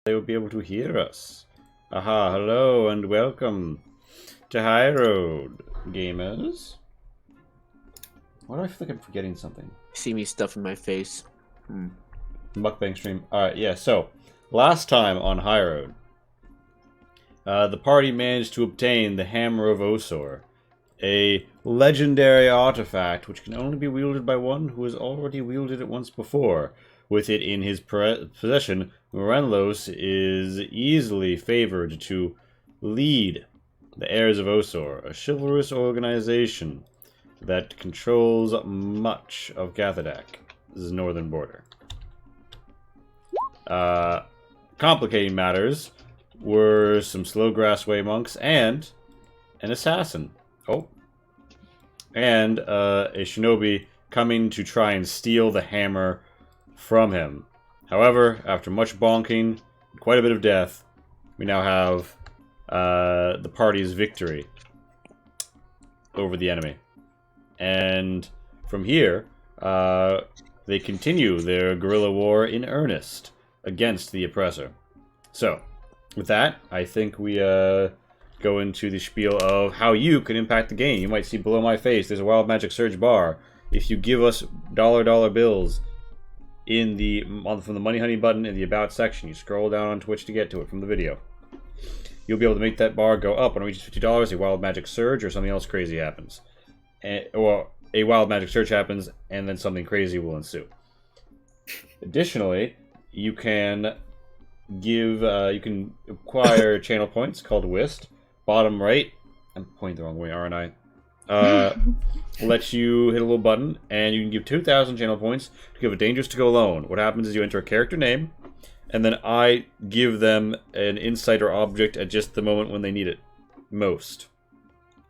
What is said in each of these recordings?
they would be able to hear us. Aha, hello and welcome to High Road, gamers. Why do I feel like I'm forgetting something? See me stuffing my face. Mukbang stream. Alright, yeah, so, last time on High Road, the party managed to obtain the Hammer of Osor, a legendary artifact which can only be wielded by one who has already wielded it once before. With it in his possession, Morelos is easily favored to lead the Heirs of Osor, a chivalrous organization that controls much of Gathadak's northern border. Complicating matters were some Slowgrass Way monks and an assassin. Oh. And a shinobi coming to try and steal the hammer from him. However, after much bonking, quite a bit of death, we now have the party's victory over the enemy. And from here, they continue their guerrilla war in earnest against the oppressor. So, with that, I think we go into the spiel of how you can impact the game. You might see below my face, there's a Wild Magic Surge bar. If you give us dollar bills in from the Money Honey button in the About section, you scroll down on Twitch to get to it from the video. You'll be able to make that bar go up when it reaches $50. A Wild Magic Surge or something else crazy happens, or a Wild Magic Surge happens, and then something crazy will ensue. Additionally, you can acquire channel points called Whist. Bottom right, I'm pointing the wrong way, aren't I? Lets you hit a little button, and you can give 2,000 channel points to give a Dangerous to Go Alone. What happens is you enter a character name, and then I give them an insight or object at just the moment when they need it most,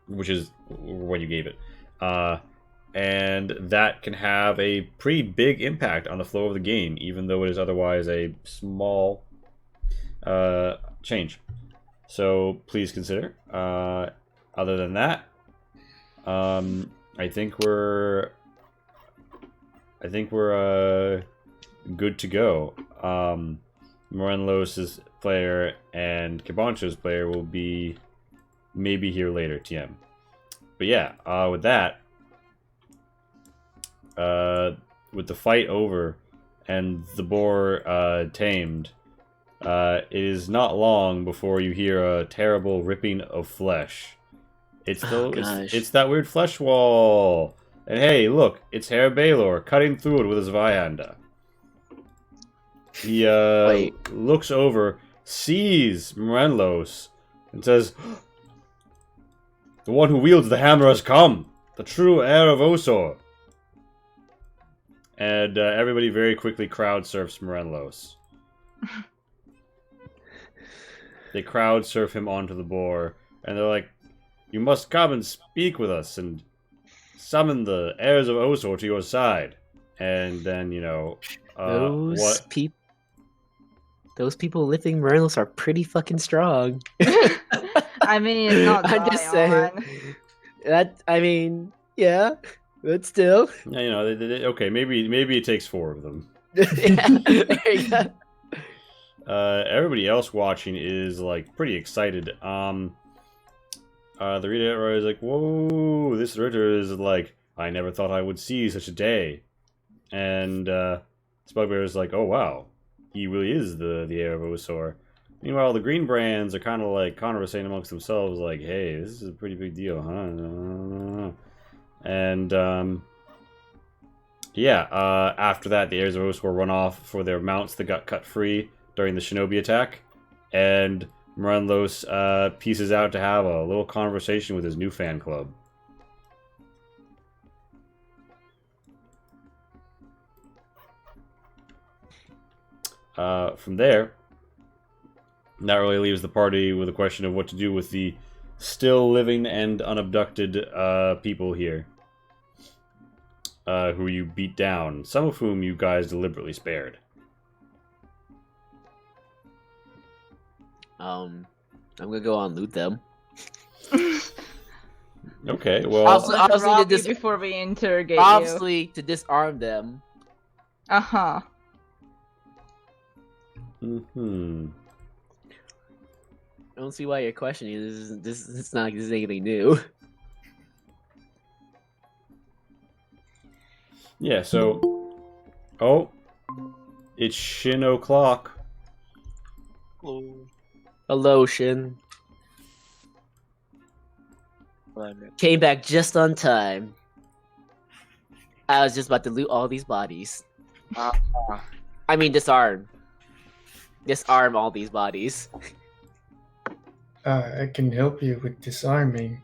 which is when you gave it. And that can have a pretty big impact on the flow of the game, even though it is otherwise a small change. So please consider. Other than that, I think we're good to go. Morelos' player and Kibancho's player will be maybe here later, TM. But yeah, with that, with the fight over and the boar tamed, it is not long before you hear a terrible ripping of flesh. It's that weird flesh wall. And hey, look, it's Herr Baylor cutting through it with his Vaihanda. He looks over, sees Morelos, and says, "The one who wields the hammer has come, the true heir of Osor." And everybody very quickly crowd surfs Morelos. They crowd surf him onto the boar, and they're like, "You must come and speak with us and summon the heirs of Osor to your side." And then, you know, those people lifting Morelos are pretty fucking strong. I mean, it's not I'm just saying. Yeah, but still. Yeah, you know, okay, maybe it takes 4 of them. Yeah, there you go. Everybody else watching is like pretty excited. The reader is like, "Whoa, this Ritter is like, I never thought I would see such a day." And Spugbear is like, "Oh wow, he really is the heir of Osor." Meanwhile, the Green Brands are kind of like conversing amongst themselves, like, "Hey, this is a pretty big deal, huh?" And after that, the heirs of Osor run off for their mounts that got cut free during the shinobi attack, and Morelos pieces out to have a little conversation with his new fan club. From there, that really leaves the party with a question of what to do with the still living and unabducted people here, who you beat down, some of whom you guys deliberately spared. I'm gonna go on loot them. Okay, well, Obviously before we interrogate obviously to disarm them. you. I don't see why you're questioning. It's not anything new. Yeah, so... Oh. It's Shin o'clock. Oh, Hello, Shin. what I meant. Came back just on time. I was just about to loot all these bodies. Ah, I mean, disarm. Disarm all these bodies. I can help you with disarming.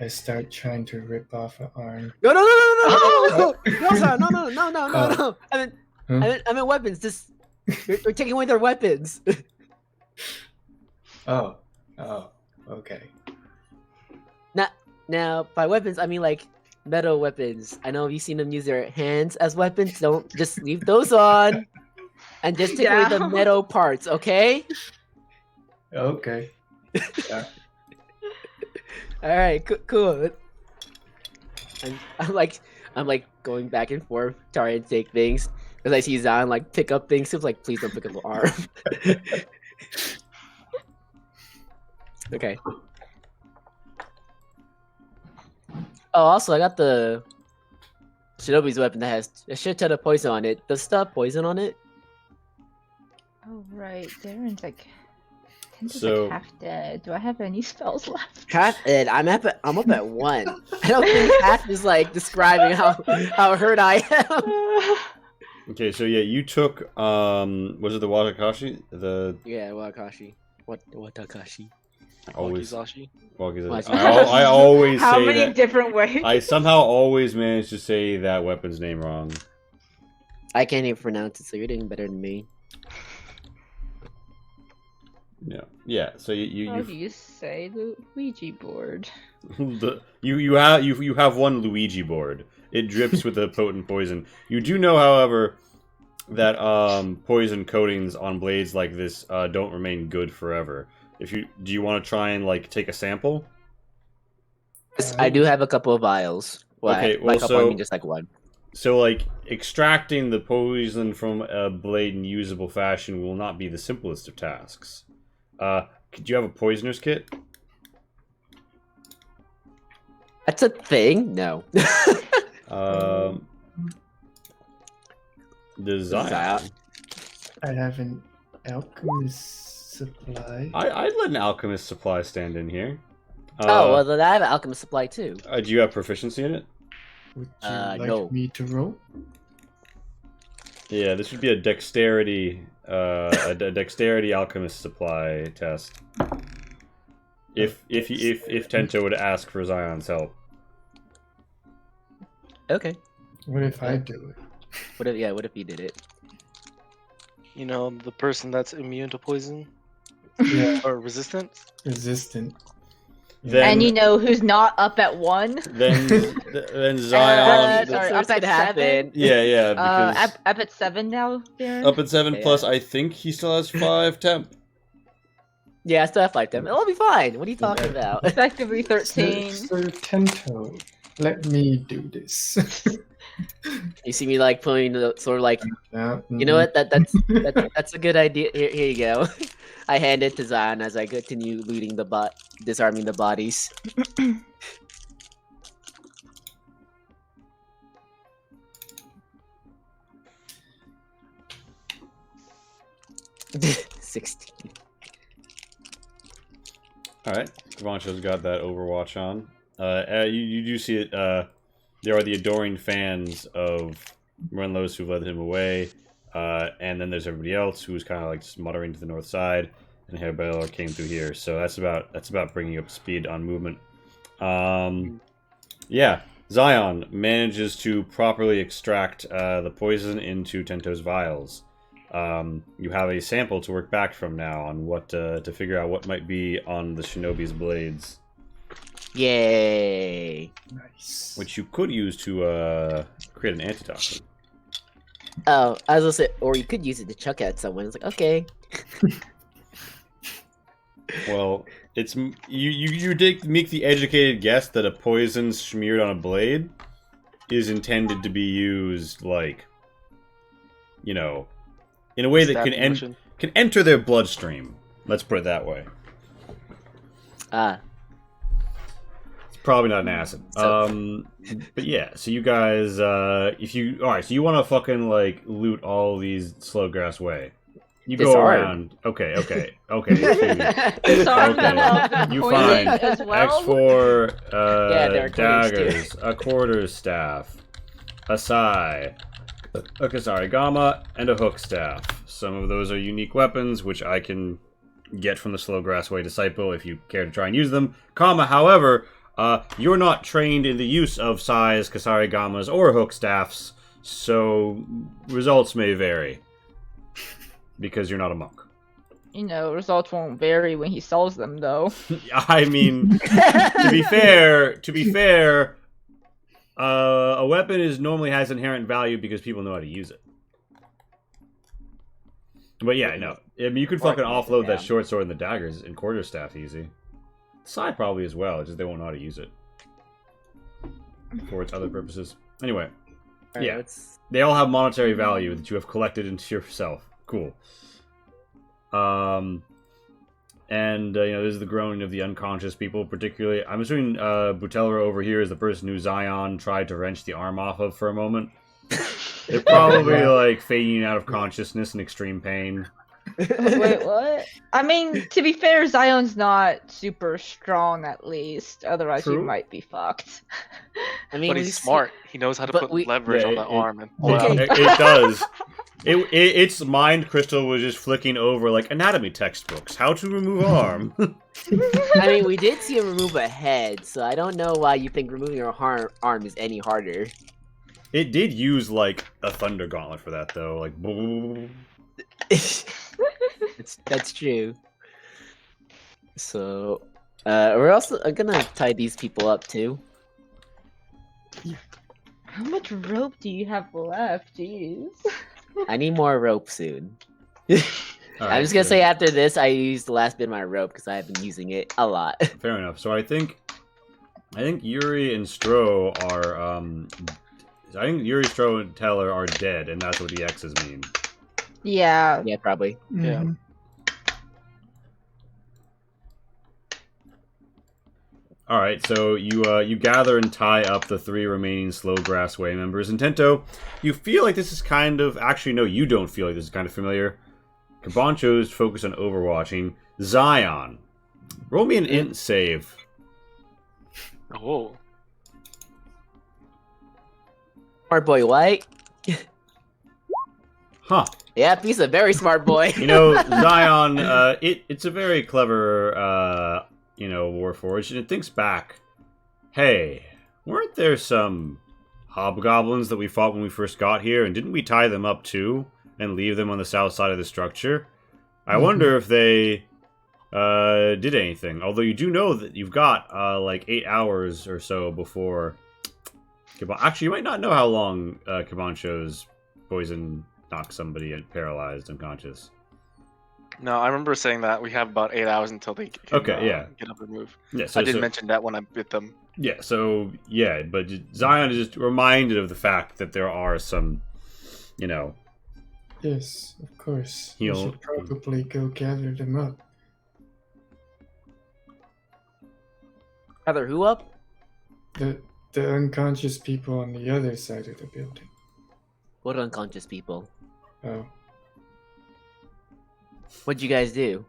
I start trying to rip off an arm. No, no, no, no, no, no, no, no, sir, no, no, no, no, no, Oh. no. Huh? I meant weapons. Just you're taking away their weapons. Oh, okay. Now, by weapons, I mean like metal weapons. I know you've seen them use their hands as weapons. Don't just leave those on, and just take away the Yeah. metal parts, okay? Okay. All right, cool. I'm like going back and forth, trying to take things. Because I see Zion like pick up things, so it's like, please don't pick up the arm. Okay. Oh, also, I got the Shinobi's weapon that has a shit ton of poison on it. Does stuff poison on it? Oh right, Darren's like. Tento's So- like half dead. Do I have any spells left? Half, and I'm up at 1. I don't think half is like describing how hurt I am. Okay, so yeah, you took, was it the Watakashi? The... Yeah, Wakashi. What Takashi? Always... Wakizashi? Wakizashi. Wakizashi. I always How say many that... different ways? I somehow always manage to say that weapon's name wrong. I can't even pronounce it, so you're doing better than me. Yeah. So How do you say the Ouija board? you have one Luigi board. It drips with a potent poison. You do know, however, that poison coatings on blades like this don't remain good forever. Do you want to try and like take a sample? Yes, I do have a couple of vials. Well, Okay, by well, couple, I so- mean just like one. So like extracting the poison from a blade in usable fashion will not be the simplest of tasks. Do you have a poisoner's kit? That's a thing? No. Design. I have an alchemist supply. I'd let an alchemist supply stand in here. Oh, well, then I have an alchemist supply too. Do you have proficiency in it? Would you like no. me to roll? Yeah, this would be a dexterity, dexterity alchemist supply test. If Tento would ask for Zion's help. Okay. What if I do it? What if he did it? You know, the person that's immune to poison Yeah, or resistant? resistant. Then- And you know who's not up at 1? Then Zion. sorry, That's up what at happened. 7? Yeah, because Up at 7 now, Darren? up at 7 Yeah. plus, I think he still has 5 temp. Yeah, I still have 5 temp. It'll be fine. What are you talking about? Effectively 13. Sir Tento, let me do this. You see me like pulling the sort of like, No, you know what? That's a good idea. Here you go. I hand it to Zion as I continue looting disarming the bodies. 16. Alright, Vancho's got that Overwatch on. You do see it, there are the adoring fans of Renlos who led him away, and then there's everybody else who's kind of like just muttering to the north side, and Herbella came through here, so that's about bringing you up to speed on movement. Yeah, Zion manages to properly extract the poison into Tento's vials. You have a sample to work back from now on what to figure out what might be on the shinobi's blades, Yay! Nice. which you could use to create an antitoxin. Oh, I was gonna say, or you could use it to chuck at someone. It's like, okay. Well, it's you make the educated guess that a poison smeared on a blade is intended to be used like, in a way that Stabbing motion. can enter their bloodstream. Let's put it that way. It's probably not an acid. So- But yeah, so you guys, if you all right, so you want to fucking like loot all these Slowgrass Way. You go Disarm. around. Okay. Disarm Okay. them of the You poison find as well. X4 Yeah, there are coins, too. daggers, a quarterstaff, a sai, a kasarigama, and a hook staff. Some of those are unique weapons, which I can get from the Slowgrass Way disciple if you care to try and use them. However, you're not trained in the use of sais, kasarigamas, or hook staffs, so results may vary because you're not a monk. You know, results won't vary when he sells them, though. I mean, to be fair, a weapon normally has inherent value because people know how to use it. But yeah, no. I mean, you could fucking offload that short sword and the daggers and quarterstaff easy. Sai probably as well, just they won't know how to use it for its other purposes. Anyway, Alright, yeah. let's- they all have monetary value that you have collected into yourself. Cool. And you know, this is the groaning of the unconscious people, particularly. I'm assuming Butellra over here is the person who Zion tried to wrench the arm off of for a moment. They're probably like fading out of consciousness in extreme pain. Wait, what? I mean, to be fair, Zion's not super strong, at least. Otherwise, True. you might be fucked. I mean, But we he's see- smart. He knows how to but put we- leverage Yeah, on that arm and pull Okay. it out. It does. Its mind crystal was just flicking over like anatomy textbooks. How to remove arm. I mean, we did see him remove a head, so I don't know why you think removing your arm is any harder. It did use like a thunder gauntlet for that though. Like, That's true. So, we're also gonna tie these people up too. How much rope do you have left? Jeez. I need more rope soon. Alright, I'm just gonna so- say after this, I used the last bit of my rope because I've been using it a lot. Fair enough. So I think Yuri and Stro are I think Yuri, Stro, and Teller are dead, and that's what the X's mean. Yeah. Yeah, probably. Yeah. Mhm. All right, so you gather and tie up the 3 remaining Slowgrass Way members. And Tento, you feel like this is kind of actually no, you don't feel like this is kind of familiar. Kabancho's focus on overwatching. Zion, roll me an int save. Oh. Smart boy, White. Huh. Yep, he's a very smart boy. You know, Zion, it's a very clever, Warforged, and it thinks back. Hey, weren't there some hobgoblins that we fought when we first got here, and didn't we tie them up too, and leave them on the south side of the structure? I wonder if they did anything. Although you do know that you've got like 8 hours or so before. Actually, you might not know how long Kabancho's poison knocks somebody paralyzed, unconscious. No, I remember saying that we have about 8 hours until they can, Okay, yeah. get up and move. Yeah, so I did mention that when I bit them. Yeah, so yeah, but Zion is just reminded of the fact that there are some, Yes, of course. We He'll- should probably go gather them up. Rather who up? The unconscious people on the other side of the building. What unconscious people? Oh. What'd you guys do?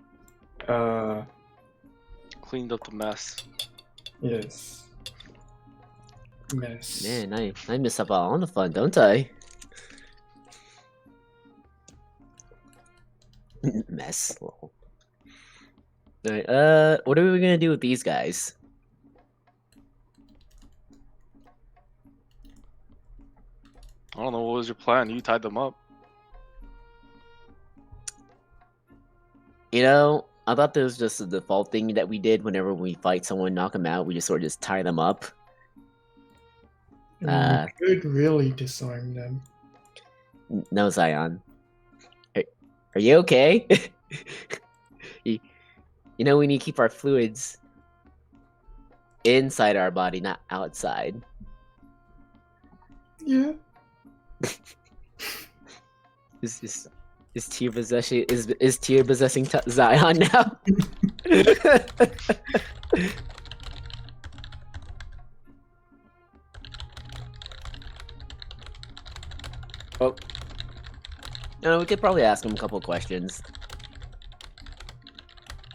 Cleaned up the mess. Yes. Mess. Man, I miss up all on the fun, don't I? Mess. Alright, what are we gonna do with these guys? I don't know, what was your plan? You tied them up. You know, I thought this was just a default thing that we did whenever we fight someone, knock them out, we just sort of just tie them up. I mean, we could really disarm them. No, Zion. Are you okay? you know, we need to keep our fluids inside our body, not outside. Yeah. Is Tyr possessing Zion now? Oh. No, we could probably ask him a couple questions.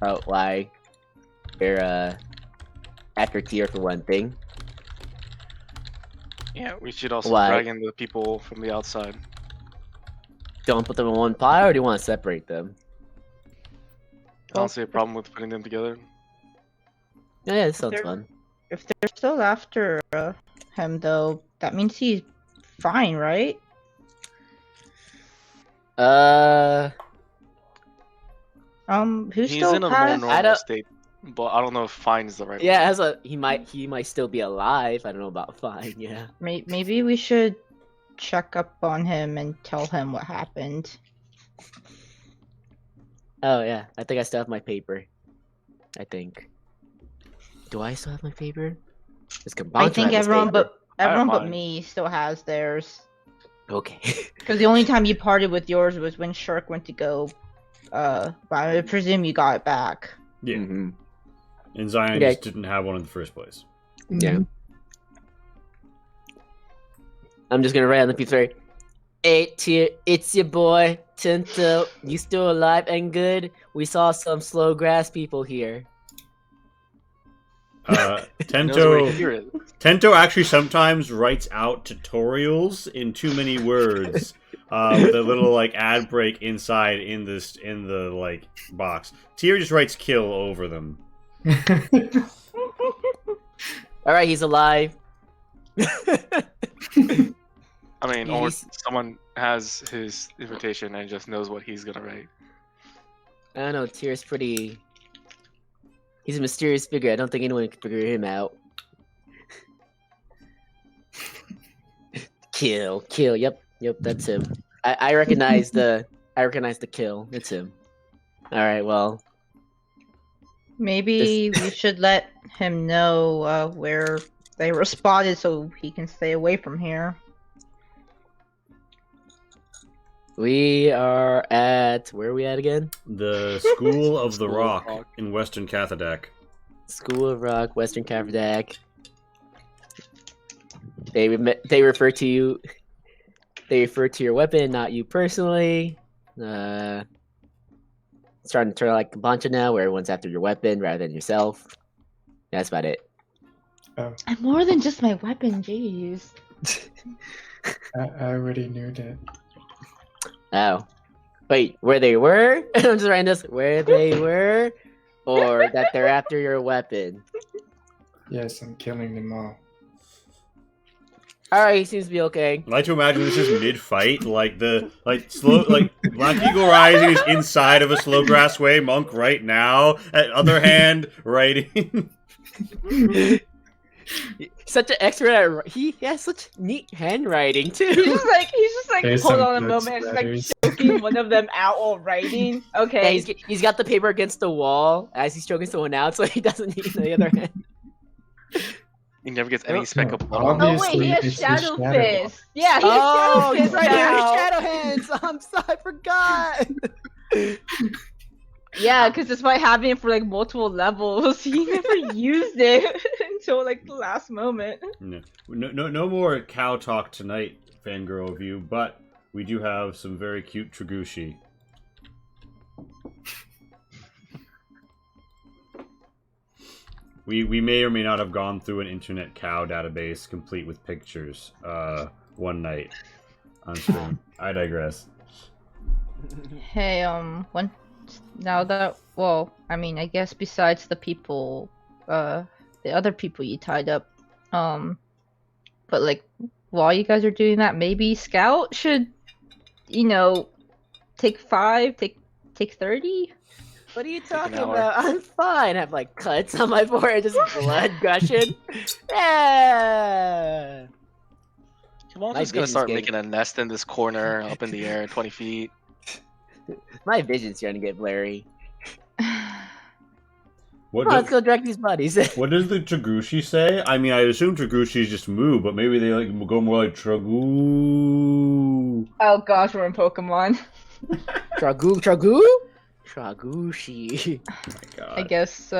About why they're after Tier for one thing. Yeah, we should also Why? drag in the people from the outside. Don't put them in one pile, or do you want to separate them? I don't see a problem with putting them together. Yeah, this sounds They're- fun. If they're still after him, though, that means he's fine, right? Who He's still in a more has? normal don't- state, but I don't know if fine is the right Yeah, word. he might still be alive. I don't know about fine. Yeah. Maybe we should check up on him and tell him what happened. Oh yeah, I think I still have my paper. I think. Do I still have my paper? It's I think everyone but mine. me still has theirs. Okay. Because the only time you parted with yours was when Shirk went to go. But I presume you got it back. Yeah. Mhm. And Zion Okay. just didn't have one in the first place. Yeah. I'm just gonna write on the piece right. 8 Tier, it's your boy Tento. You still alive and good? We saw some slow grass people here. He knows where Tento here is. Tento actually sometimes writes out tutorials in too many words. With a little like ad break inside in the like box. Tier just writes kill over them. All right, he's alive. I mean, or He's- someone has his invitation and just knows what he's gonna write. I don't know. Tier's pretty. He's a mysterious figure. I don't think anyone can figure him out. Kill. Yep, that's him. I recognize the. I recognize the kill. It's him. All right. Well, Maybe we should let him know where they were spotted so he can stay away from here. we are at. Where are we at again? The School of the School of Rock Rock. in Western Cathadak. School of Rock, Western Caverdac. They refer to you. They refer to your weapon, not you personally. It's starting to turn like a bunch of now, where everyone's after your weapon rather than yourself. That's about it. I'm more than just my weapon, jeez. I already knew that. Oh, wait, where they were? I'm just writing this. Where they were, or that they're after your weapon. Yes, I'm killing them all. All right, he seems to be okay. I like to imagine this is mid-fight, like Black Eagle Rising is inside of a Slowgrass Way monk right now. At other hand, writing. Such an expert at he has such neat handwriting too. He's just like, There's hold some on a blood moment, just like splatters. choking one of them out while writing. Yeah, Okay. he's got the paper against the wall as he's choking someone out, so he doesn't need the other hand. He never gets any Oh, speck of blood. Oh on him. wait, Obviously, he has it's the shadow shadow. fist. Yeah, he has Oh, shadow he's fist right here, now. shadow hands. I'm sorry, I forgot. Yeah, because despite having it for like multiple levels, he never used it until like the last moment. No more cow talk tonight, fangirl of you, but we do have some very cute Tragushi. We may or may not have gone through an internet cow database complete with pictures one night on stream. I digress. Hey, now that, well, I mean, I guess besides the people, the other people you tied up, but like, while you guys are doing that, maybe Scout should, take 5, take 30? What are you an talking hour. about? I'm fine. I have like cuts on my forehead, just blood gushing. Yeah. Come on, My just gonna vision's start getting- making a nest in this corner up in the air, 20 feet. My vision's starting to get blurry. What Oh, let's does, go direct these bodies. what does the Tragushi say? I mean, I assume Tragushi is just moo, but maybe they like go more like Tragu. Oh gosh, we're in Pokemon. Tragu? Tragushi. I guess,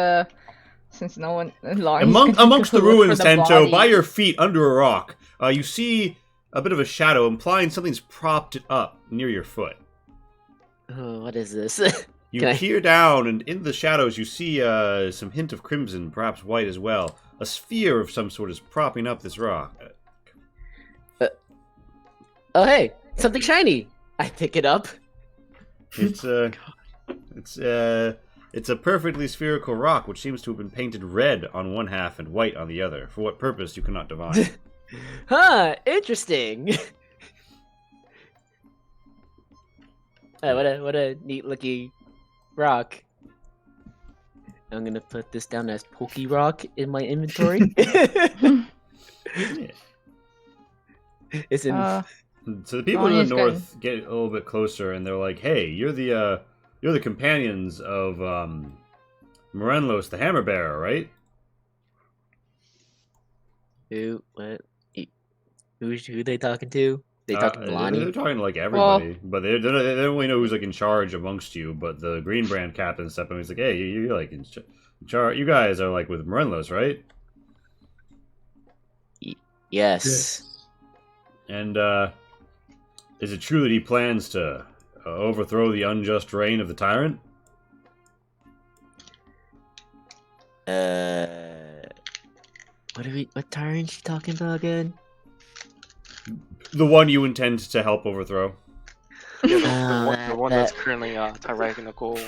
since no one Lonnie's Amongst the gonna look ruins, for the Tento, body. by your feet under a rock, you see a bit of a shadow, implying something's propped it up near your foot. Oh, what is this? You Can I- peer down, and in the shadows, you see some hint of crimson, perhaps white as well. A sphere of some sort is propping up this rock. Oh, hey, something shiny. I pick it up. It's a perfectly spherical rock, which seems to have been painted red on one half and white on the other. For what purpose, you cannot divine. Huh, interesting. What a neat looking rock. I'm gonna put this down as Poke Rock in my inventory. It's in. So the people in Lonnie's the north get a little bit closer, and they're like, "Hey, you're the companions of Morenlos, the Hammer Bearer, right?" Who? What? Who they talking to? They talking to They're Lonnie? talking to like everybody, but they don't really know who's like in charge amongst you. But the Green Brand captain stepped in. He's like, "Hey, you're like in charge. You guys are like with Morenlos, right?" Yes. And is it true that he plans to overthrow the unjust reign of the tyrant? What tyrant she talking about again? The one you intend to help overthrow? Yeah, the one that's currently tyrannical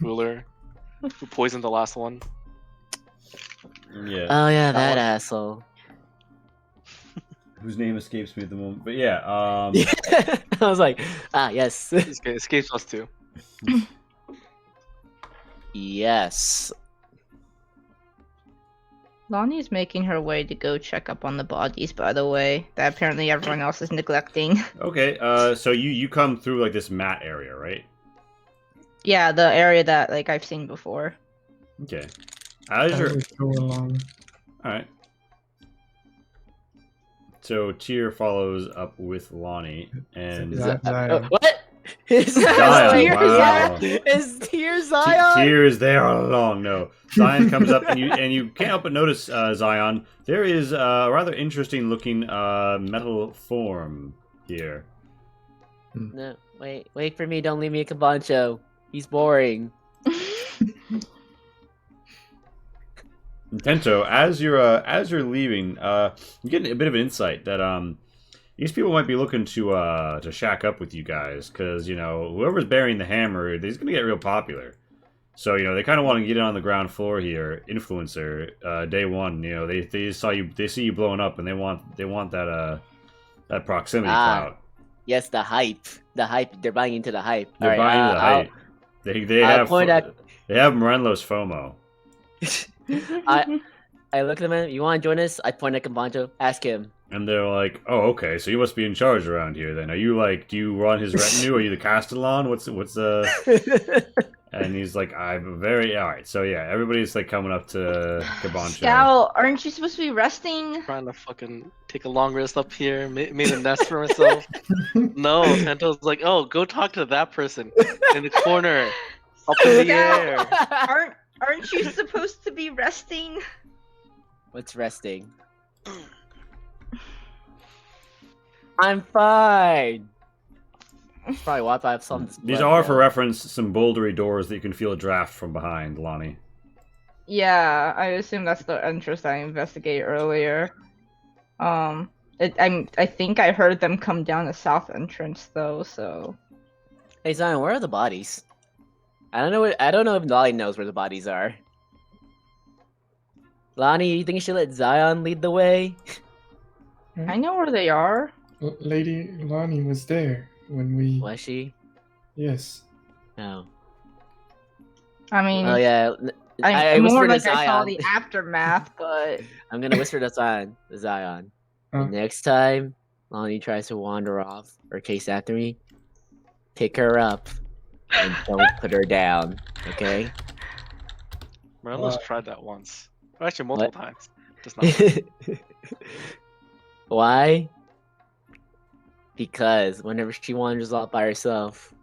ruler who poisoned the last one. Yeah. Oh yeah, that one. asshole. Whose name escapes me at the moment. But yeah, I was like, yes. This guy escapes us too. Yes. Lonnie's making her way to go check up on the bodies, by the way, that apparently everyone else is neglecting. okay, so you come through like this mat area, right? Yeah, the area that like I've seen before. Okay. As I you're... would go along. Alright. So Tyr follows up with Lonnie, and Zion. What? Is Zion, wow. Is Tyr Zion? Tyr is there all along. No, Zion comes up, and you can't help but notice Zion. There is a rather interesting looking metal form here. No, wait for me. Don't leave me a Kabancho. He's boring. Tento, as you're leaving, you're getting a bit of an insight that these people might be looking to shack up with you guys, because whoever's bearing the hammer, he's gonna get real popular. So they kind of want to get in on the ground floor here, influencer, day one. They see you blowing up, and they want that proximity clout. Yes, the hype. They're buying into the hype. They're All right, buying into the hype. They have Morenlos FOMO. I look at them. You want to join us? I point at Kabancho. Ask him. And they're like, "Oh, okay. So you must be in charge around here, then. Are you do you run his retinue? Are you the Castellan? What's And he's like, "I'm very all right." So yeah, everybody's like coming up to Kabancho. Scout, aren't you supposed to be resting? Trying to fucking take a long rest up here, made a nest for myself. No, Tento's like, "Oh, go talk to that person in the corner, up in the air." Aren't you supposed to be resting? What's resting? I'm fine. Probably why I have some. These are, for reference, some bouldery doors that you can feel a draft from behind, Lonnie. Yeah, I assume that's the entrance I investigated earlier. I think I heard them come down the south entrance though. So. Hey Zion, where are the bodies? I don't know if Lonnie knows where the bodies are. Lonnie, you think you should let Zion lead the way? I know where they are. Lady Lonnie was there when we. Was she? Yes. No. I mean, Oh yeah. I'm more whispered to like I saw Zion. the aftermath, but I'm gonna whisper to Zion. Huh? Next time Lonnie tries to wander off or chase after me, pick her up and don't put her down. Okay? Morelos tried that once. Or actually, multiple times. Just not. Why? Because whenever she wanders off by herself,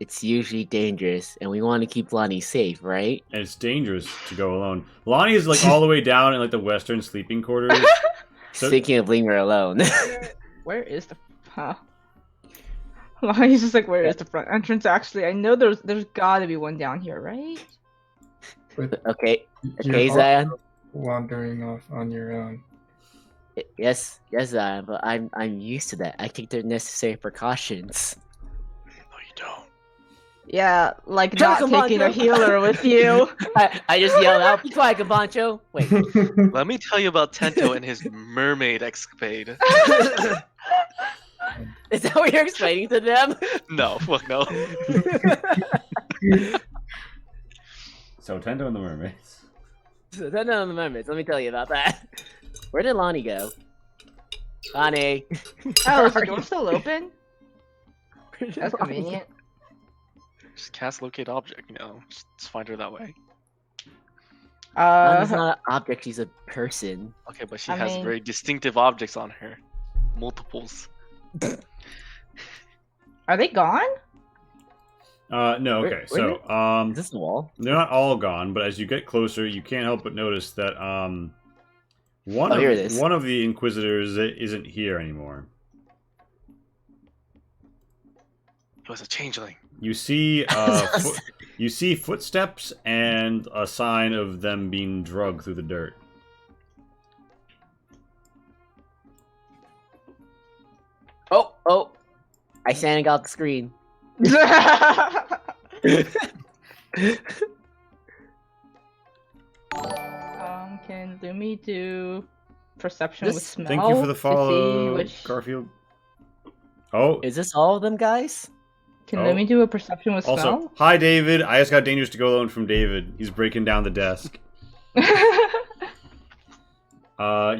it's usually dangerous, and we want to keep Lonnie safe, right? And it's dangerous to go alone. Lonnie is like all the way down in like the western sleeping quarters. So- Thinking of leaving her alone. Where is the huh? Lonnie's just like, where is the front entrance? Actually, I know there's got to be one down here, right? But Okay, you're okay, all Zion. wandering off on your own. Yes, Zion, but I'm used to that. I take the necessary precautions. No, you don't. Yeah, like Come not on, taking a Joe. healer with you. I just yelled out, "Be quiet, Cabancho!" Wait. Let me tell you about Tento and his mermaid escapade. Is that what you're explaining to them? No, fuck no. So Tento and the mermaids. So turn on the mermaids. Let me tell you about that. Where did Lonnie go? Lonnie. Oh, is the door still open? That's convenient. Just cast locate object, just find her that way. Lonnie's not an object. She's a person. Okay, but she I has mean- very distinctive objects on her. Multiples. Are they gone? No, Where- okay. where So Is this the wall? they're not all gone, but as you get closer, you can't help but notice that one Oh, here it is. of the Inquisitors isn't here anymore. He was a changeling. You see you see footsteps and a sign of them being drugged through the dirt. Oh! I standing out the screen. Can Lumi do perception This- with smell? Thank you for the to see follow, which- Garfield. Oh, Is this all of them, guys? Can Oh. Lumi do a perception with also, smell? hi David. I just got dangerous to go alone from David. He's breaking down the desk. You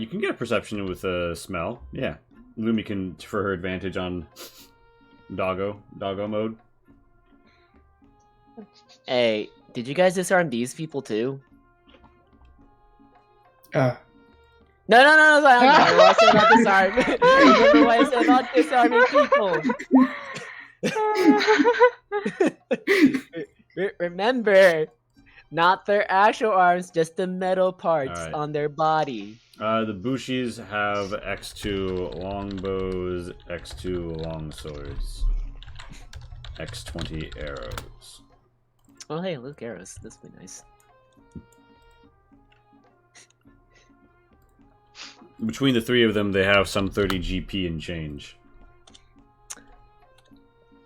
can get a perception with a smell. Yeah, Lumi can for her advantage on doggo mode. Hey, did you guys disarm these people too? Ah, No, I remember what I said about disarm. Remember what I said about disarming people. Remember, not their actual arms, just the metal parts Alright. on their body. The Bushis have X2 longbows, X2 longswords, X20 arrows. Oh, hey, look, arrows. This would be nice. Between the three of them, they have some 30 GP and change.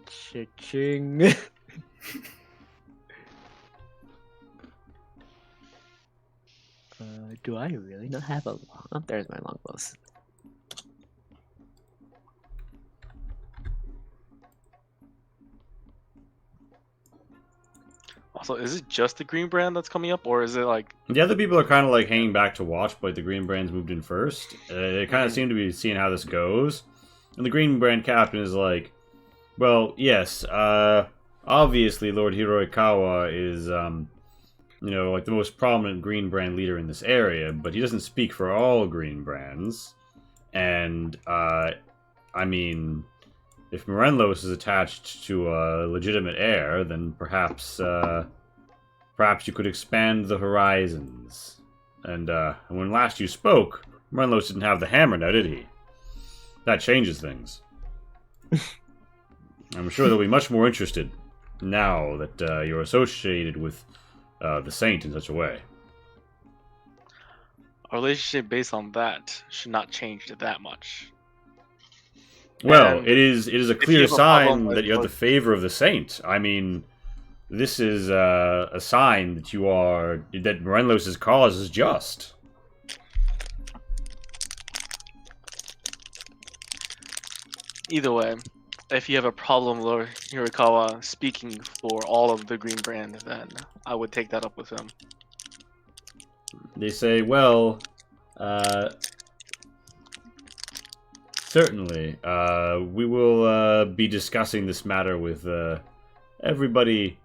Cha-ching. Do I really not have a long? Oh, there's my longbows. Also, is it just the green brand that's coming up, or is it like The other people are kind of like hanging back to watch, but the Green Brands moved in first. They kind of seem to be seeing how this goes. And the Green Brand captain is like, well, yes, obviously Lord Hiroikawa is, like the most prominent Green Brand leader in this area, but he doesn't speak for all Green Brands. And, I mean, if Morenlos is attached to a legitimate heir, then perhaps you could expand the horizons. And when last you spoke, Morenlos didn't have the hammer now, did he? That changes things. I'm sure they'll be much more interested now that you're associated with the Saint in such a way. our relationship based on that should not change to that much? Well, And it is a you clear have a problem sign with that you have the what- favor of the Saint. I mean, this is a sign that that Morenlos' cause is just. Either way, if you have a problem, Lord Hirakawa, speaking for all of the green brand, then I would take that up with him. They say, well, certainly, we will be discussing this matter with everybody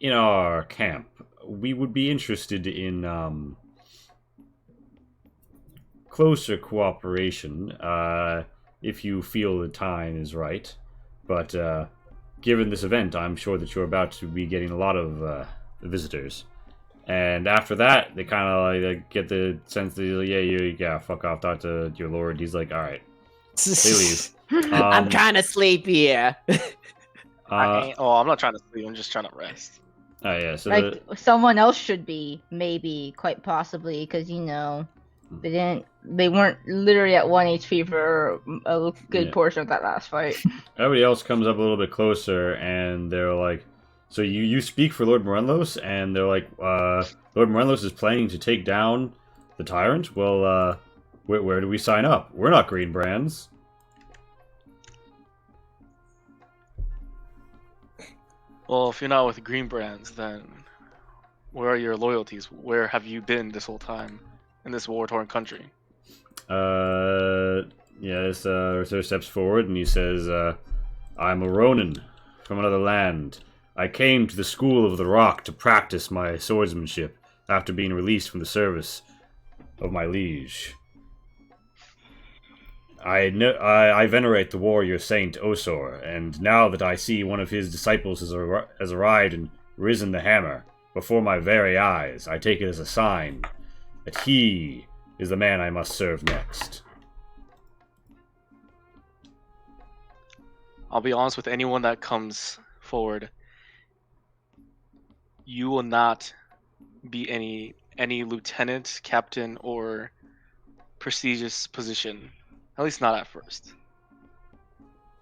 in our camp. We would be interested in closer cooperation if you feel the time is right. But given this event, I'm sure that you're about to be getting a lot of visitors. And after that, they kind of like get the sense that yeah, fuck off, talk to your lord. He's like, all right, they leave. I'm trying to sleep here. I'm not trying to sleep. I'm just trying to rest. Oh yeah, so Like someone else should be, maybe, quite possibly, because they weren't literally at 1 HP for a good portion of that last fight. everybody else comes up a little bit closer, and they're like, so you speak for Lord Morelos, and they're like, Lord Morelos is planning to take down the tyrant? Well, where do we sign up? We're not Green Brands. Well, if you're not with Green Brands, then where are your loyalties? Where have you been this whole time in this war-torn country? This Arthur steps forward and he says, I'm a Ronin from another land. I came to the School of the Rock to practice my swordsmanship after being released from the service of my liege. I venerate the warrior saint Osor, and now that I see one of his disciples has arrived and risen the hammer before my very eyes, I take it as a sign that he is the man I must serve next. I'll be honest with anyone that comes forward. You will not be any lieutenant, captain, or prestigious position. At least not at first.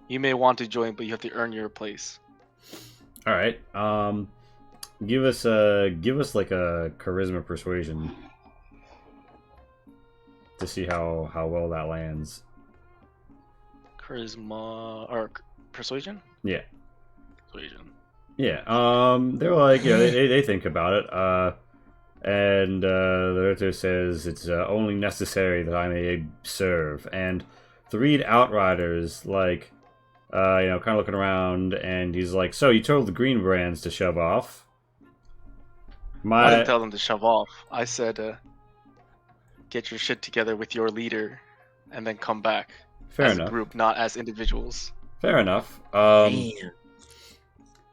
You may want to join, but you have to earn your place. All right. Give us like a charisma persuasion to see how well that lands. Charisma or persuasion? Yeah. Persuasion. Yeah. They're like, yeah, they think about it. And the Ritter says it's only necessary that I may serve. And the Reed Outriders, like, kind of looking around, and he's like, so you told the Green Brands to shove off. I didn't tell them to shove off. I said, get your shit together with your leader, and then come back. Fair as enough. A group, not as individuals. Fair enough. Damn.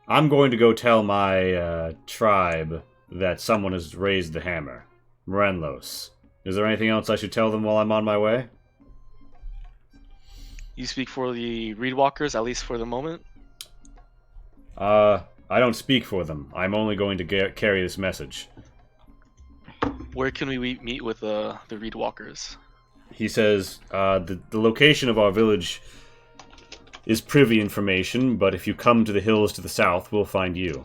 I'm going to go tell my tribe that someone has raised the hammer. Morenlos. Is there anything else I should tell them while I'm on my way? You speak for the Reedwalkers, at least for the moment? I don't speak for them. I'm only going to carry this message. Where can we meet with the Reedwalkers? He says, the location of our village is privy information, but if you come to the hills to the south, we'll find you.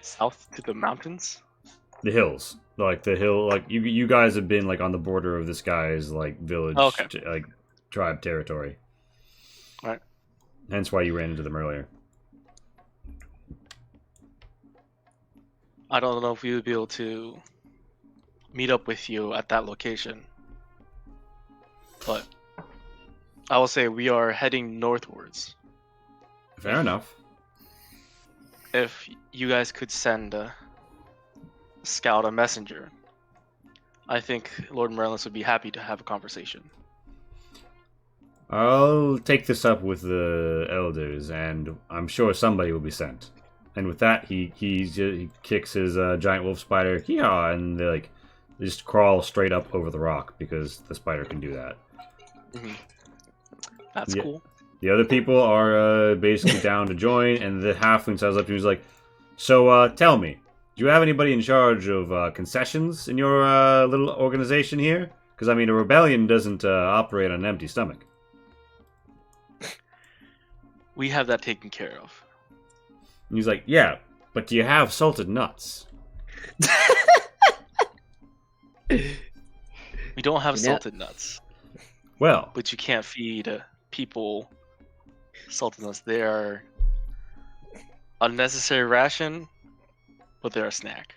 South to the mountains? The hills. Like, the hill, like, you guys have been, like, on the border of this guy's, like, village, like, tribe territory. Right. Hence why you ran into them earlier. I don't know if we would be able to meet up with you at that location. But I will say we are heading northwards. Fair enough. If you guys could send a scout, a messenger, I think Lord Morelos would be happy to have a conversation. I'll take this up with the elders, and I'm sure somebody will be sent. And with that, he kicks his giant wolf spider, yeah, and they just crawl straight up over the rock because the spider can do that. Mm-hmm. That's cool. The other people are basically down to join, and the halfling stands up to me and is like, so tell me, do you have anybody in charge of concessions in your little organization here? Because, I mean, a rebellion doesn't operate on an empty stomach. We have that taken care of. And he's like, yeah, but do you have salted nuts? We don't have salted nuts. Well, but you can't feed people salted nuts. They are unnecessary ration, but they're a snack.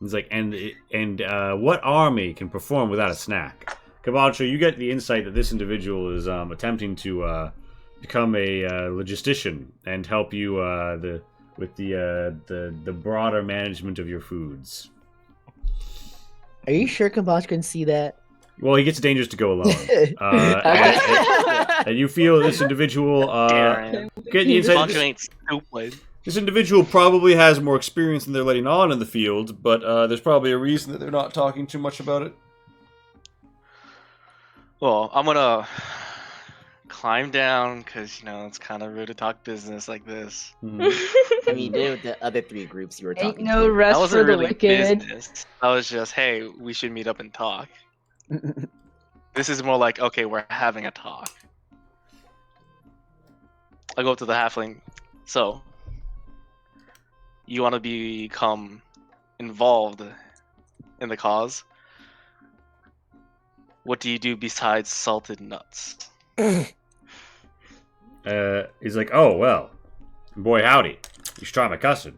He's like, and what army can perform without a snack? Cabalcho, you get the insight that this individual is attempting to become a logistician and help you with the broader management of your foods. Are you sure Kabosh can see that? Well, he gets dangerous to go alone. And you feel this individual Darren. get the insight. Bunch ain't stupid. This individual probably has more experience than they're letting on in the field, but there's probably a reason that they're not talking too much about it. Well, I'm gonna climb down because it's kind of rude to talk business like this. I mean, they're the other 3 groups you were Ain't talking no to. rest That for wasn't the really wicked. business. I was just, hey, we should meet up and talk. This is more like, okay, we're having a talk. I go up to the halfling. So, you want to become involved in the cause? What do you do besides salted nuts? He's like, oh, well, boy, howdy. You should try my custard.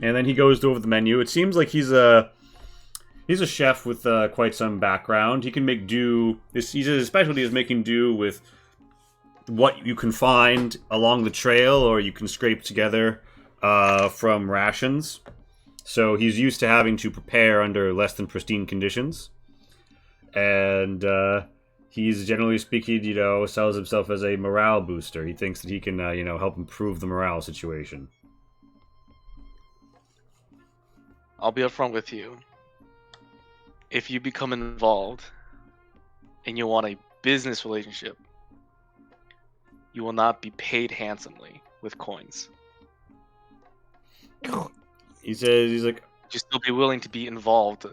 And then he goes over the menu. It seems like he's a chef with quite some background. He can make do. His specialty is making do with what you can find along the trail, or you can scrape together from rations. So he's used to having to prepare under less than pristine conditions. And he's, generally speaking, sells himself as a morale booster. He thinks that he can, help improve the morale situation. I'll be upfront with you. If you become involved and you want a business relationship, you will not be paid handsomely with coins. He says, he's like, You still be willing to be involved.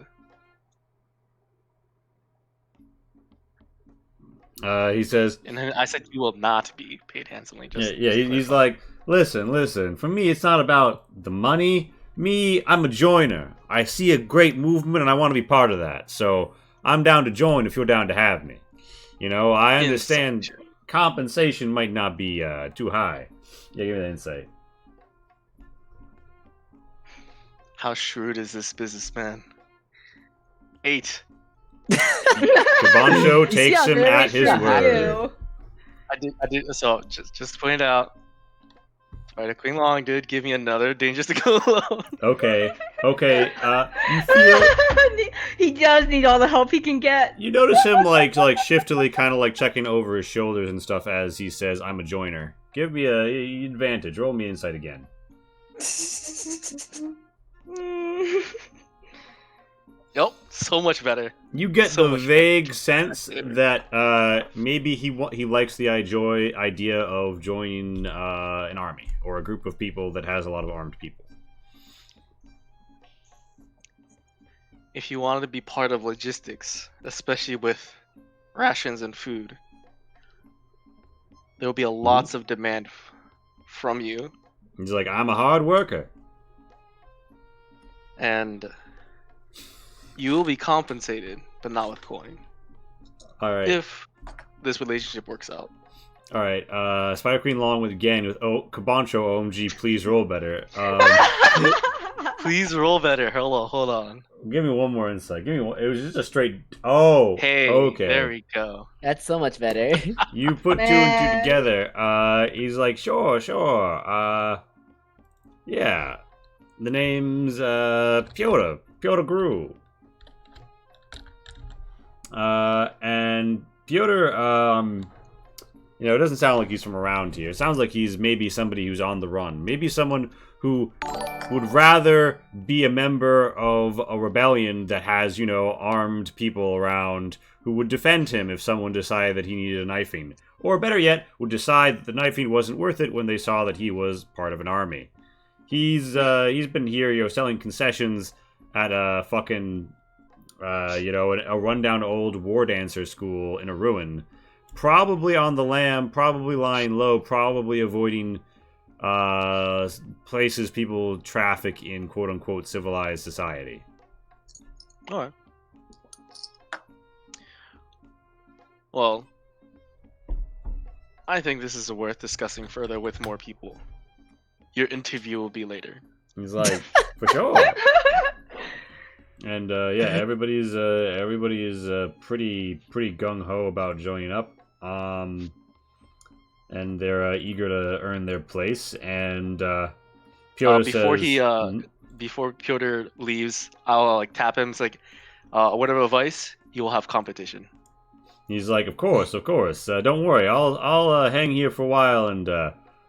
he says, And then I said you will not be paid handsomely. Just he's like, listen, for me, it's not about the money. Me, I'm a joiner. I see a great movement and I want to be part of that. So I'm down to join if you're down to have me. I understand Insight. compensation might not be too high. Yeah, give me that insight. How shrewd is this businessman? 8. Kabancho takes him at his word. I did. So just to point it out, Spider Queen Long did give me another dangerous to go alone. Okay. You feel, He does need all the help he can get. you notice him like shiftily kind of like checking over his shoulders and stuff as he says, "I'm a joiner." Give me a advantage. Roll me insight again. Yep, so much better. You get So the much vague sense that maybe he likes the idea of joining an army or a group of people that has a lot of armed people. If you wanted to be part of logistics, especially with rations and food, there will be lots of demand from you, He's like, "I'm a hard worker." and you will be compensated, but not with coin. All right. If this relationship works out. All right, Spider Queen Long with Kabancho OMG, please roll better. Please roll better. Hold on. Give me one more insight. Give me one. It was just a straight. Oh, Hey, okay. there we go. That's so much better. You put 2 and 2 together. He's like, sure. Yeah. The name's Piotr Gru. And Piotr, it doesn't sound like he's from around here. It sounds like he's maybe somebody who's on the run. Maybe someone who would rather be a member of a rebellion that has, armed people around who would defend him if someone decided that he needed a knifing. Or better yet, would decide that the knifing wasn't worth it when they saw that he was part of an army. He's been here, selling concessions at a fucking, a rundown old war dancer school in a ruin. Probably on the lam, probably lying low, probably avoiding places people traffic in quote-unquote civilized society. Alright. Well, I think this is worth discussing further with more people. Your interview will be later. He's like, for sure. And everybody is pretty gung ho about joining up. And they're eager to earn their place. And Piotr says, before Piotr leaves, I'll tap him. It's like, word of advice: you will have competition. He's like, of course. Don't worry, I'll hang here for a while and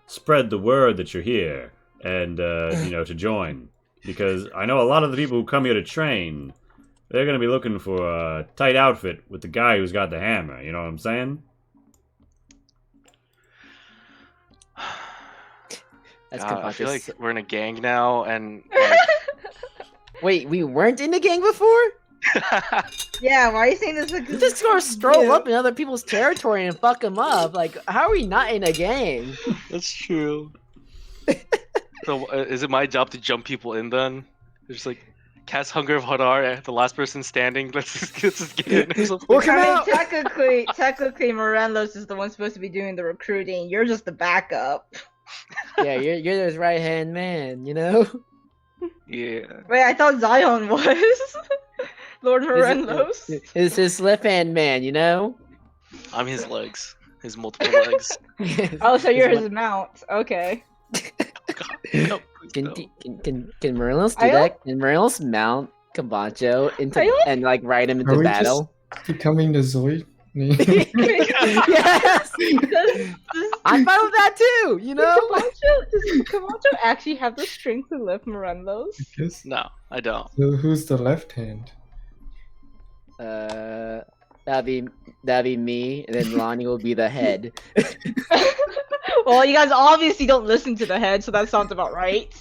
spread the word that you're here and to join, because I know a lot of the people who come here to train, they're gonna be looking for a tight outfit with the guy who's got the hammer. You know what I'm saying? That's God, I feel like Kabacho's. we're in a gang now, and like, Wait, we weren't in the gang before? Yeah, why are you saying this? Like, You just gonna stroll Yeah. up in other people's territory and fuck them up. Like, how are we not in a gang? that's true. So is it my job to jump people in then? Just like cast Hunger of Hadar, the last person standing. Let's just get in or something. Work him I out. mean, technically, Morelos is the one supposed to be doing the recruiting. You're just the backup. Yeah, you're his right hand man. You know. Yeah. Wait, I thought Zion was Lord Morelos. Is his left hand man. You know. I'm his legs. His multiple legs. Oh, so you're His his mount. Okay. No, please Can, no. can Morelos do I that? Can Morelos mount Camacho into I don't- and like ride him Are into we battle? Becoming the Zoid? Yes, Does I'm fine with that too. You know. Does Camacho actually have the strength to lift Morelos? Guess. No, I don't. So who's the left hand? That'd be me, and then Lonnie will be the head. Well, you guys obviously don't listen to the head, so that sounds about right.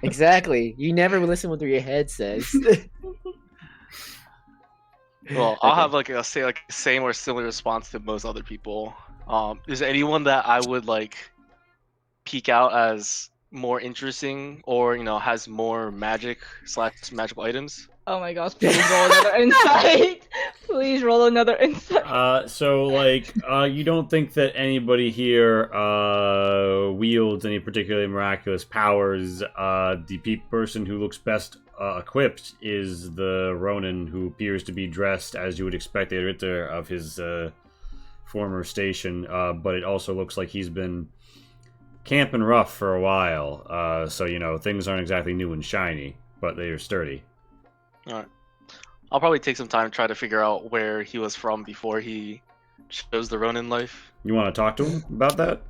Exactly. You never listen what your head says. Well, I'll Okay. have like a same or similar response to most other people. Is there anyone that I would like peek out as more interesting, or has more magical items? Oh my gosh, please roll another insight. Please roll another insight. So like, you don't think that anybody here wields any particularly miraculous powers? The person who looks best equipped is the Ronin, who appears to be dressed as you would expect a Ritter of his former station, but it also looks like he's been camping rough for a while. So things aren't exactly new and shiny, but they are sturdy. I'll probably take some time to try to figure out where he was from before he chose the Ronin life. You want to talk to him about that?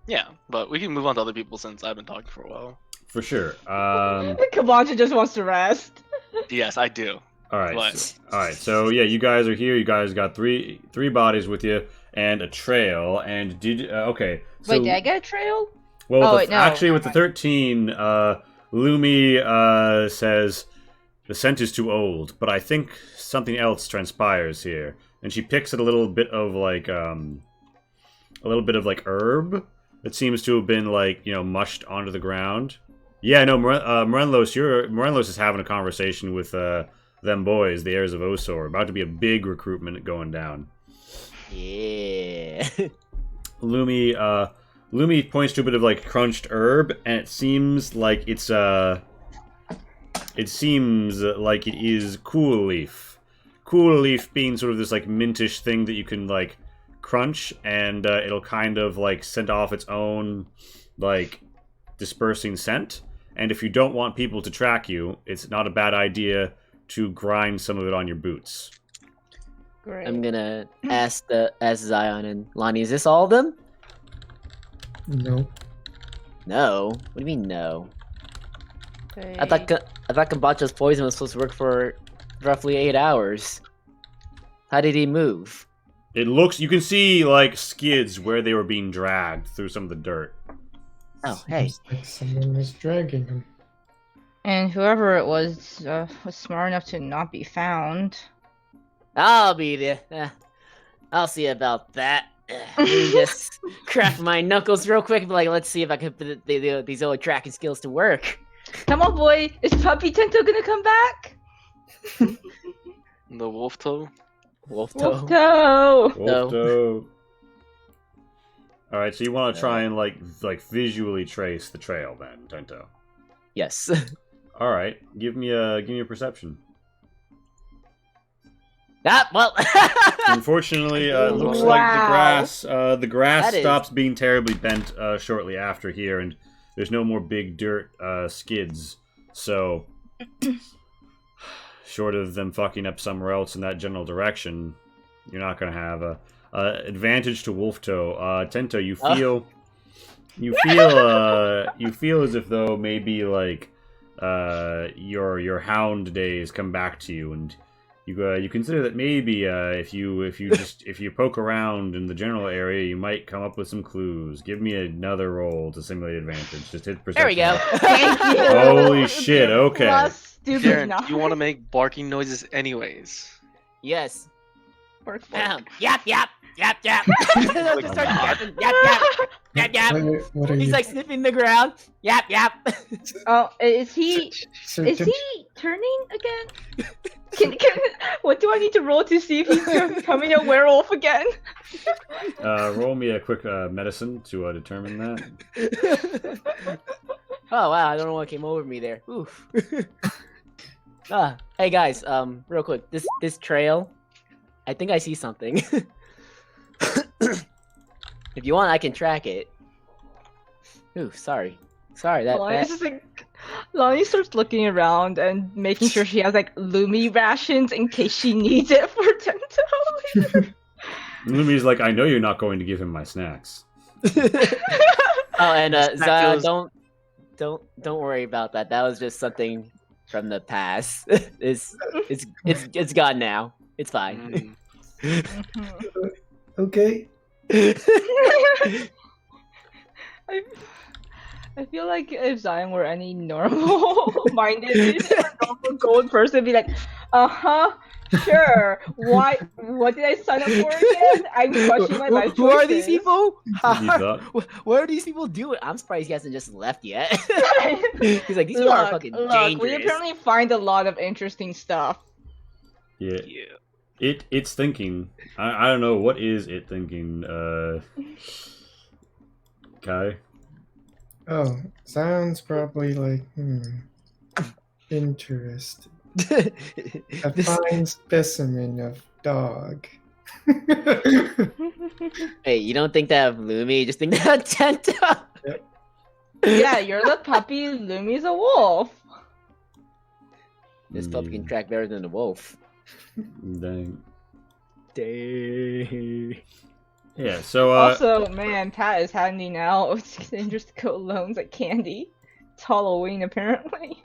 Yeah, but we can move on to other people since I've been talking for a while. For sure. Camacho just wants to rest. Yes, I do. All right. What? All right. So yeah, you guys are here. You guys got three bodies with you and a trail. And okay. So, Wait, did I get a trail? well, Oh, with wait, no, actually, with the never 13, Lumi says the scent is too old, but I think something else transpires here. And she picks at a little bit of like herb that seems to have been like mushed onto the ground. Yeah, no, Morelos is having a conversation with them boys, the heirs of Osor. About to be a big recruitment going down. Yeah. Lumi points to a bit of like crunched herb, and it seems like it is cool leaf. Cool leaf being sort of this like mintish thing that you can like crunch, and it'll kind of like send off its own like dispersing scent. And if you don't want people to track you, it's not a bad idea to grind some of it on your boots. Great. I'm gonna ask Zion and Lonnie. Is this all of them? No. No. What do you mean no? Okay. I thought Camacho's poison was supposed to work for roughly 8 hours. How did he move? You can see like skids where they were being dragged through some of the dirt. Oh, hey. Seems like someone was dragging him. And whoever it was smart enough to not be found. I'll be there. I'll see about that. Let me just crack my knuckles real quick and be like, let's see if I can put these old tracking skills to work. Come on, boy. Is Puppy Tento gonna come back? The wolf toe. Wolf toe. Wolf Toe. No. Wolfto. All right, so you want to try and like visually trace the trail, then, Tento. Yes. All right, give me a perception. Ah, well. Unfortunately, it looks Wow. like the grass That is- stops being terribly bent shortly after here, and there's no more big dirt skids. So, short of them fucking up somewhere else in that general direction, You're not gonna have a advantage to Wolftoe. Tento, you Oh. feel you feel as if though maybe like your hound days come back to you, and you consider that maybe if you poke around in the general area, you might come up with some clues. Give me another roll to simulate advantage. Just hit perception. There we go. Thank you. Holy shit! Okay. Plus stupid Darren, knowledge. you want to make barking noises anyways. Yes. Bark, bark. Yap yap yap yap. Just start yapping. Yap yap yap yap. What are He's you? like sniffing the ground. Yap yap. Oh, is he So is don't- he turning again? What do I need to roll to see if he's becoming a werewolf again? Roll me a quick medicine to determine that. Oh wow, I don't know what came over me there. Oof. Hey guys, real quick, this trail, I think I see something. If you want, I can track it. Ooh, sorry, Lonnie's just like Lonnie starts looking around and making sure she has like Lumi rations in case she needs it for Tento later. Lumi's like, I know you're not going to give him my snacks. Oh, and That Zaya, feels- don't worry about that. That was just something from the past. It's gone now. It's fine. Mm. Mhm. Okay. I feel like if Zion were any normal-minded, normal gold person, be like, sure. Why? What did I sign up for again? I'm questioning my life Who are these choices." people? You thought? What are these people doing? I'm surprised he hasn't just left yet. He's like, these people are fucking dangerous. We apparently find a lot of interesting stuff. Yeah. Yeah. It's thinking. I don't know, what is it thinking? Kai? Oh, sounds probably like interesting. A This- fine specimen of dog. Hey, you don't think that of Lumi? You just think that of Tenta? Yeah, you're the puppy. Lumi's a wolf. This puppy can track better than the wolf. Dang. Dang. Yeah, so, Also, man, Pat is handing out dangerous coat loans at Candy. It's Halloween, apparently.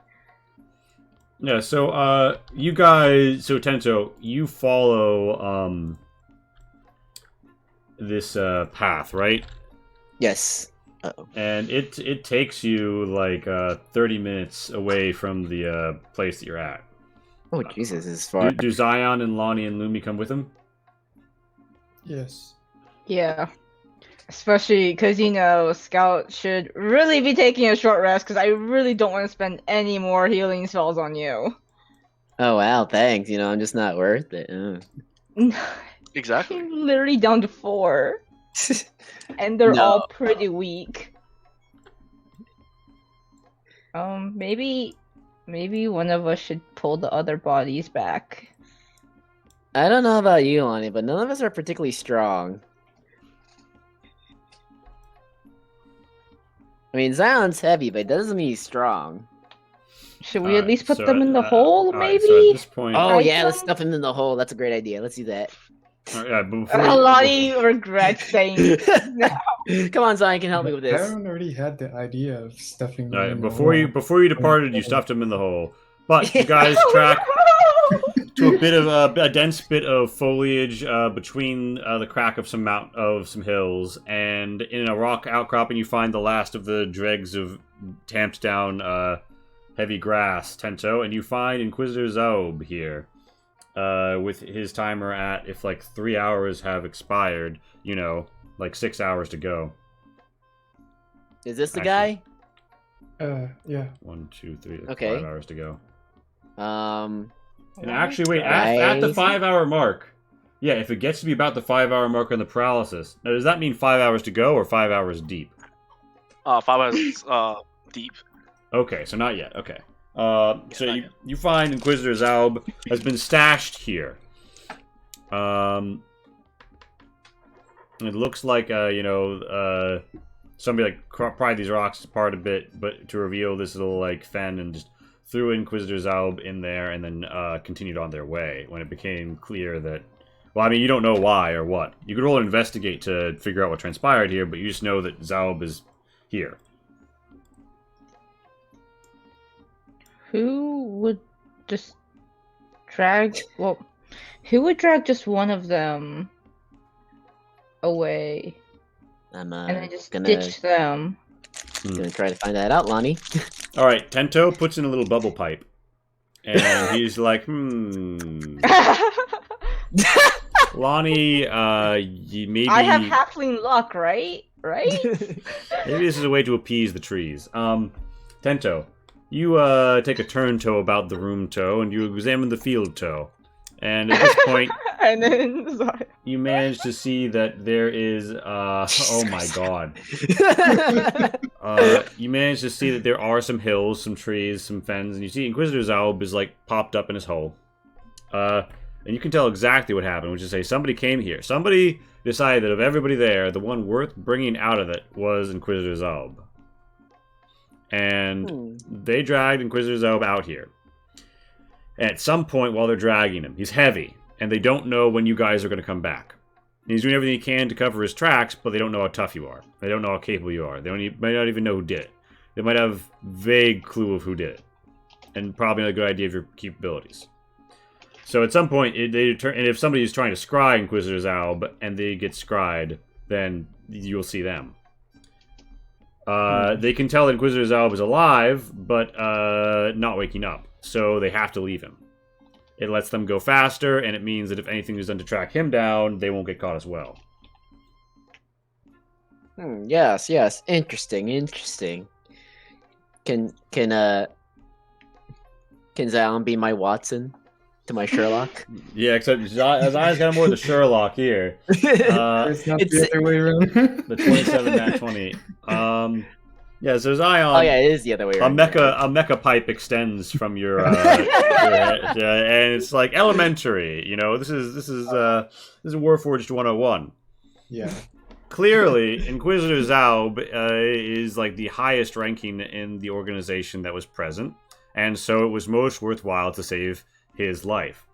yeah, so, you guys, so Tento, you follow, this, path, right? Yes. Uh-oh. And it takes you, like, 30 minutes away from the, place that you're at. Oh, Jesus, this is far. Do Zion and Lonnie and Lumi come with him? Yes. Yeah. Especially because, Scout should really be taking a short rest because I really don't want to spend any more healing spells on you. Oh, wow, thanks. I'm just not worth it. Exactly. I'm literally down to 4. And they're No. all pretty weak. Maybe one of us should pull the other bodies back. I don't know about you, Lonnie, but none of us are particularly strong. I mean, Zion's heavy, but it doesn't mean he's strong. Should we at least put So, them in the hole, alright, maybe? so at this point, Oh, I yeah, let's don't- stuff him in the hole. That's a great idea. Let's do that. yeah, but before Lonnie regrets saying no. Come on, Zion can help me with this. Aaron already had the idea of stuffing them Alright, in the before you hole. before you departed, you stuffed him in the hole. But you guys track to a bit of a dense bit of foliage between the crack of some hills, and in a rock outcropping, you find the last of the dregs of tamped down heavy grass, Tento, and you find Inquisitor Zaub here. With his timer at, if like 3 hours have expired, like 6 hours to go. Is this the Actually- Yeah. 1, 2, 3, like Okay. 5 hours to go. guy? And actually, wait, at the 5 hour mark, yeah, if it gets to be about the 5 hour mark on the paralysis, now does that mean 5 hours to go or 5 hours deep? 5 hours deep. Okay, so not yet. Okay. not So yet. you find Inquisitor Zaub has been stashed here. It looks like somebody like pried these rocks apart a bit, but to reveal this little like fen, and just threw Inquisitor Zaub in there, and then continued on their way when it became clear that Well, I mean, you don't know why or what. You could roll an investigate to figure out what transpired here, but you just know that Zaub is here. Who would just drag? Well, who would drag just one of them away I'm and then just gonna ditch them? try to find that out, Lonnie. All right, Tento puts in a little bubble pipe, and he's like, Lonnie, maybe I have halfling luck, right? Right? maybe this is a way to appease the trees. Tento, you take a turn toe about the room toe, and you examine the field toe. And at this point, And then sorry. you manage to see that there is, oh my god. You manage to see that there are some hills, some trees, some fens, and you see Inquisitor Zaub is, like, popped up in his hole. And you can tell exactly what happened, which is say somebody came here. Somebody decided that of everybody there, the one worth bringing out of it was Inquisitor Zaub. And they dragged Inquisitor Zaub out here. And at some point while they're dragging him, he's heavy, and they don't know when you guys are going to come back. And he's doing everything he can to cover his tracks, but they don't know how tough you are. They don't know how capable you are. Might not even know who did it. They might have vague clue of who did it, and probably not a good idea of your capabilities. So at some point, and if somebody is trying to scry Inquisitor Zaub and they get scried, then you'll see them. They can tell that Inquisitor Zaub is alive, but not waking up. So they have to leave him. It lets them go faster, and it means that if anything is done to track him down, they won't get caught as well. Yes. Interesting. Can Zion be my Watson to my Sherlock? Yeah, except Zion's got more of the Sherlock here. It's not the other way around. The 27, nat 20. Yeah, so Zion. Oh yeah, it is the other way around. A mecha pipe extends from your head, and it's like elementary. You know, this is Warforged 101. Yeah. Clearly, Inquisitor Zaub is like the highest ranking in the organization that was present, and so it was most worthwhile to save his life.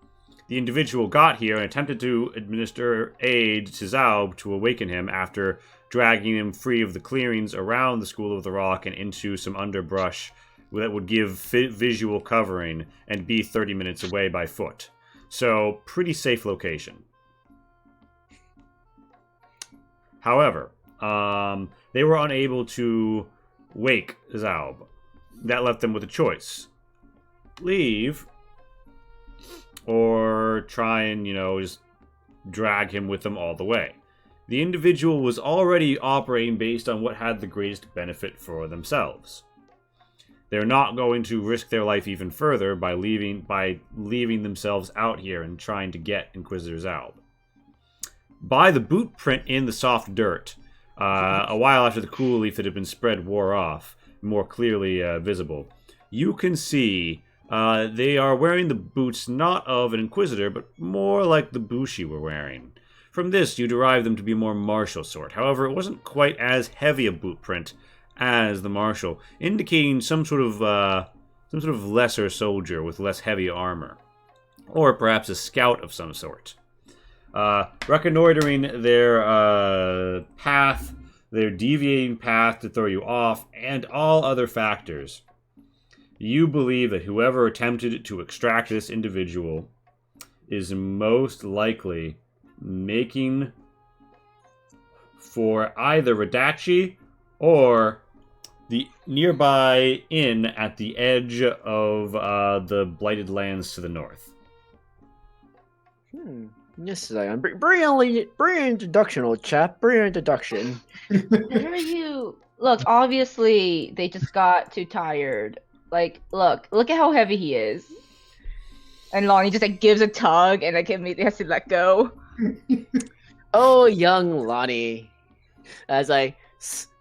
The individual got here and attempted to administer aid to Zaub to awaken him after dragging him free of the clearings around the School of the Rock and into some underbrush that would give visual covering and be 30 minutes away by foot. So, pretty safe location. However, they were unable to wake Zaub. That left them with a choice. Leave, or try and, just drag him with them all the way. The individual was already operating based on what had the greatest benefit for themselves. They're not going to risk their life even further by leaving themselves out here and trying to get Inquisitor Zaub. By the boot print in the soft dirt, a while after the cool leaf that had been spread wore off, more clearly visible, you can see they are wearing the boots not of an Inquisitor, but more like the Bushi were wearing. From this, you derive them to be more martial sort. However, it wasn't quite as heavy a boot print as the martial, indicating some sort of lesser soldier with less heavy armor, or perhaps a scout of some sort. Reconnoitering their path, their deviating path to throw you off, and all other factors, you believe that whoever attempted to extract this individual is most likely making for either Radachi or the nearby inn at the edge of the Blighted Lands to the north. Yes, Zion. Brilliant introduction, old chap. Brilliant introduction. Where are you? Look, obviously they just got too tired. Like, look at how heavy he is. And Lonnie just gives a tug and immediately has to let go. Oh, young Lonnie. As I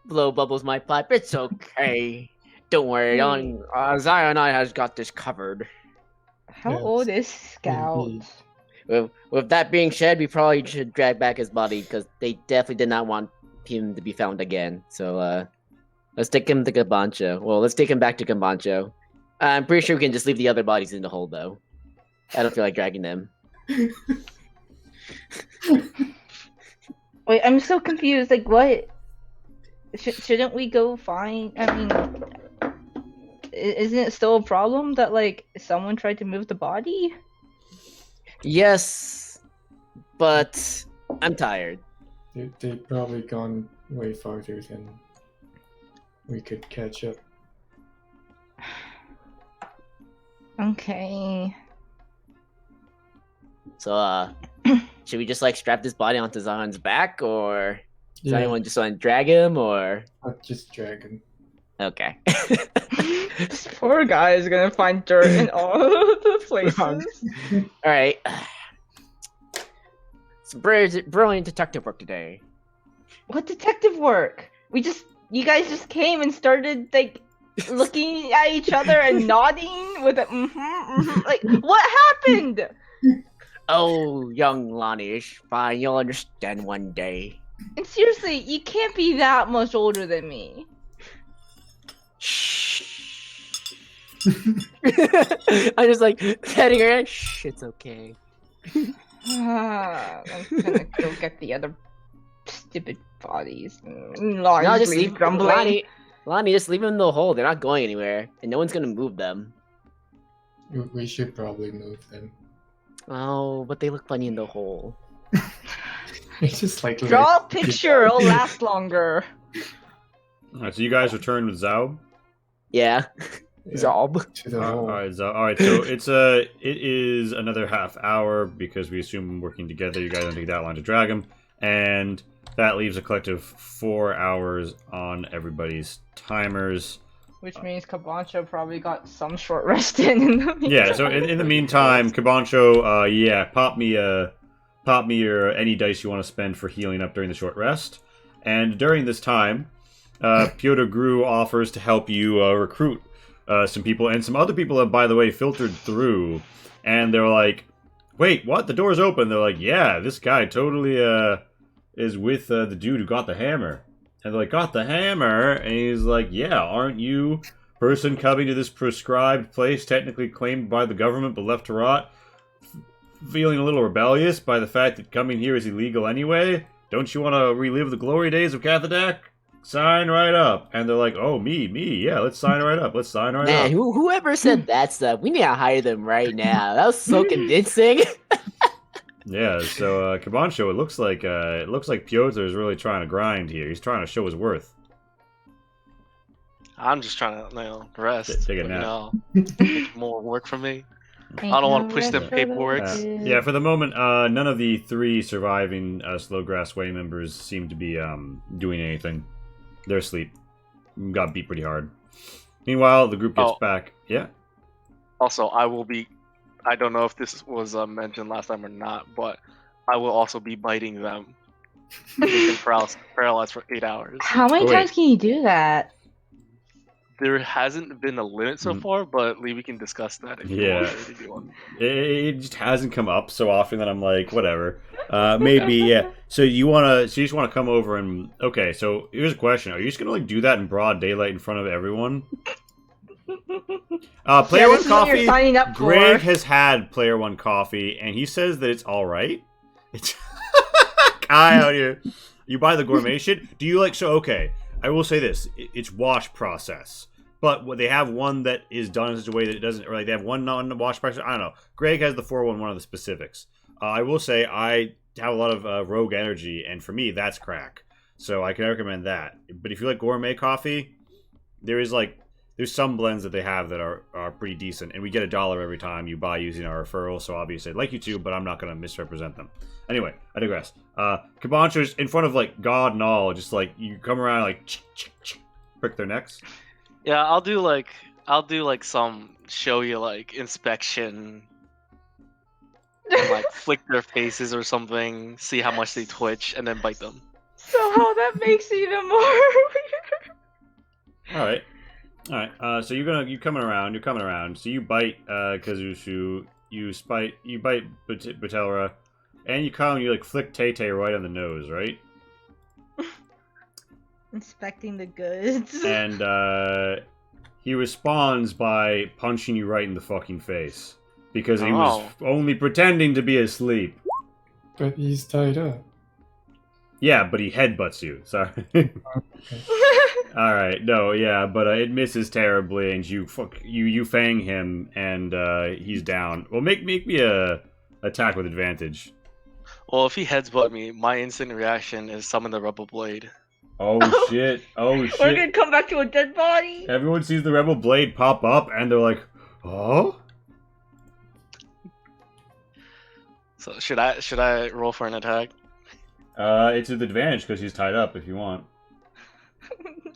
blow bubbles my pipe, it's okay. Don't worry, Zion and I has got this covered. How Yes. old is Scout? Indeed. With that being said, we probably should drag back his body because they definitely did not want him to be found again. So let's take him to Gambancho. Well, let's take him back to Gambancho. I'm pretty sure we can just leave the other bodies in the hole, though. I don't feel like dragging them. Wait, I'm so confused. Like, what? Shouldn't we go find? I mean, isn't it still a problem that like someone tried to move the body? Yes, but I'm tired. They've probably gone way farther than we could catch up. Okay. So, should we just like strap this body onto Zion's back, or does Yeah, anyone just want to drag him, or I'll just drag him. okay? This poor guy is gonna find dirt in all the places. All right. It's brilliant detective work today. What detective work? You guys just came and started like looking at each other and nodding with a like what happened? Oh, young Lanish, fine, you'll understand one day. And seriously, you can't be that much older than me. Shh. I'm just like petting her. Shh, it's okay. I'm gonna go get the other stupid bodies. No, just leave grumbling. Lonnie, just leave them in the hole. They're not going anywhere, and no one's gonna move them. We should probably move them. Oh, but they look funny in the hole. It's just like Draw a picture, it'll last longer. Alright, so you guys return with Zaub. Yeah, Yeah, Zob. to the hole. Alright, Alright, so it is another half hour because we assume working together. You guys don't take that long to drag him, and that leaves a collective 4 hours on everybody's timers. Which means Kabancho probably got some short rest in the meantime. Yeah, so in the meantime, Kabancho, yeah, pop me your any dice you want to spend for healing up during the short rest. And during this time, Pyotr Gru offers to help you recruit some people, and some other people have, by the way, filtered through, and they're like, "Wait, what? The door's open." They're like, "Yeah, this guy totally is with the dude who got the hammer." And they're like, "Got the hammer?" And he's like, "Yeah, aren't you person coming to this prescribed place, technically claimed by the government but left to rot, feeling a little rebellious by the fact that coming here is illegal anyway? Don't you want to relive the glory days of Cathadak? Sign right up." And they're like, "Oh, me, yeah, let's sign right up. Let's sign right Man, up." whoever said that stuff, we need to hire them right now. That was so convincing. Yeah, so Kabancho, it looks like Pyotr is really trying to grind here. He's trying to show his worth. I'm just trying to rest. Take a but, nap. Make more work for me. I don't want to push them paperwork. Yeah, for the moment, none of the 3 surviving Slowgrass Way members seem to be doing anything. They're asleep. Got beat pretty hard. Meanwhile, the group gets back. Yeah. Also, I don't know if this was mentioned last time or not, but I will also be biting them. They've been paralyzed for 8 hours. How many Oh, wait. times can you do that? There hasn't been a limit so far, but we can discuss that if you Yeah. want me to do one. It just hasn't come up so often that I'm like, whatever. Maybe, yeah. So you just wanna come over and okay. So here's a question: are you just gonna like do that in broad daylight in front of everyone? Player Yeah, One this is what you're Coffee. signing up Greg for. has had Player One Coffee, and he says that it's all right. It's Kai out here. You buy the gourmet shit. Do you like? So okay, I will say this: it's wash process. But what they have one that is done in such a way that it doesn't, or like they have one non-wash process. I don't know. Greg has the 411 of the specifics. I will say I have a lot of rogue energy, and for me, that's crack. So I can recommend that. But if you like gourmet coffee, there's some blends that they have that are pretty decent, and we get $1 every time you buy using our referral. So obviously, I'd like you to, but I'm not going to misrepresent them. Anyway, I digress. Kabancho's in front of like God and all, just like you come around like prick their necks. Yeah, I'll do like some show you like inspection and like flick their faces or something, see how much they twitch, and then bite them. Somehow that makes it even more weird. All right. So you're coming around. So you bite Kazushi, you bite Batelra, and you like flick Tay right on the nose, right? Inspecting the goods. And he responds by punching you right in the fucking face because he was only pretending to be asleep. But he's tied up. Yeah, but he headbutts you. Sorry. All right, no, yeah, but it misses terribly, and you fang him, and he's down. Well, make me a attack with advantage. Well, if he headsbutt me, my instant reaction is summon the Rebel Blade. Oh shit! Oh We're shit! gonna come back to a dead body. Everyone sees the rebel blade pop up, and they're like, "Oh." So should I roll for an attack? It's with advantage because he's tied up. If you want.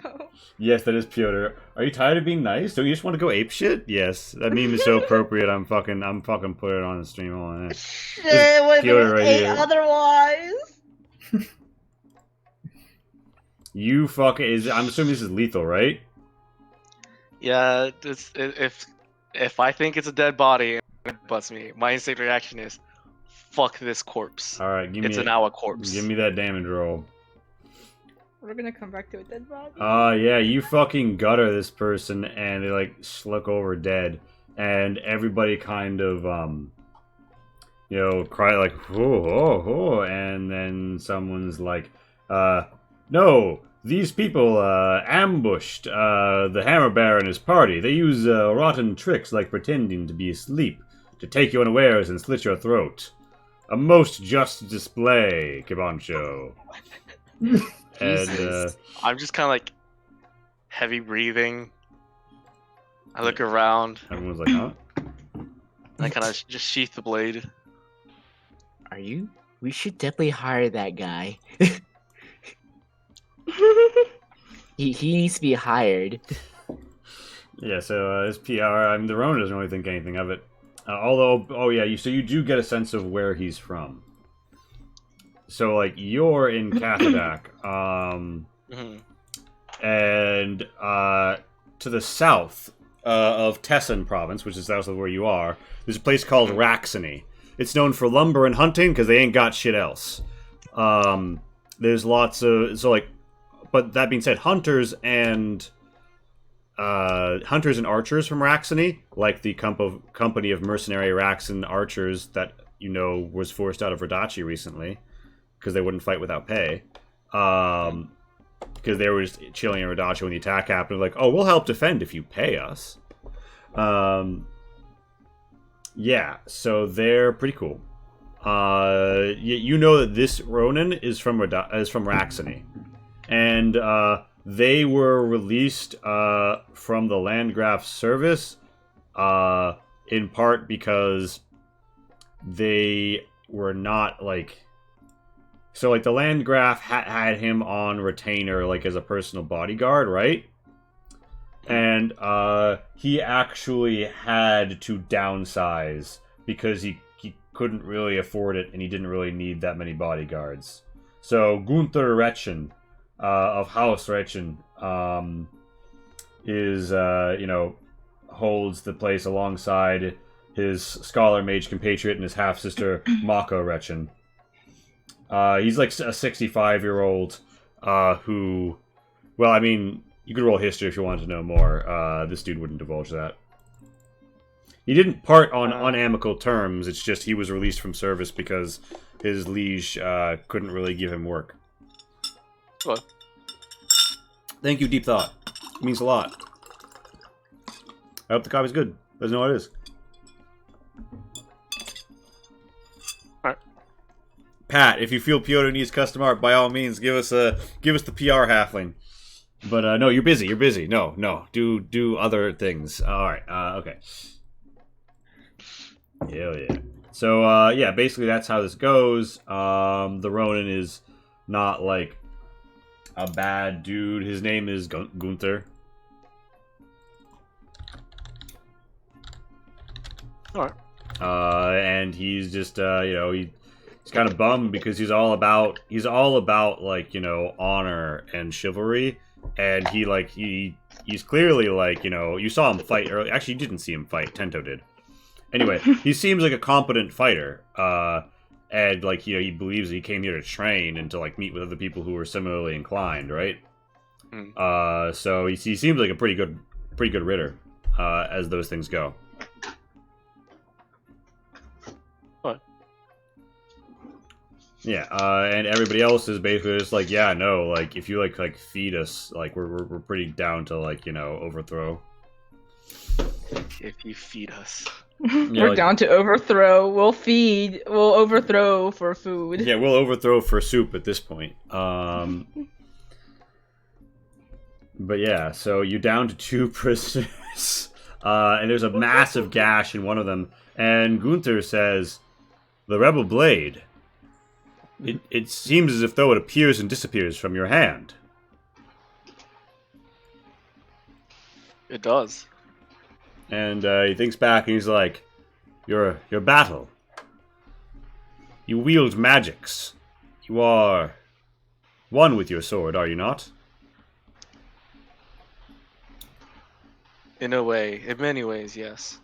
No. Yes, that is Piotr. Are you tired of being nice? Don't you just want to go ape shit? Yes, that meme is so appropriate. I'm fucking putting it on the stream. On it. Shit, what if Piotr it was right eight here. otherwise? You fucking is. I'm assuming this is lethal, right? Yeah, if I think it's a dead body and it butts me, my instant reaction is, fuck this corpse. All right, It's now a corpse. Give me that damage roll. We're gonna come back to a dead body. Yeah, you fucking gutter this person, and they like look over dead, and everybody kind of cry like oh, and then someone's like, no, these people ambushed the Hammer Bear and his party. They use rotten tricks like pretending to be asleep to take you unawares and slit your throat. A most just display, Kibancho. And I'm just kind of like heavy breathing. I look around. everyone's like, huh? And I kind of just sheath the blade. Are you? We should definitely hire that guy. He needs to be hired. Yeah, so this PR, the Rona doesn't really think anything of it. Although, oh yeah, you do get a sense of where he's from. So, like, you're in Cathadak, and to the south of Tessin province, which is south of where you are, there's a place called Raxony. It's known for lumber and hunting because they ain't got shit else. There's lots of but that being said, hunters and archers from Raxony, like the company of mercenary Raxan archers that was forced out of Radachi recently because they wouldn't fight without pay. Because they were just chilling in Radachi when the attack happened. Like, oh, we'll help defend if you pay us. Yeah, so they're pretty cool. You know that this Ronin is from Raxony, and they were released from the Landgraf service in part because they were not like. So, like, the Landgraf had him on retainer, like, as a personal bodyguard, right? And he actually had to downsize because he couldn't really afford it, and he didn't really need that many bodyguards. So, Gunther Retchen of House Retchen holds the place alongside his scholar mage compatriot and his half-sister, Mako Retchen. He's like a 65-year-old who, well, I mean, you could roll history if you wanted to know more. This dude wouldn't divulge that. He didn't part on unamicable terms. It's just he was released from service because his liege couldn't really give him work. What? Thank you, Deep Thought. It means a lot. I hope the copy's good. Let us know what it is. Pat, if you feel Piotr needs custom art, by all means, give us the PR halfling. But no, you're busy. You're busy. No, do other things. All right. Okay. Hell yeah. So yeah, basically that's how this goes. The Ronin is not like a bad dude. His name is Gunther. All right. And he's just he's kind of bummed because he's all about like, honor and chivalry, and he's clearly like, you saw him fight early. Actually, you didn't see him fight. Tento did. Anyway, he seems like a competent fighter, and like, he believes he came here to train and to like meet with other people who are similarly inclined, right? So he seems like a pretty good ritter, as those things go. Yeah, and everybody else is basically just like, yeah, no, like if you like feed us, like we're pretty down to like overthrow. If you feed us. We're like- down to overthrow. We'll feed. We'll overthrow for food. Yeah, we'll overthrow for soup at this point. But yeah, so you're down to 2 prisoners, and there's a massive gash in one of them. And Gunther says, "The rebel blade. It seems as if though it appears and disappears from your hand." It does. And he thinks back and he's like, Your battle. You wield magics. You are one with your sword, are you not?" In a way. In many ways, yes.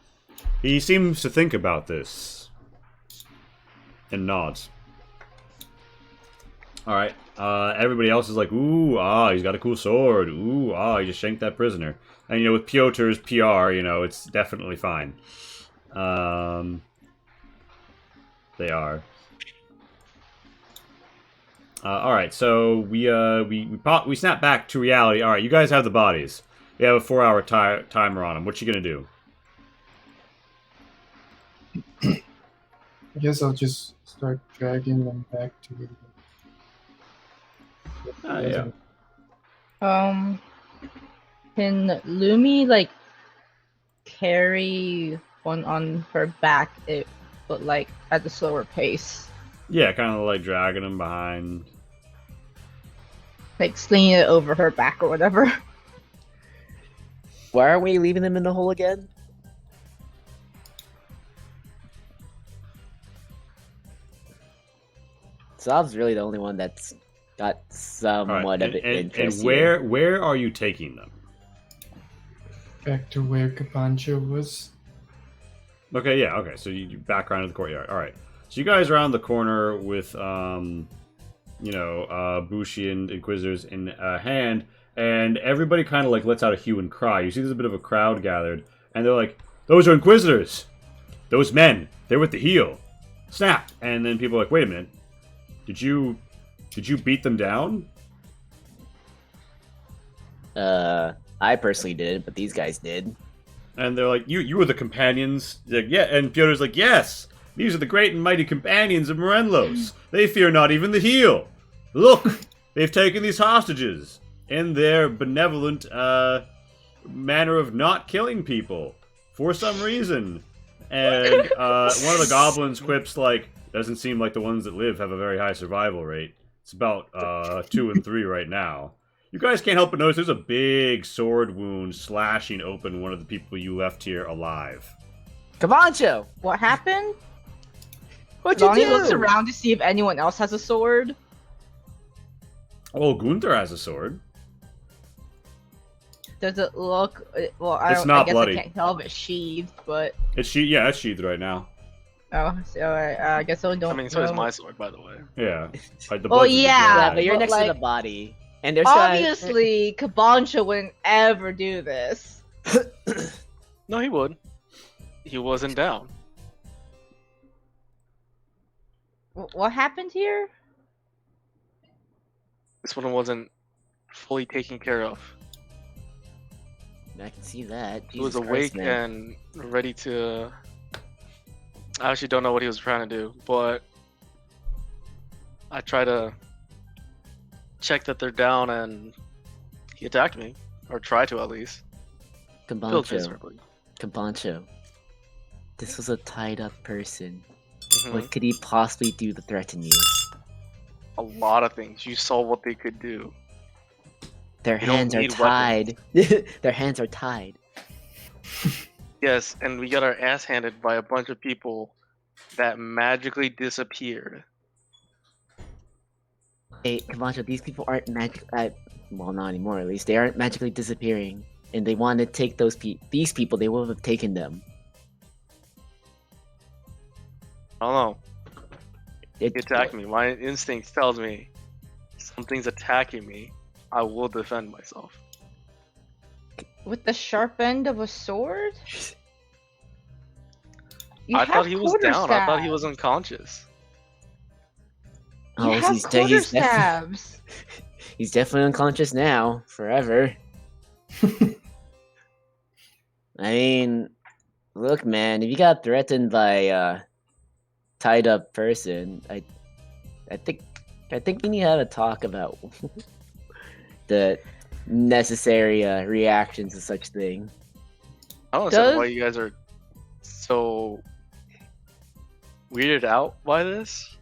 He seems to think about this. And nods. Alright. Everybody else is like, ooh, he's got a cool sword. Ooh, he just shanked that prisoner. And, with Piotr's PR, it's definitely fine. They are. Alright, so we snap back to reality. Alright, you guys have the bodies. You have a 4-hour timer on them. What you gonna do? I guess I'll just start dragging them back to the. Yeah. Can Lumi like carry one on her back, but like at a slower pace, Yeah, kind of like dragging them behind. like slinging it over her back or whatever? Why are we leaving them in the hole again? Sav's really the only one that's got All somewhat right, of an interest and here. where are you taking them? Back to where Kapancha was. Okay, yeah, okay. So you back around to the courtyard. All right. So you guys are around the corner with Bushi and Inquisitors in hand, and everybody kind of like lets out a hue and cry. You see there's a bit of a crowd gathered, and they're like, "Those are Inquisitors! Those men! They're with the heel! Snap!" And then people are like, "Wait a minute. Did you beat them down?" I personally did, but these guys did. And they're like, you were the companions. They're like, yeah. And Piotr's like, yes, these are the great and mighty companions of Morenlos. They fear not even the heel. Look, they've taken these hostages in their benevolent manner of not killing people for some reason. And one of the goblins quips like, doesn't seem like the ones that live have a very high survival rate. It's about 2 and 3 right now. You guys can't help but notice there's a big sword wound slashing open one of the people you left here alive. Kabancho! What happened? What'd you Lonnie do? looks around to see if anyone else has a sword. Oh, Gunther has a sword. Does it look? Well, It's I not guess bloody. I can't tell if it's sheathed, but It's sheathed right now. so I guess I don't. I mean, so is know. my sword, by the way. Yeah. Like, the Oh, blood's a bit yeah, Yeah, dry. but you're But, next to like, the body. And there's Obviously, Kabancha wouldn't ever do this. No, he would. He wasn't down. What happened here? This one wasn't fully taken care of. I can see that. He was Jesus awake Christ, man. and ready to. I actually don't know what he was trying to do, but I try to check that they're down, and he attacked me, or tried to at least. Built Kabancho. miserably. Kabancho. This was a tied up person. Mhm. What could he possibly do to threaten you? A lot of things. You saw what they could do. Their You don't hands are need tied. Their hands are tied. Yes, and we got our ass handed by a bunch of people that magically disappeared. Hey, Kabancho, these people aren't well, not anymore at least. They aren't magically disappearing. And they want to take these people, they would have taken them. I don't know. It, He attacked me. My instinct tells me something's attacking me. I will defend myself. With the sharp end of a sword? You I have thought he was down. I thought he quarterstaff. was unconscious. You Oh, have he's quarterstabs. he's definitely unconscious now, forever. I mean, look, man, if you got threatened by a tied up person, I think we need to have a talk about the necessary reaction to such thing. I don't understand why Does- you guys are so weirded out by this.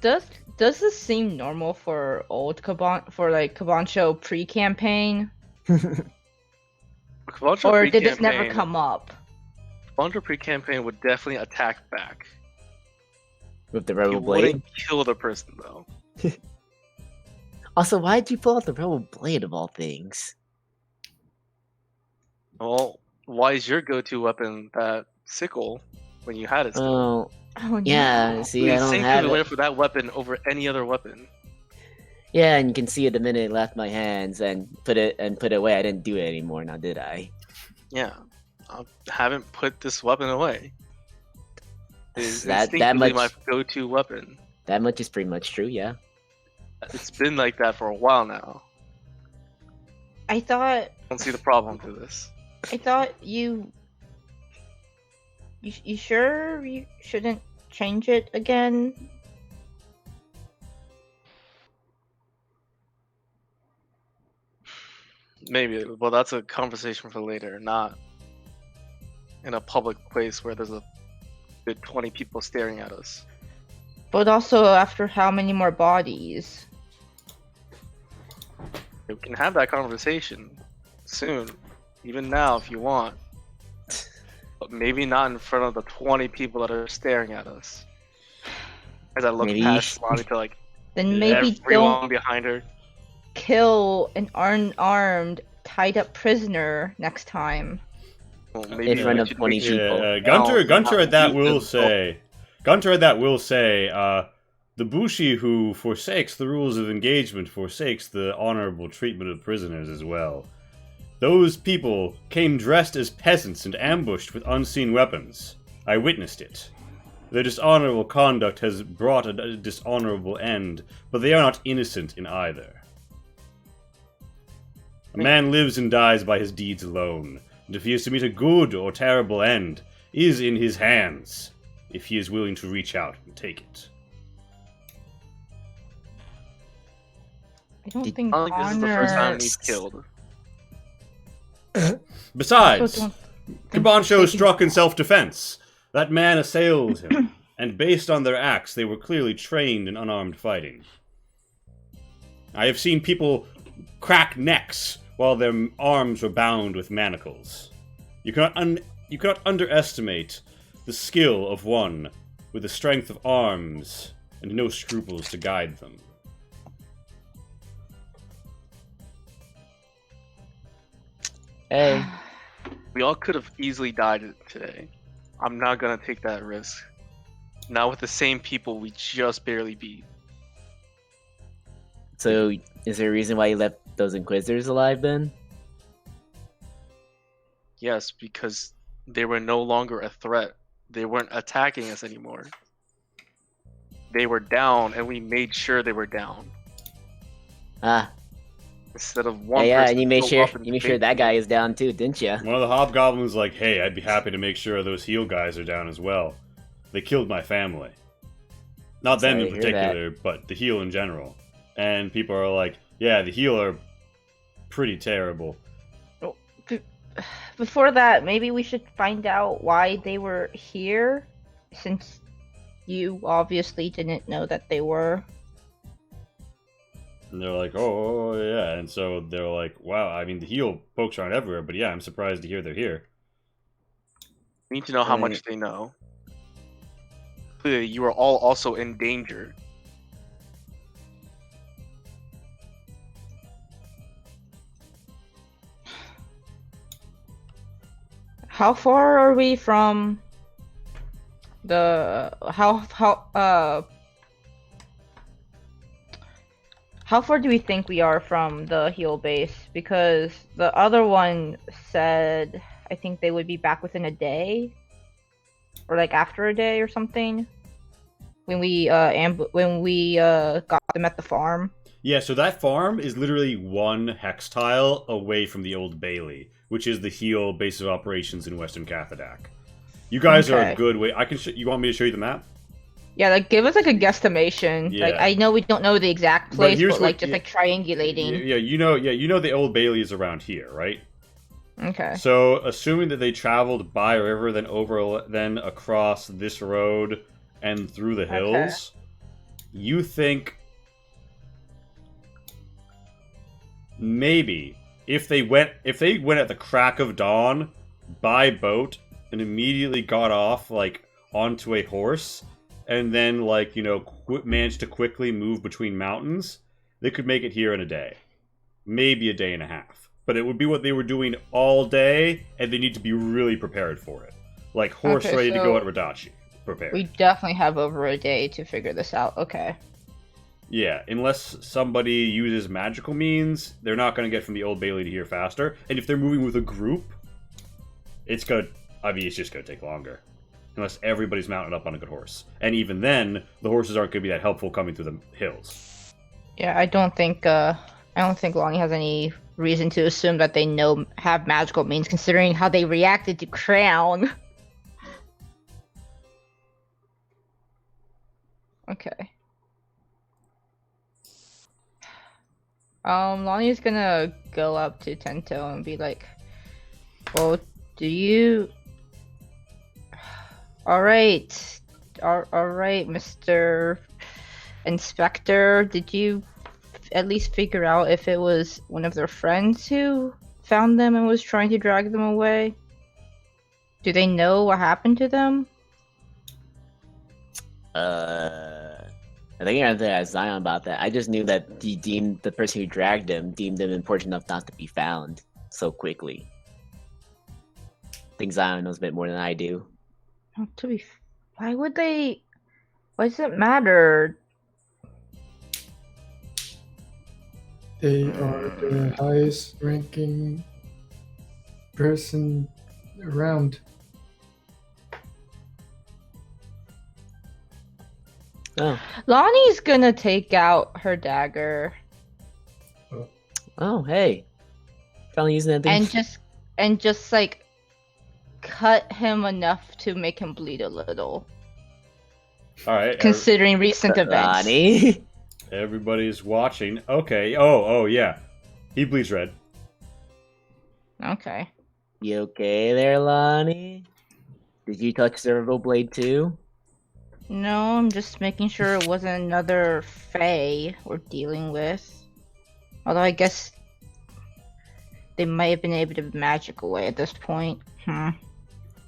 Does this seem normal for old Kabancho pre-campaign, Kabancho or did this never pre-campaign- come up? Kabancho pre-campaign would definitely attack back. With the He rebel blade. wouldn't kill the person though. Also, why did you pull out the rebel blade of all things? Well, why is your go-to weapon that sickle when you had it still? Oh, Oh yeah. no. See, I don't Same have people it. went for that weapon over any other weapon. Yeah, and you can see it the minute it left my hands and put it away. I didn't do it anymore, now did I? Yeah, I haven't put this weapon away. It's That instinctively much my go-to weapon. that much is pretty much true, yeah. It's been like that for a while now. I thought I don't see the problem to this. you sure you shouldn't change it again? Maybe, well, that's a conversation for later, not in a public place where there's a good 20 people staring at us. But also after how many more bodies? We can have that conversation soon, even now if you want. But maybe not in front of the 20 people that are staring at us. As I look Maybe- past Lonnie to like Then maybe everyone don't behind her. kill an unarmed, tied up prisoner next time. Well, In front we of should 20 make sure- people. Yeah, Now, Gunter not at that use will this- say, Gunter at that will say, the Bushi who forsakes the rules of engagement forsakes the honorable treatment of prisoners as well. Those people came dressed as peasants and ambushed with unseen weapons. I witnessed it. Their dishonorable conduct has brought a dishonorable end, but they are not innocent in either. A man lives and dies by his deeds alone, and if he is to meet a good or terrible end, is in his hands, if he is willing to reach out and take it. I don't Did- think I don't think this is the first time honor- he's killed. Besides, Don't think Kabancho taking- struck in self-defense. That man assailed him, and based on their acts, they were clearly trained in unarmed fighting. I have seen people crack necks while their arms were bound with manacles. You cannot underestimate the skill of one with the strength of arms and no scruples to guide them. Hey, We all could have easily died today. I'm not gonna take that risk. Not with the same people we just barely beat. so is there a reason why you left those Inquisitors alive then? Yes, because they were no longer a threat. They weren't attacking us anymore. They were down, and we made sure they were down. Ah, Instead of one yeah, person and you made go sure up and that take- guy is down too, didn't you? One of the hobgoblins like, hey, I'd be happy to make sure those heal guys are down as well. They killed my family. Not them Sorry in to hear that. particular, but the heal in general. And people are like, yeah, the heal are pretty terrible. Before that, maybe we should find out why they were here, since you obviously didn't know that they were. And they're like, oh, yeah. And so they're like, wow, I mean, the heal folks aren't everywhere, but yeah, I'm surprised to hear they're here. We need to know how Right. much they know. Clearly, you are all also in danger. How far are we from the how far do we think we are from the heal base? Because the other one said I think they would be back within a day, or like after a day or something. when we got them at the farm? Yeah, so that farm is literally one hex tile away from the Old Bailey, which is the heel base of operations in Western Cathadak. You guys are a Okay. good way. I can. You want me to show you the map? Yeah, like give us like a guesstimation. Like Yeah. I know we don't know the exact But place, here's but like what- just yeah. like triangulating. Yeah, you know the Old Bailey is around here, right? Okay. So, assuming that they traveled by a river, then across this road and through the hills, you think maybe if they went at the crack of dawn by boat and immediately got off like onto a horse and then like managed to quickly move between mountains, they could make it here in a day, maybe a day and a half. But it would be what they were doing all day, and they need to be really prepared for it, like horse Okay, ready to so go at Radachi, prepared. We definitely have over a day to figure this out. Okay. Yeah, unless somebody uses magical means, they're not going to get from the Old Bailey to here faster. And if they're moving with a group, it's just going to take longer. Unless everybody's mounted up on a good horse. And even then, the horses aren't going to be that helpful coming through the hills. Yeah, I don't think Lonnie has any reason to assume that they have magical means, considering how they reacted to Crown. Okay. Lonnie's gonna go up to Tento and be like, "Well, do you? All right, Mr. Inspector. Did you at least figure out if it was one of their friends who found them and was trying to drag them away? Do they know what happened to them?" I think I have to ask Zion about that. I just knew that he deemed the person who dragged him deemed him important enough not to be found so quickly. I think Zion knows a bit more than I do. Oh, why would they? Why does it matter? They are the highest ranking person around. Oh, Lonnie's gonna take out her dagger oh, hey, finally using that thing. and just like cut him enough to make him bleed a little, All right, considering recent events. Lonnie. everybody's watching. Okay. Oh, yeah. He bleeds red. Okay. You okay there, Lonnie? Did you touch Servo Blade too? No, I'm just making sure it wasn't another Fae we're dealing with. Although I guess they might have been able to magic away at this point. I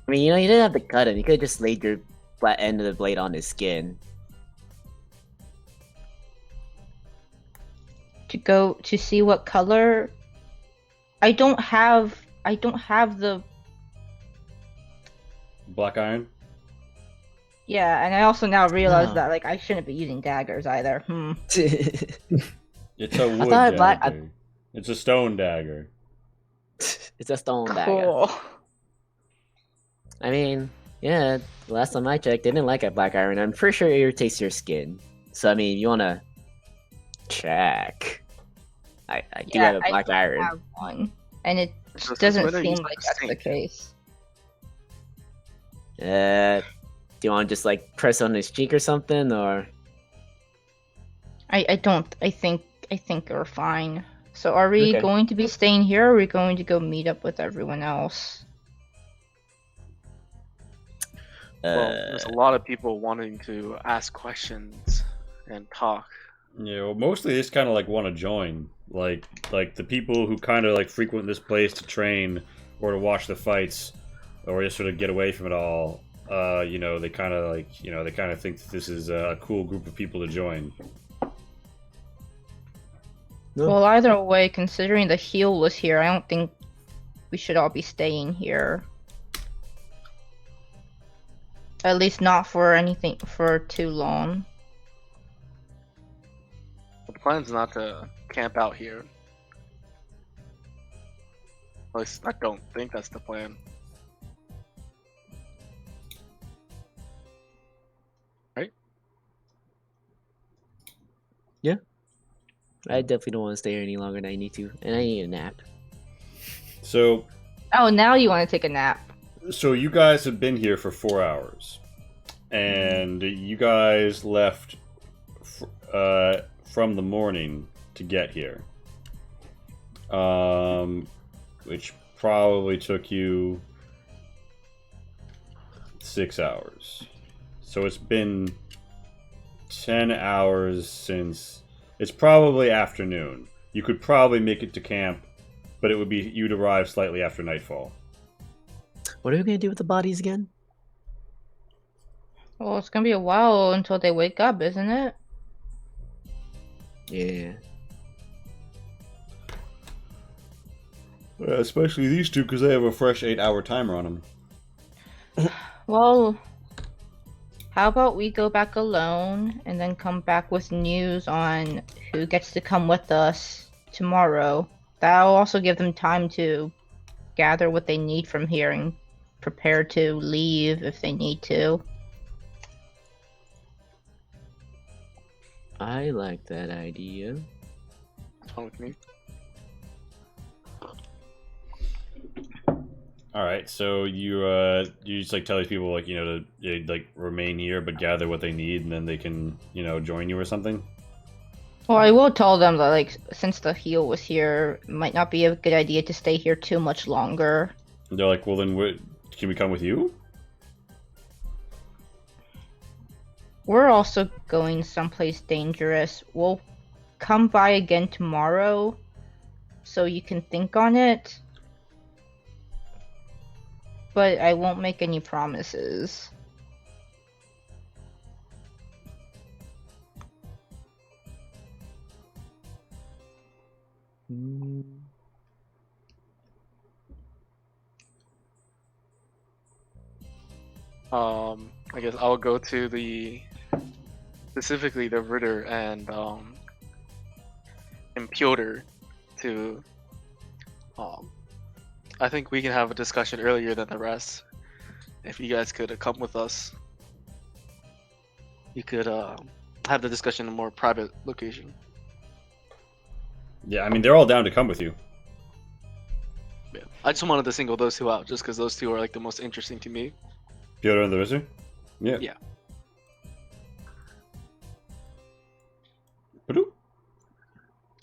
mean, you didn't have to cut him. You could have just laid your flat end of the blade on his skin. To go to see what color. I don't have the. Black iron. Yeah, and I also now realize No. that like I shouldn't be using daggers either. It's a wood thought black- dagger. It's a stone dagger. It's a stone dagger. Cool. I mean, yeah, last time I checked, they didn't like a black iron. I'm pretty sure it irritates your skin. So, I mean, you want to check. I do have a black I iron. have one, and it So doesn't whether seem he's like a that's the saint. case. Do you want to just, like, press on his cheek or something, or... I don't. I think we're fine. So are we Okay. going to be staying here, or are we going to go meet up with everyone else? Well, there's a lot of people wanting to ask questions and talk. Yeah, well, mostly they just kind of like want to join, like the people who kind of like frequent this place to train or to watch the fights, or just sort of get away from it all. They kind of think that this is a cool group of people to join. No. Well, either way, considering the heel was here, I don't think we should all be staying here. At least not for too long. The plan's not to camp out here. At least I don't think that's the plan. Right? I definitely don't want to stay here any longer than I need to, and I need a nap. So, Oh, now you want to take a nap. so you guys have been here for 4 hours, and you guys left from the morning to get here, which probably took you 6 hours. So it's been 10 hours since. It's probably afternoon. You could probably make it to camp, but it would be you'd arrive slightly after nightfall. What are we gonna do with the bodies again? Well, it's gonna be a while until they wake up, isn't it? Yeah. Especially these two, because they have a fresh 8-hour timer on them. Well, how about we go back alone and then come back with news on who gets to come with us tomorrow. That'll also give them time to gather what they need from here and prepare to leave if they need to. I like that idea. What's wrong with me? All right, so you just like tell these people like to like remain here but gather what they need and then they can join you or something. Well, I will tell them that like since the heel was here, it might not be a good idea to stay here too much longer. And they're like, well then can we come with you? We're also going someplace dangerous. We'll come by again tomorrow so you can think on it. But I won't make any promises. I guess I'll go to specifically the Ritter and Piotr to I think we can have a discussion earlier than the rest. If you guys could come with us, you could have the discussion in a more private location. Yeah, I mean they're all down to come with you. Yeah, I just wanted to single those two out, just because those two are like the most interesting to me. Piotr and the Wizard? Yeah. Yeah. Ba-doo.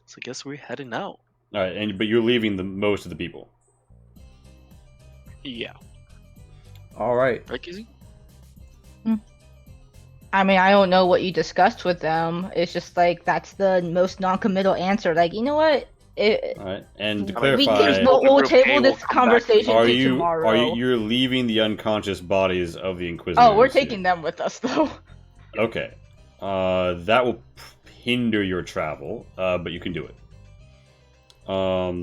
So I guess we're heading out. All right, but you're leaving most of the people. Yeah. All right. Right, Kizzy? I mean, I don't know what you discussed with them. It's just like that's the most non-committal answer. Like, you know what? All right, and to We clarify, we'll Okay, table we'll this come back to conversation are to you tomorrow. you're leaving the unconscious bodies of the Inquisitors? Oh, we're here? taking them with us though. Okay. That will hinder your travel, but you can do it. All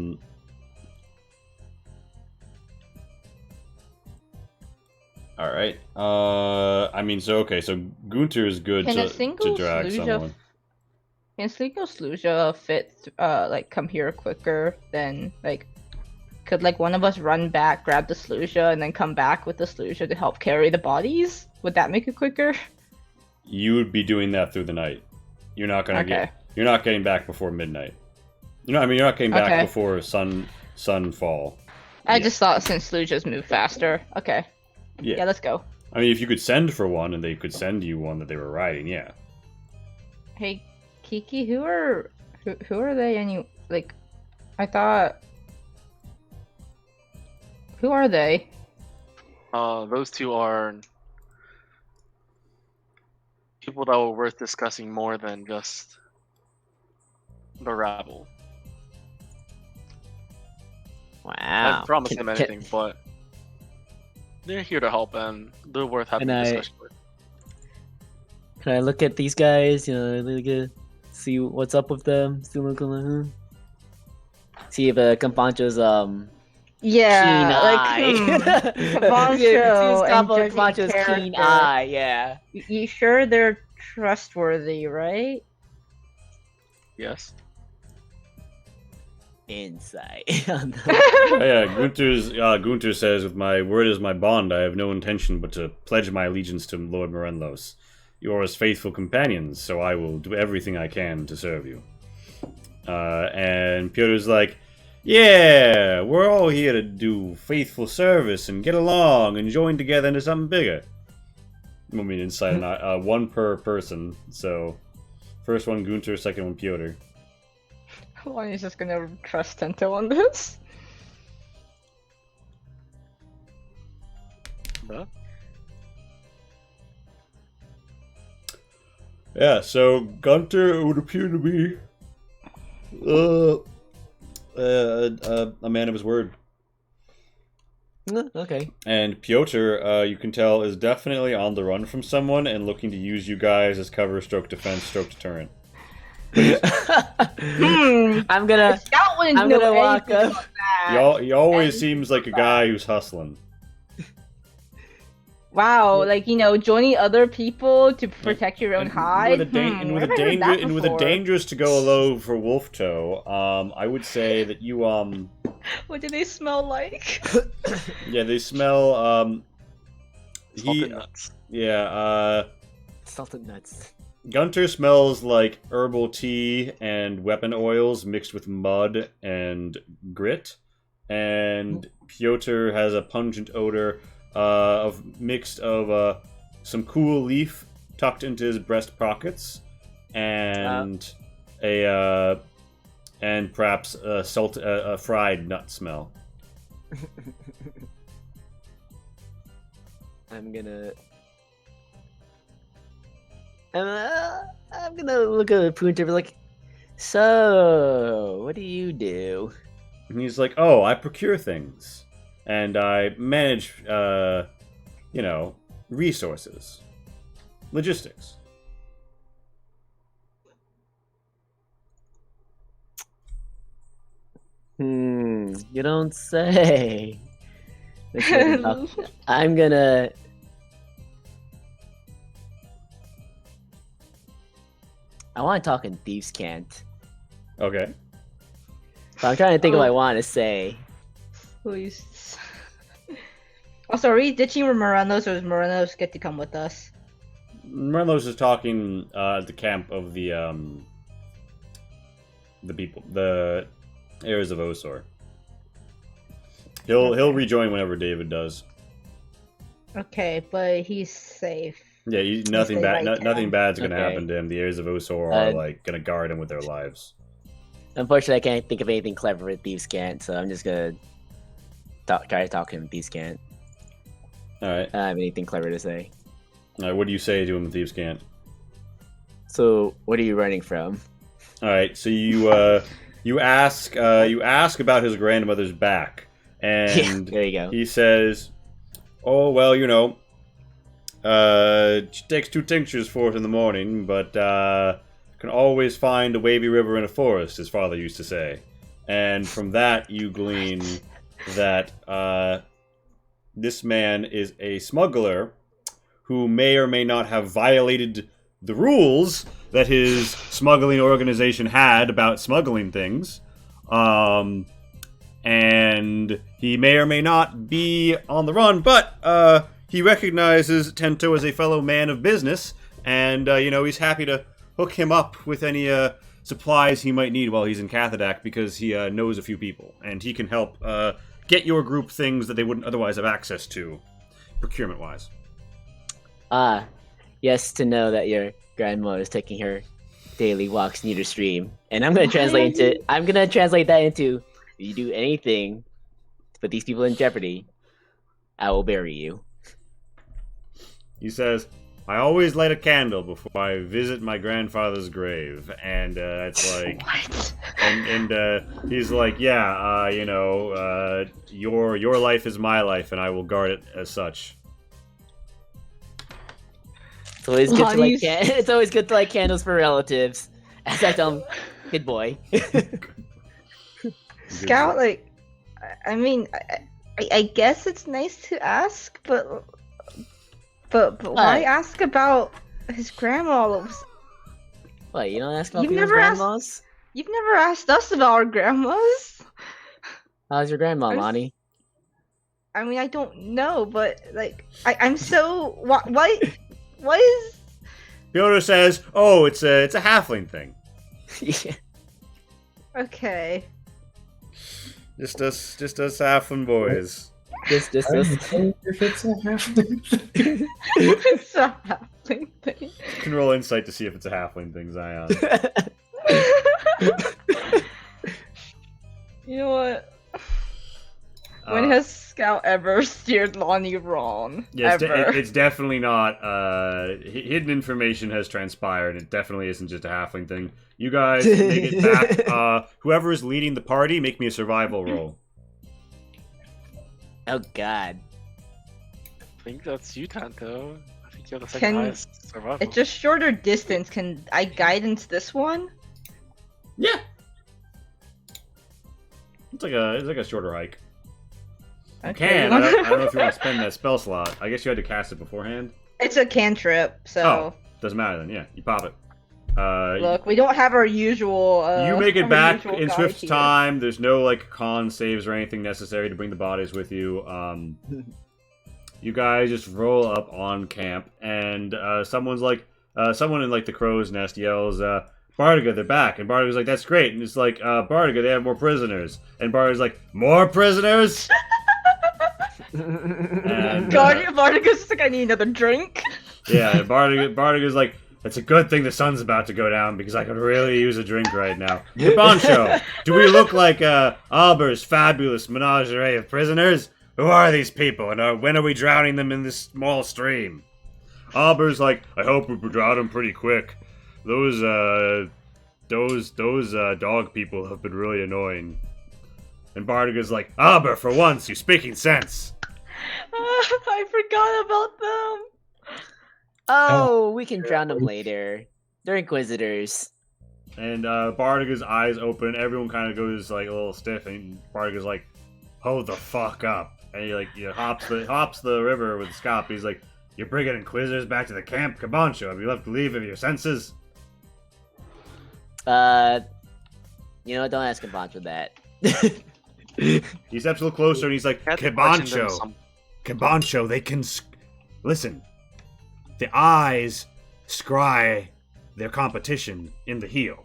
right. I mean, so Gunter is good Can a to single drag Sluja someone. Can Sligo Sluja fit like come here quicker than like could like one of us run back, grab the Sluja, and then come back with the Sluja to help carry the bodies? Would that make it quicker? You would be doing that through the night. You're not gonna Okay. You're not getting back before midnight. You're not getting back Okay. before sunfall. I Yeah. just thought since Slujas move faster. Okay. Yeah. Yeah, let's go. I mean, if you could send for one, and they could send you one that they were riding, yeah. Hey, Kiki, who are they? Like, I thought. Who are they? Those two are people that were worth discussing more than just the rabble. Wow. I haven't promised Can- them can- anything, but they're here to help and they're worth having Can a I- discussion with. Can I look at these guys? See what's up with them. See what See if Campancho's Yeah, keen eye. Cabancho See and Campancho's judging keen character. eye. Yeah. You sure they're trustworthy, right? Yes. Insight. Oh, yeah, Gunter says, "With my word as my bond, I have no intention but to pledge my allegiance to Lord Morenlos. You're as faithful companions, so I will do everything I can to serve you. And Pyotr's like, yeah, we're all here to do faithful service and get along and join together into something bigger. I mean, inside one per person. So, first one Gunter, second one Pyotr. Lonnie's just gonna trust Tento on this. Huh? Yeah, so Gunter would appear to be a man of his word. Okay. And Pyotr, you can tell, is definitely on the run from someone and looking to use you guys as cover, stroke defense, stroke deterrent. I'm gonna Scout wouldn't I'm know gonna walk anything up. about that. He always And- seems like a guy who's hustling. Wow, like, you know, joining other people to protect your own hide. With a Never heard that before. dangerous to go low for Wolf Toe, I would say that you What do they smell like? yeah, they smell Salted nuts. Salted nuts. Gunter smells like herbal tea and weapon oils mixed with mud and grit, and Pyotr has a pungent odor mixed of some cool leaf tucked into his breast pockets, and perhaps a fried nut smell. I'm gonna look at Punter and be like, so what do you do? And he's like, "Oh, I procure things, and I manage, resources, logistics." You don't say. I'm gonna. I want to talk in Thieves' Cant. Okay. But I'm trying to think of what I want to say. Please. Also, are we ditching Morenos, or does Morenos get to come with us? Merlos is talking at the camp of the people, the heirs of Osor. He'll rejoin whenever David does. Okay, but he's safe. Yeah, nothing they bad. like Nothing him. bad's gonna Okay. happen to him. The heirs of Osor are Uh, gonna guard him with their lives. Unfortunately, I can't think of anything clever with Thieves' Cant, so I'm just gonna try to talk to him in Thieves' Cant. All right. I don't have anything clever to say. All right. What do you say to him, Thieves' Cant? So, what are you running from? All right. So you ask about his grandmother's back, and There you go. he says, "Oh well, she takes 2 tinctures for it in the morning, but can always find a wavy river in a forest," his father used to say. And from that, you glean that this man is a smuggler who may or may not have violated the rules that his smuggling organization had about smuggling things. And he may or may not be on the run, but he recognizes Tento as a fellow man of business, and he's happy to hook him up with any supplies he might need while he's in Cathadak, because he knows a few people, and he can help get your group things that they wouldn't otherwise have access to, procurement-wise. Yes, to know that your grandma is taking her daily walks near the stream, and I'm gonna translate that into: if you do anything to put these people in jeopardy, I will bury you. He says, "I always light a candle before I visit my grandfather's grave," and it's like, What? and he's like, "Yeah, your life is my life, and I will guard it as such." It's always good to light Lonnie's- it's always good to light candles for relatives. As I tell him, good boy. Scout, like, I mean, I guess it's nice to ask, but why ask about his grandma? What, you don't ask about You've people's never asked- grandmas? You've never asked us about our grandmas. How's your grandma, I'm s- Lonnie? I mean, I don't know, but like, I'm so why is Piotr says, "Oh, it's a halfling thing. Yeah. Okay. Just us halfling boys." Just I don't know if it's a happening. It's a halfling thing. You can roll insight to see if it's a halfling thing, Zion. You know what? When Uh, has Scout ever steered Lonnie wrong? Yeah, ever. it's definitely not. Hidden information has transpired. It definitely isn't just a halfling thing. You guys make it back. Whoever is leading the party, make me a survival roll. Oh God. I think that's you, Tanto. I think you have the second Can- highest survival. It's just shorter distance. Can I guidance this one? Yeah. It's like a shorter hike. Okay. I don't know if you want to spend that spell slot. I guess you had to cast it beforehand. It's a cantrip, so Oh, doesn't matter then. Yeah, you pop it. look, we don't have our usual. You make it our back usual in guide swift here. time. There's no like con saves or anything necessary to bring the bodies with you. You guys just roll up on camp, and someone in like the crow's nest yells, "Bardiga, they're back!" And Bardiga's like, "That's great!" And it's like, "Bardiga, they have more prisoners." And Bardiga's like, "More prisoners?" And, Guardian Vartigus like, I need another drink. yeah, Bardiga's like, "It's a good thing the sun's about to go down because I could really use a drink right now." Cabancho, do we look like Alber's fabulous menagerie of prisoners? Who are these people, and when are we drowning them in this small stream? Alber's like, "I hope we drown them pretty quick. Those dog people have been really annoying." And Bardiga's like, "Alber, for once, you're speaking sense." I forgot about them. Oh, we can drown them later. They're inquisitors. And Bardiga's eyes open. Everyone kind of goes like a little stiff, and Bardiga's like, "Hold the fuck up!" And he hops the river with Scop. He's like, "You're bringing inquisitors back to the camp, Cabancho. Have you left the leave of your senses?" You know, don't ask a bunch of that. He steps a little closer, and he's like, You have to question them "Cabancho, some- Cabancho, they can listen. The eyes scry their competition in the heel.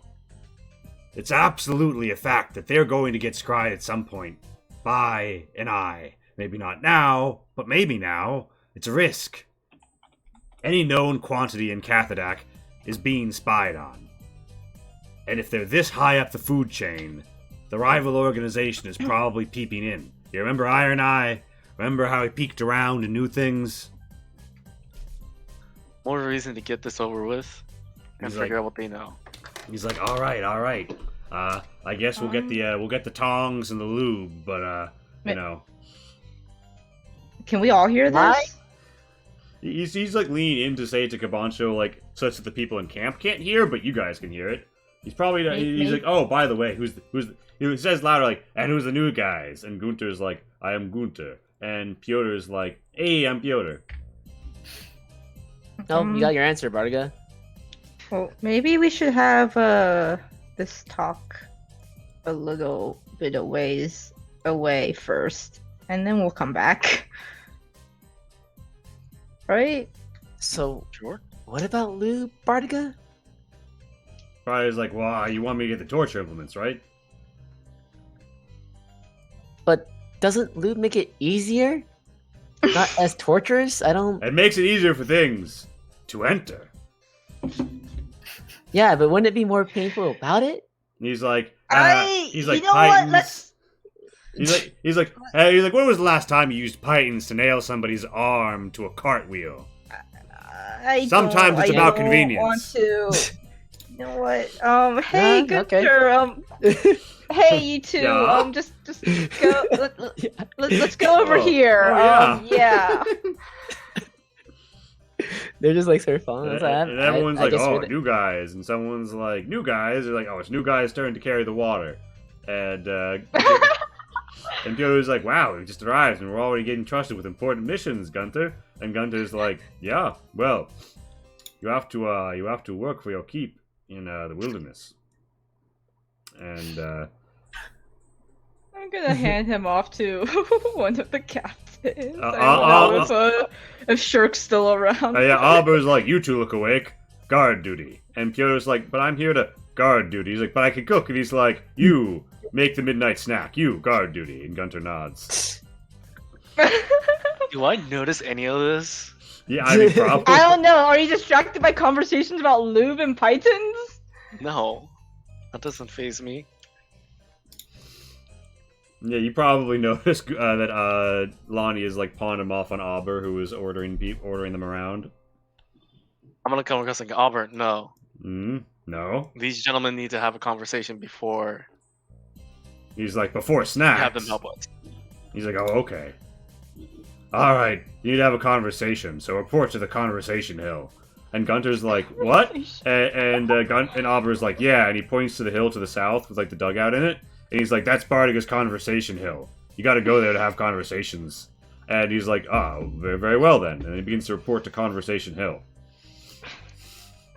It's absolutely a fact that they're going to get scryed at some point by an eye. Maybe not now, but maybe now. It's a risk. Any known quantity in Cathadak is being spied on. And if they're this high up the food chain, the rival organization is probably peeping in. You remember Iron Eye? Remember how he peeked around and knew things? More reason to get this over with and He's figure like- out what they know. He's like, all right. I guess we'll get the tongs and the lube, but you know, Can we all hear this? Why? he's like leaning in to say it to Cabancho, like such that the people in camp can't hear, but you guys can hear it. He's probably he's like, "Oh, by the way, who's he says louder like, and who's the new guys?" And Gunter's like, "I am Gunter," and Piotr's like, "Hey, I'm Piotr." No, you got your answer, Bardiga. Well, maybe we should have this talk a little bit of ways away first, and then we'll come back. Right? So, Sure. what about Lou, Bardiga? Probably like, "Well, you want me to get the torture implements, right?" But doesn't Lou make it easier? Not as torturous? I don't... It makes it easier for things to enter. Yeah, but wouldn't it be more painful about it? And he's like, You know what? Titans. Let's. He's like, when was the last time you used pythons to nail somebody's arm to a cartwheel? Sometimes it's about convenience. Want to. You know what? Hey, Yeah, okay. Gunter. Hey, you two. Yeah. Just go. Let's go over here. Oh, Yeah. They're just like sort of following And, us. I- and everyone's I like, guess "Oh, we're the- new guys," and someone's like, "New guys." They're like, "Oh, it's new guys' turn to carry the water," and and Piotr's like, "Wow, we just arrived and we're already getting trusted with important missions, Gunter." And Gunter's like, "Yeah, well, you have to work for your keep in the wilderness." And I'm gonna hand him off to one of the captains. I don't I'll- know if Shirk's still around. yeah, Alber's like, "You two look awake." guard duty. And Pyotr's like, but I'm here to guard duty. He's like, but I can cook. And he's like, you make the midnight snack. You guard duty. And Gunter nods. Do I notice any of this? Yeah, I mean, probably. I don't know. Are you distracted by conversations about lube and pythons? No, that doesn't phase me. Yeah, you probably noticed that Lonnie is like pawning him off on Auber, who was ordering them around. I'm gonna come across like Albert. No, No. these gentlemen need to have a conversation before He's like, before we snacks. have them help us. He's like, oh, okay. All right, you need to have a conversation. So report to the conversation hill. And Gunter's like, what? And Auber's like, yeah. And he points to the hill to the south with like the dugout in it. And he's like, that's Bardiga's conversation hill. You got to go there to have conversations. And he's like, oh, very, very well then. And he begins to report to Conversation Hill.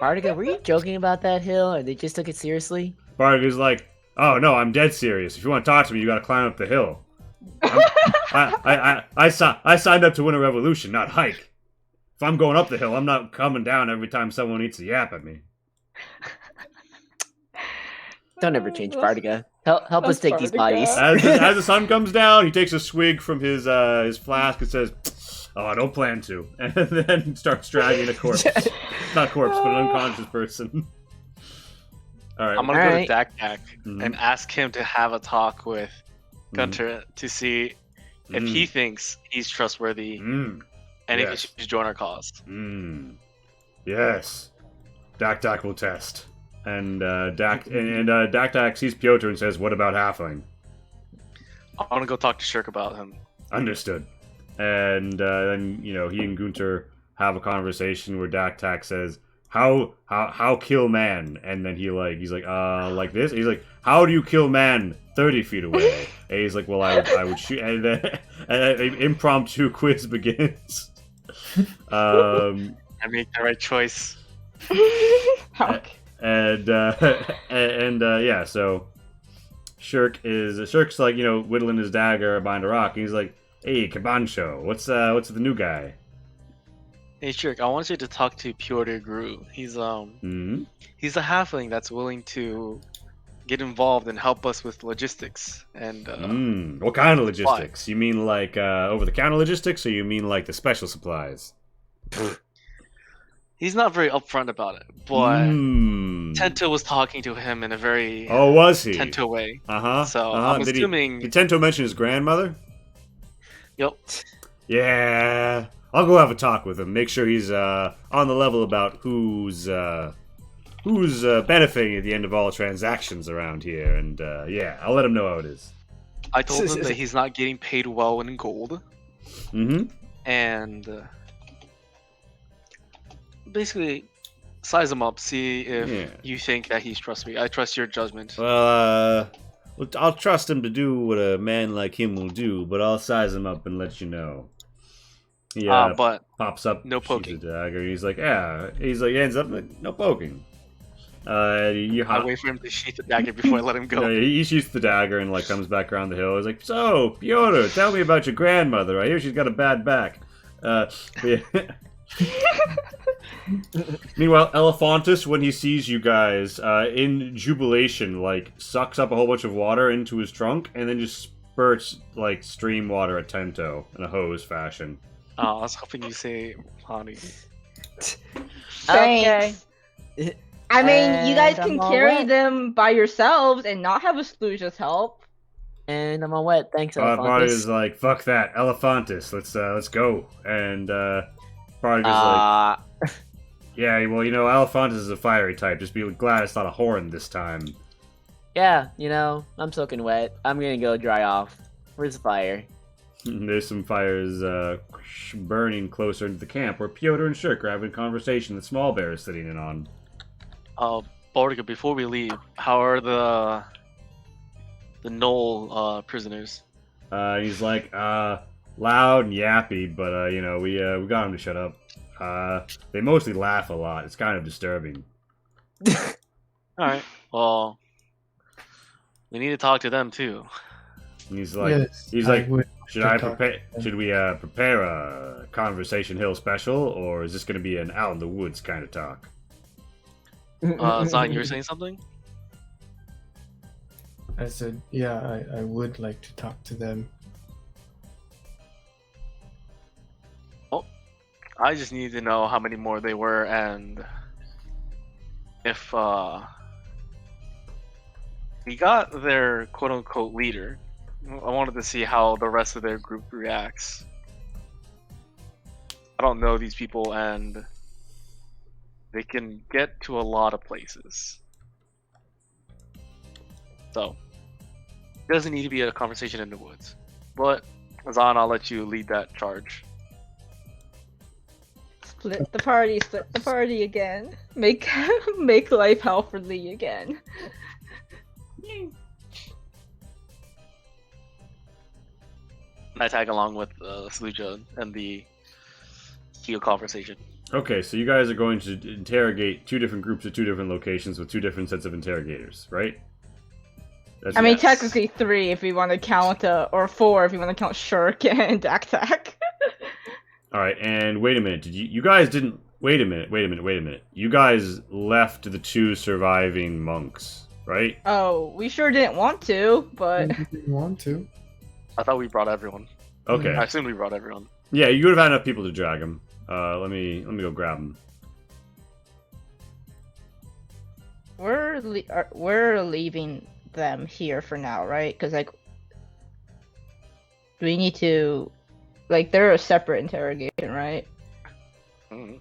Bardiga, were you joking about that hill, or they just took it seriously? Bardiga's like, oh no, I'm dead serious. If you want to talk to me, you got to climb up the hill. I signed up to win a revolution, not hike. If I'm going up the hill, I'm not coming down every time someone eats a yap at me. Don't ever change, Bardiga. Help us take these bodies. As the sun comes down, he takes a swig from his flask and says, oh, I don't plan to. And then starts dragging a corpse. Not corpse, but an unconscious person. Alright. I'm gonna go Alright. to Dak Dak and ask him to have a talk with Gunter to see if he thinks he's trustworthy and if he Yes. should join our cause. Yes. Dak will test. And Dak sees Pyotr and says, what about Halfling? I want to go talk to Shirk about him. Understood. And then, he and Gunter have a conversation where Dak says, how kill man? And then he's like, like this? He's like, how do you kill man 30 feet away? And he's like, well, I would shoot. And then an impromptu quiz begins. I make the right choice. Yeah, so Shirk's like, whittling his dagger behind a rock, and he's like, hey, Kabancho, what's the new guy? Hey Shirk, I want you to talk to Pyotr Gru. He's he's a halfling that's willing to get involved and help us with logistics and What kind of logistics? You mean like over-the-counter logistics, or you mean like the special supplies? he's not very upfront about it, but Tento was talking to him in a very Oh, was he? Tento way. Uh-huh. So I'm Did assuming. Did Tento mention his grandmother? Yep. Yeah. I'll go have a talk with him. Make sure he's on the level about who's benefiting at the end of all transactions around here. And yeah, I'll let him know how it is. I told him that he's not getting paid well in gold, and basically size him up. See if you think that he's trustworthy. I trust your judgment. Well, I'll trust him to do what a man like him will do, but I'll size him up and let you know. Yeah, But pops up, no shoots poking. a dagger. He's like, ends up like, no poking. I wait for him to sheath the dagger before I let him go. He shoots the dagger and like comes back around the hill. He's like, so Pyotr, tell me about your grandmother. I hear she's got a bad back. Yeah. Meanwhile, Elephantus, when he sees you guys, in jubilation, like sucks up a whole bunch of water into his trunk and then just spurts like stream water at Tento in a hose fashion. Oh, I was hoping you say honey. Thanks. I mean, you guys And can I'm all carry wet. them by yourselves and not have a Stooge's help. And I'm all wet. Thanks, Bardiga's Elephantus. like, fuck that, Elephantus, let's go. And Bardiga's like, yeah, well, Elephantus is a fiery type. Just be glad it's not a horn this time. Yeah, I'm soaking wet. I'm gonna go dry off. Where's the fire? There's some fires burning closer into the camp where Pyotr and Shirk are having a conversation that Small Bear is sitting in on. Bordiga, before we leave, how are the Knoll prisoners? He's like, loud and yappy, but we got him to shut up. They mostly laugh a lot. It's kind of disturbing. Alright, well, we need to talk to them too. And he's like, Yes, would should I talk prepare? to them. Should we prepare a Conversation Hill special, or is this going to be an out in the woods kind of talk? Zion, you were saying something? I said, yeah, I would like to talk to them. I just need to know how many more they were and if we got their quote-unquote leader. I wanted to see how the rest of their group reacts. I don't know these people, and they can get to a lot of places. So, it doesn't need to be a conversation in the woods. But, Azan, I'll let you lead that charge. Split the party again. Make make life hell for Lee again. And I tag along with Sluja and the Kyo conversation. Okay, so you guys are going to interrogate two different groups at two different locations with two different sets of interrogators, right? That's I mean, Yes. technically 3 if we want to count, or 4 if we want to count Shirk and Daktak. All right, and wait a minute. Did you guys didn't wait a minute. You guys left the two surviving monks, right? Oh, we sure didn't want to, but If you want to. I thought we brought everyone. Okay. I assume we brought everyone. Yeah, you would have had enough people to drag them. Let me go grab them. we're leaving them here for now, right? Because like, we need to, like, they're a separate interrogation, right? Mhm.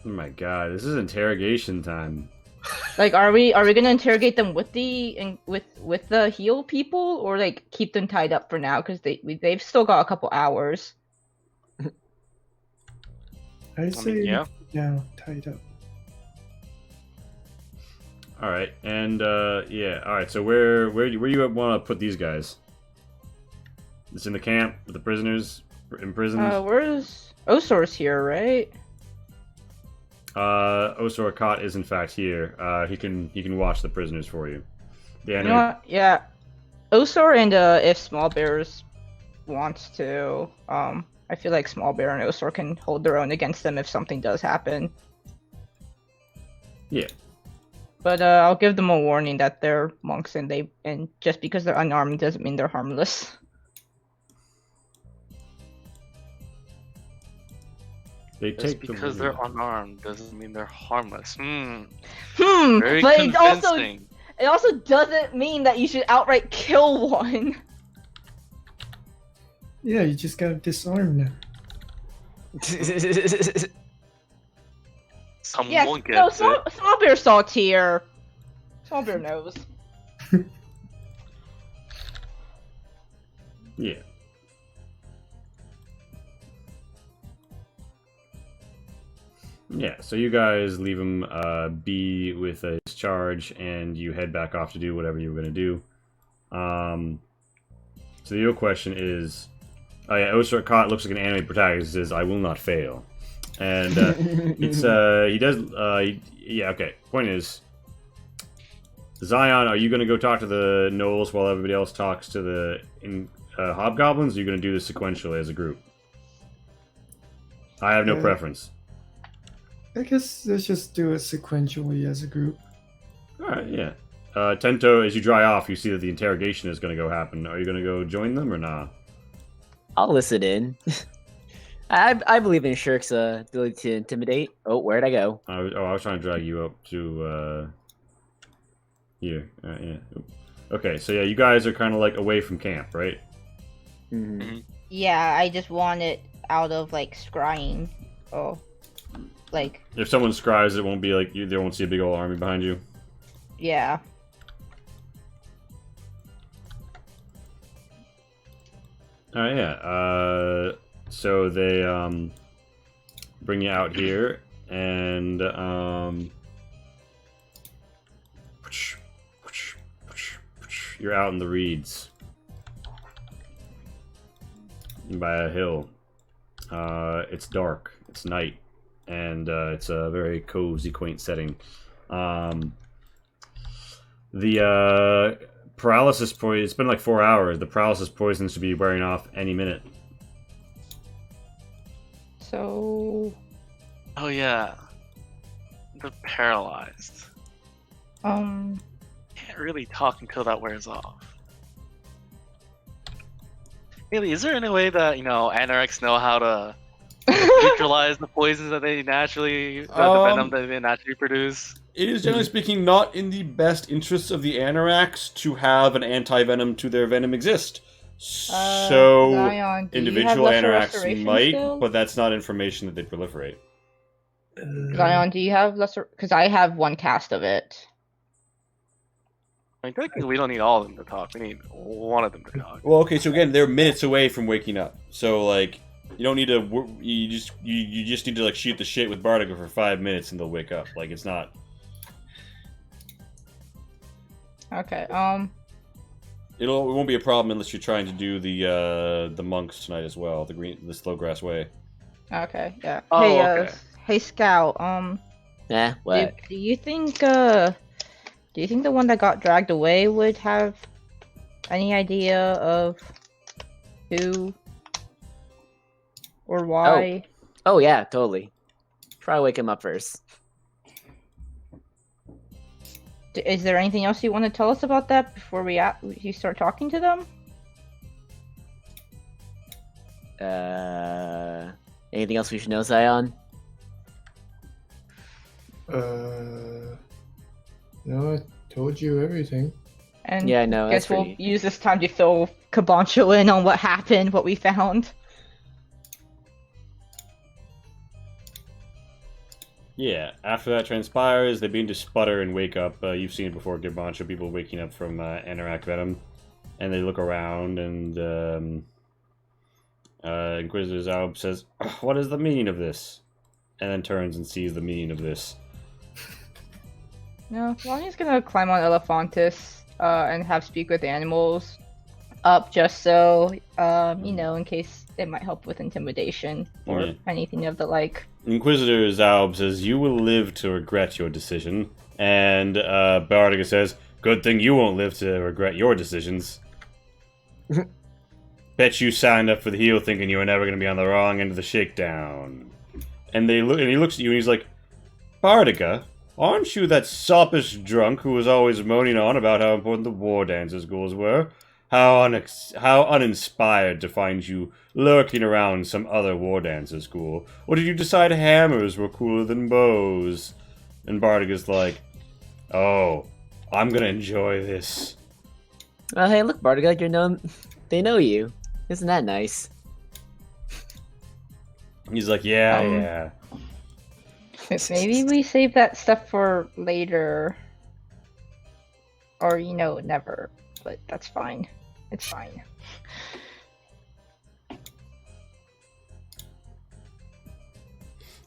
Oh my god, this is interrogation time. Like, are we gonna interrogate them with the heal people, or like keep them tied up for now? Because they've still got a couple hours. I say, yeah. yeah, tied up. All right, and yeah, all right. So where do you want to put these guys? It's in the camp with the prisoners imprisoned. Where's Osor's here, right? Osor Kot is in fact here. He can watch the prisoners for you. Yeah, You know what? Yeah, Osor and if Small Bears wants to, I feel like Small Bear and Osor can hold their own against them if something does happen. Yeah. But I'll give them a warning that they're monks, and just because they're unarmed doesn't mean they're harmless. They Just take because the they're unarmed doesn't mean they're harmless. Very But convincing. it also doesn't mean that you should outright kill one. Yeah, you just gotta disarm them. Someone Yes, gets no, it. Small Bear salt's here. Small Bear knows. Yeah. Yeah, so you guys leave him be with his charge, and you head back off to do whatever you were going to do. So the real question is, oh yeah, Osir Kot looks like an anime protagonist. He says, "I will not fail," and he does. Yeah, okay. Point is, Zion, are you going to go talk to the gnolls while everybody else talks to the hobgoblins? Or are you going to do this sequentially as a group? I have no Yeah. preference. I guess let's just do it sequentially as a group. Alright, yeah. Tento, as you dry off, you see that the interrogation is going to go happen. Are you going to go join them or not? I'll listen in. I believe in Shirk's ability to intimidate. Oh, where'd I go? I was trying to drag you up to here. Yeah. Okay, so yeah, you guys are kind of like away from camp, right? Mhm. Yeah, I just want it out of like scrying. Oh, like If someone scries, it won't be like they won't see a big old army behind you. yeah. Alright, yeah. So they bring you out here, and you're out in the reeds by a hill. It's dark. It's night, and it's a very cozy, quaint setting. The paralysis poison. It's been like 4 hours. The paralysis poison should be wearing off any minute. So Oh yeah. They're paralyzed. Can't really talk until that wears off. Haley, is there any way that Anoraks know how to neutralize the poisons that they naturally, the venom that they naturally produce? It is generally speaking not in the best interests of the Anoraks to have an anti-venom to their venom exist. So Zion, do you have individual lesser Anoraks restoration might, still? but that's not information that they proliferate. Zion, do you have lesser? Because I have one cast of it. I mean, technically, we don't need all of them to talk. We need one of them to talk. Well, okay, so again, they're minutes away from waking up. So like, you don't need to. You just need to like shoot the shit with Bardiga for 5 minutes and they'll wake up. Like it's not. Okay. It won't be a problem unless you're trying to do the monks tonight as well. The slow grass way. Okay. Yeah. Oh, hey, okay. Hey, Scout. What? Do you think the one that got dragged away would have any idea of who or why? Oh yeah, totally. Try wake him up first. Is there anything else you want to tell us about that before you start talking to them? Anything else we should know, Zion? No, I told you everything. And Yeah, no, that's guess we'll pretty. use this time to fill Kabancho in on what happened, what we found. Yeah, after that transpires, they begin to sputter and wake up. You've seen it before, get a bunch of people waking up from Anorak venom. And they look around, and Inquisitor Zaub says, "What is the meaning of this?" And then turns and sees the meaning of this. No, Lonnie's gonna climb on Elephantis and have speak with animals up just so, in case it might help with intimidation or Yeah. anything of the like. Inquisitor Zaub says, "You will live to regret your decision." And Bardiga says, "Good thing you won't live to regret your decisions." Bet you signed up for the heel thinking you were never going to be on the wrong end of the shakedown. And he looks at you and he's like, "Bardiga, aren't you that soppish drunk who was always moaning on about how important the war dances goals were? How uninspired to find you lurking around some other war dancer school. Or did you decide hammers were cooler than bows?" And Bardiga's like, "Oh, I'm gonna enjoy this." Oh, hey, look, Bardiga, they know you. Isn't that nice? He's like, "Yeah, Um, yeah." Maybe we save that stuff for later. Or, never. But that's fine. It's fine.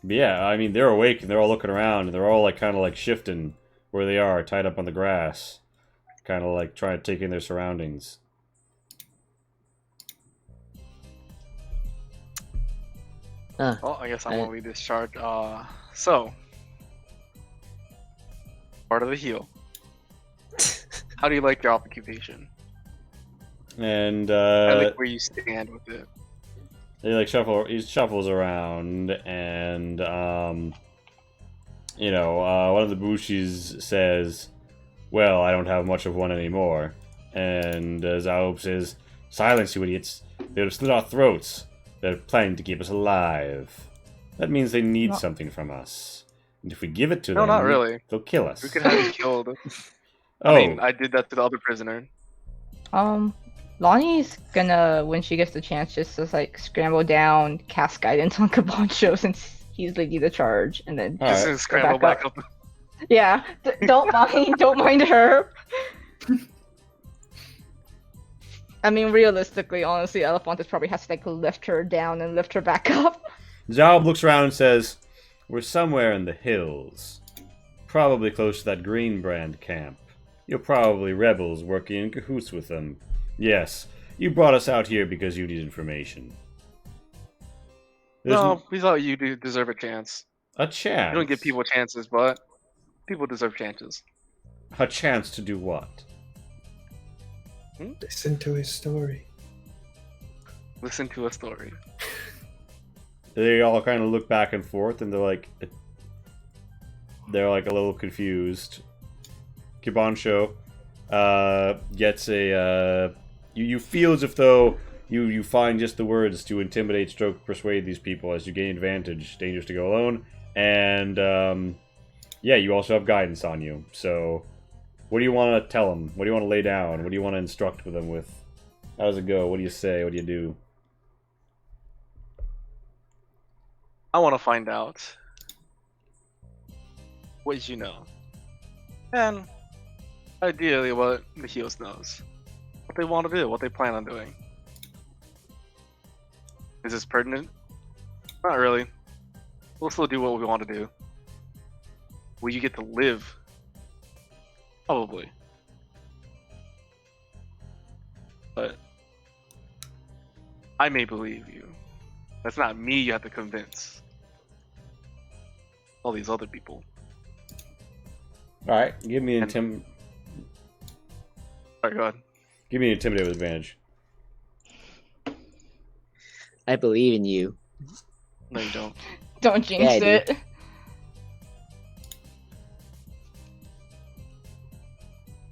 But yeah, I mean, they're awake and they're all looking around and they're all like kind of like shifting where they are, tied up on the grass, kind of like trying to take in their surroundings. Well, I guess I'm gonna lead this charge. So part of the heel. How do you like your occupation? And I like where you stand with it. they like he shuffles around and one of the Bushis says, "Well, I don't have much of one anymore." And Zaub says, "Silence, you idiots. They would have slit our throats. They're planning to keep us alive. That means they need No. something from us. And if we give it to No, them, not really. they'll kill us." We could have you killed. Oh, I mean, I did that to the other prisoner. Lonnie's gonna, when she gets the chance, just scramble down, cast guidance on Kabancho since he's leading the charge, and then All Just right. gonna scramble back back up. yeah, don't mind her. I mean, realistically, honestly, Elephantis probably has to lift her down and lift her back up. Zaub looks around and says, "We're somewhere in the hills. Probably close to that Green Brand camp. You're probably rebels working in cahoots with them. Yes, you brought us out here because you need information." There's No, we thought you deserve a chance. a chance. You don't give people chances, but people deserve chances. A chance to do what? Listen to his story. Listen to a story. They all kind of look back and forth, and they're like, they're like a little confused. Kibansho gets a you feel as if though you find just the words to intimidate stroke persuade these people as you gain advantage. Dangerous to go alone. And yeah, you also have guidance on you. So what do you want to tell them? What do you want to lay down? What do you want to instruct them with? How does it go? What do you say? What do you do? I want to find out what you know, and ideally what the Heels knows, what they want to do, what they plan on doing. Is this pertinent? Not really. We'll still do what we want to do. Will you get to live? Probably. But I may believe you. That's not me you have to convince. All these other people. Alright, give me an Sorry, go ahead. give me an intimidate with advantage. I believe in you. No, you don't. Don't jinx Yeah, I do. it.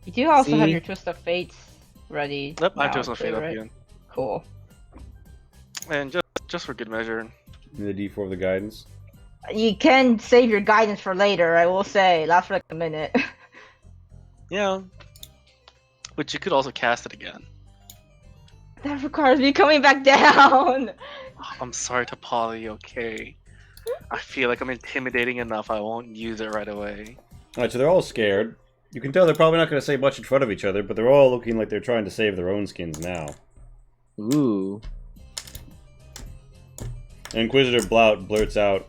You do also have See? your Twist of Fates ready. Yep, I now, just want to too, fade up right? again. Cool. And just for good measure, Give me the D4 of the guidance. You can save your guidance for later, I will say. Lasts for like a minute. yeah. But you could also cast it again. That requires me coming back down. I'm sorry to Polly, okay? I feel like I'm intimidating enough, I won't use it right away. Alright, so they're all scared. You can tell they're probably not going to say much in front of each other, but they're all looking like they're trying to save their own skins now. Ooh. Inquisitor Blout blurts out,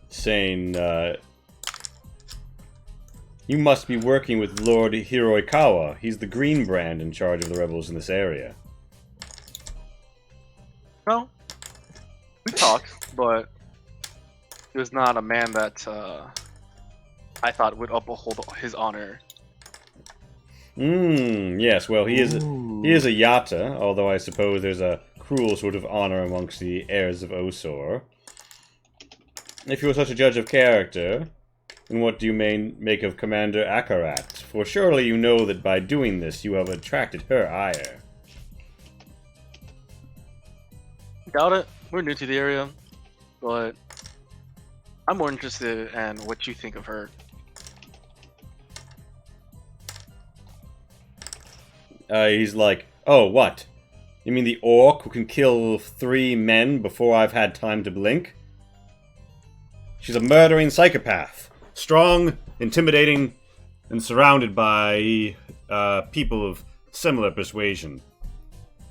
saying, you must be working with Lord Hiroikawa. He's the Green Brand in charge of the rebels in this area. No. We talked, but he was not a man that I thought would uphold his honor. Yes, well, he is Ooh. a Yatta, although I suppose there's a cruel sort of honor amongst the heirs of Osor. If you were such a judge of character, then what do you make of Commander Akarat? For surely you know that by doing this you have attracted her ire. Doubt it. We're new to the area, but I'm more interested in what you think of her. He's like, oh, what? You mean the orc who can kill 3 men before I've had time to blink? She's a murdering psychopath. Strong, intimidating, and surrounded by people of similar persuasion.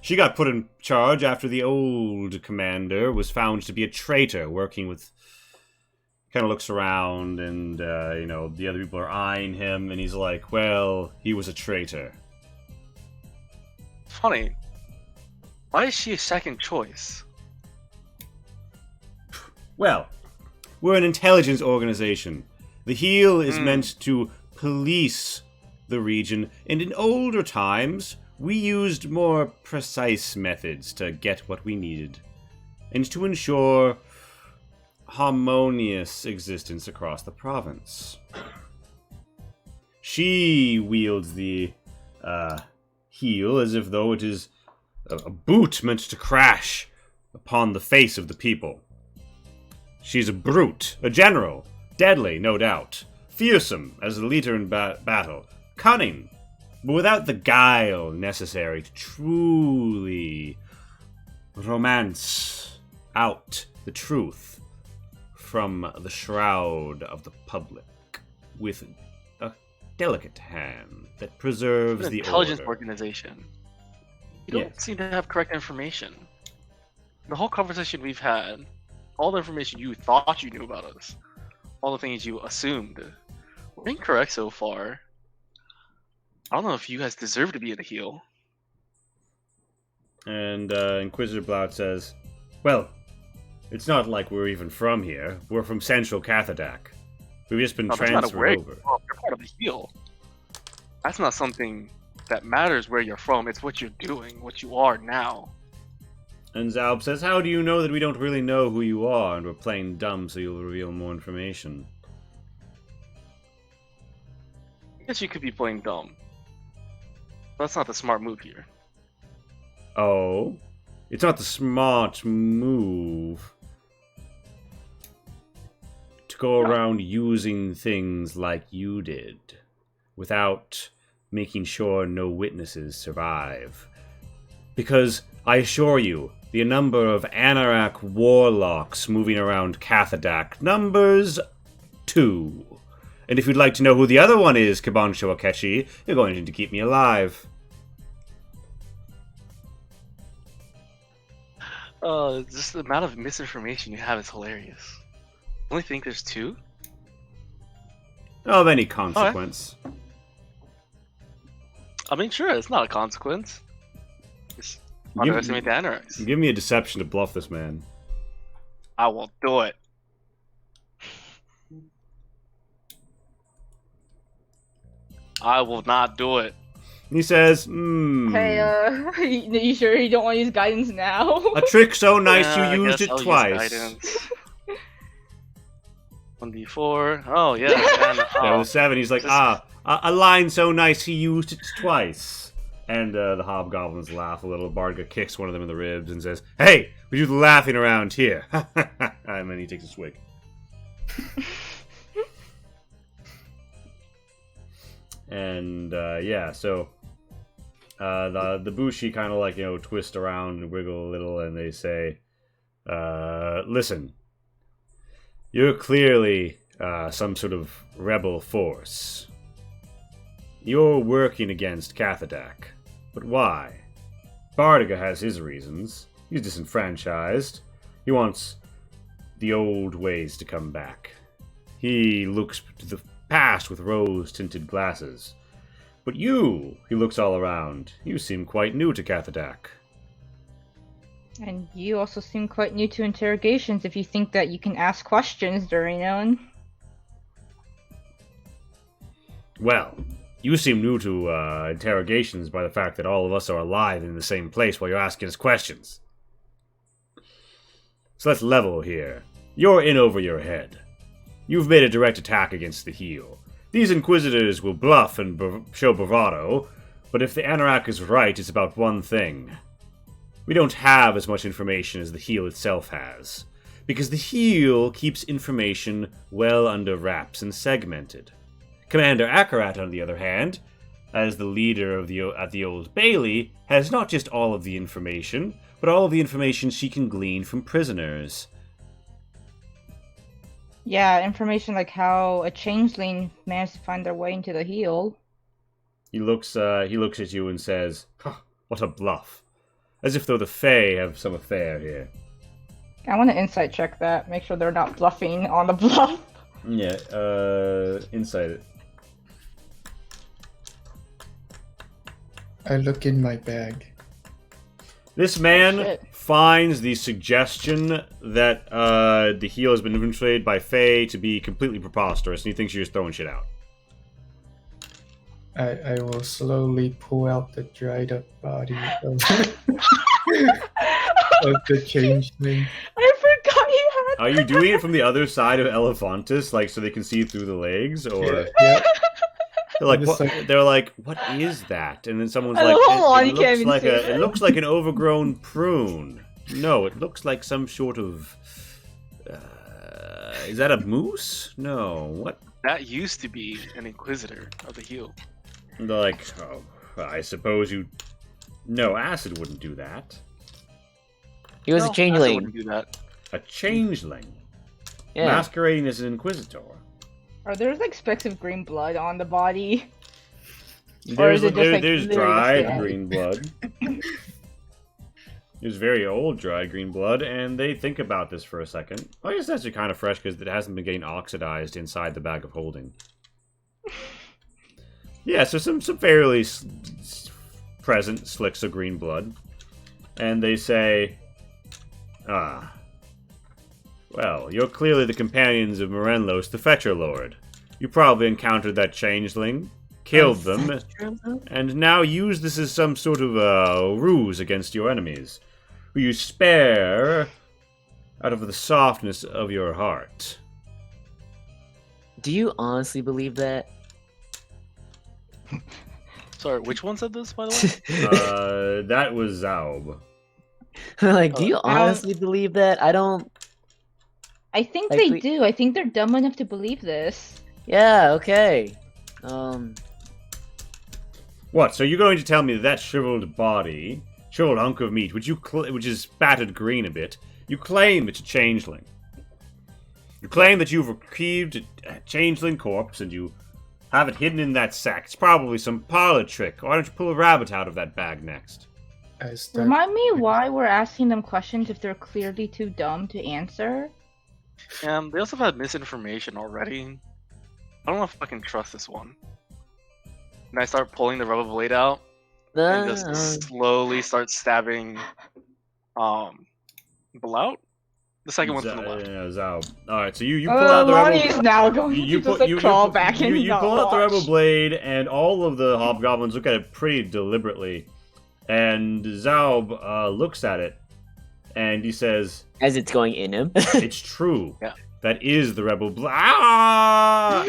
She got put in charge after the old commander was found to be a traitor, working with... Kind of looks around, and, you know, the other people are eyeing him, and he's like, well, he was a traitor. Funny. Why is she a second choice? Well, we're an intelligence organization. The Heel is meant to police the region, and in older times, we used more precise methods to get what we needed, and to ensure harmonious existence across the province. She wields the heel as if though it is a boot meant to crash upon the face of the people. She's a brute, a general, deadly, no doubt, fearsome as a leader in battle, cunning, but without the guile necessary to truly romance out the truth from the shroud of the public, with a delicate hand that preserves An the intelligence order. organization. You don't Yes. seem to have correct information. The whole conversation we've had, all the information you thought you knew about us, all the things you assumed, were incorrect so far. I don't know if you guys deserve to be in the heel. And Inquisitor Blout says, well, it's not like we're even from here. We're from Central Cathadak. We've just been No, that's not a transferred where over. you're part of the heel. That's not something that matters where you're from. It's what you're doing, what you are now. And Zalb says, how do you know that we don't really know who you are and we're playing dumb so you'll reveal more information? I guess you could be playing dumb. That's not the smart move here. Oh? It's not the smart move to go around using things like you did without making sure no witnesses survive. Because, I assure you, the number of Anorak warlocks moving around Cathadak numbers 2. And if you'd like to know who the other one is, Kabansho Akechi, you're going to need to keep me alive. Just the amount of misinformation you have is hilarious. You only think there's 2? Of any consequence. I mean, sure, it's not a consequence. Just underestimate the Anoraks. Give me a deception to bluff this man. I will do it. I will not do it. He says, Hey, you sure you don't want to use guidance now? a trick so nice Yeah, you I used guess it I'll use twice. guidance. 1d4. Oh, yeah. That was 7. He's like, a line so nice he used it twice. And the hobgoblins laugh a little. Bardga kicks one of them in the ribs and says, hey, we do the laughing around here. And then he takes a swig. And, yeah, so the Bushi kind of like, twist around and wiggle a little, and they say, listen, you're clearly some sort of rebel force. You're working against Cathadak. But why? Bardga has his reasons. He's disenfranchised. He wants the old ways to come back. He looks to the past with rose-tinted glasses. But you, he looks all around, you seem quite new to Cathadak. And you also seem quite new to interrogations if you think that you can ask questions during one. Well, you seem new to interrogations by the fact that all of us are alive in the same place while you're asking us questions. So let's level here. You're in over your head. You've made a direct attack against the heel. These Inquisitors will bluff and show bravado, but if the Anorak is right, it's about one thing. We don't have as much information as the heel itself has, because the heel keeps information well under wraps and segmented. Commander Akarat, on the other hand, as the leader of at the Old Bailey, has not just all of the information, but all of the information she can glean from prisoners. Yeah, information like how a changeling managed to find their way into the heel. He looks at you and says, huh, what a bluff. As if though the Fae have some affair here. I want to insight check that, make sure they're not bluffing on the bluff. Yeah, insight it. I look in my bag. This man shit. finds the suggestion that the heel has been infiltrated by Fae to be completely preposterous, and he thinks you're just throwing shit out. I will slowly pull out the dried up body of, of the changeling. I forgot you had. Are you doing it from the other side of Elephantis, like so they can see through the legs, or Yeah. they're like, Just what? like- They're like, what is that? And then someone's Oh, like, hold on, it you can't looks even like see it. it looks like an overgrown prune. No, it looks like some sort of. Is that a moose? No, what? That used to be an Inquisitor of the heel. They're like, oh, I suppose you. No, acid wouldn't do that. He was No, a Asa changeling. wouldn't do that. A changeling, Yeah. masquerading as an inquisitor. Are there like specks of green blood on the body? Or is There's it just, like, there's literally dried skin? green blood. There's very old dried green blood, and they think about this for a second. I guess that's kind of fresh because it hasn't been getting oxidized inside the bag of holding. Yeah, so some fairly present slicks of green blood, and they say, "Ah, well, you're clearly the companions of Morenlos, the Fetcher Lord. You probably encountered that changeling, killed them, and now use this as some sort of ruse against your enemies. who you spare out of the softness of your heart. Do you honestly believe that? Sorry, which one said this, by the way? That was Zaub. Like, do you honestly believe that? I don't. I think Like, they we- do. I think they're dumb enough to believe this. Yeah. Okay. What? So you're going to tell me that shriveled body, shriveled hunk of meat, which is spattered green a bit, you claim it's a changeling. You claim that you've retrieved a changeling corpse and you have it hidden in that sack. It's probably some parlor trick. Why don't you pull a rabbit out of that bag next? I start. Remind me why we're asking them questions if they're clearly too dumb to answer. They also had misinformation already. I don't know if I can trust this one. And I start pulling the rubber blade out and just slowly start stabbing Blout. The second one from the left. Yeah, Zaub. Alright, so you pull out the Lonnie's rebel... now going You to just like crawl back and you not pull out the rebel watch. blade, and all of the hobgoblins look at it pretty deliberately. And Zaub looks at it, and he says, as it's going in him. "It's true. Yeah. That is the rebel blade." Ah!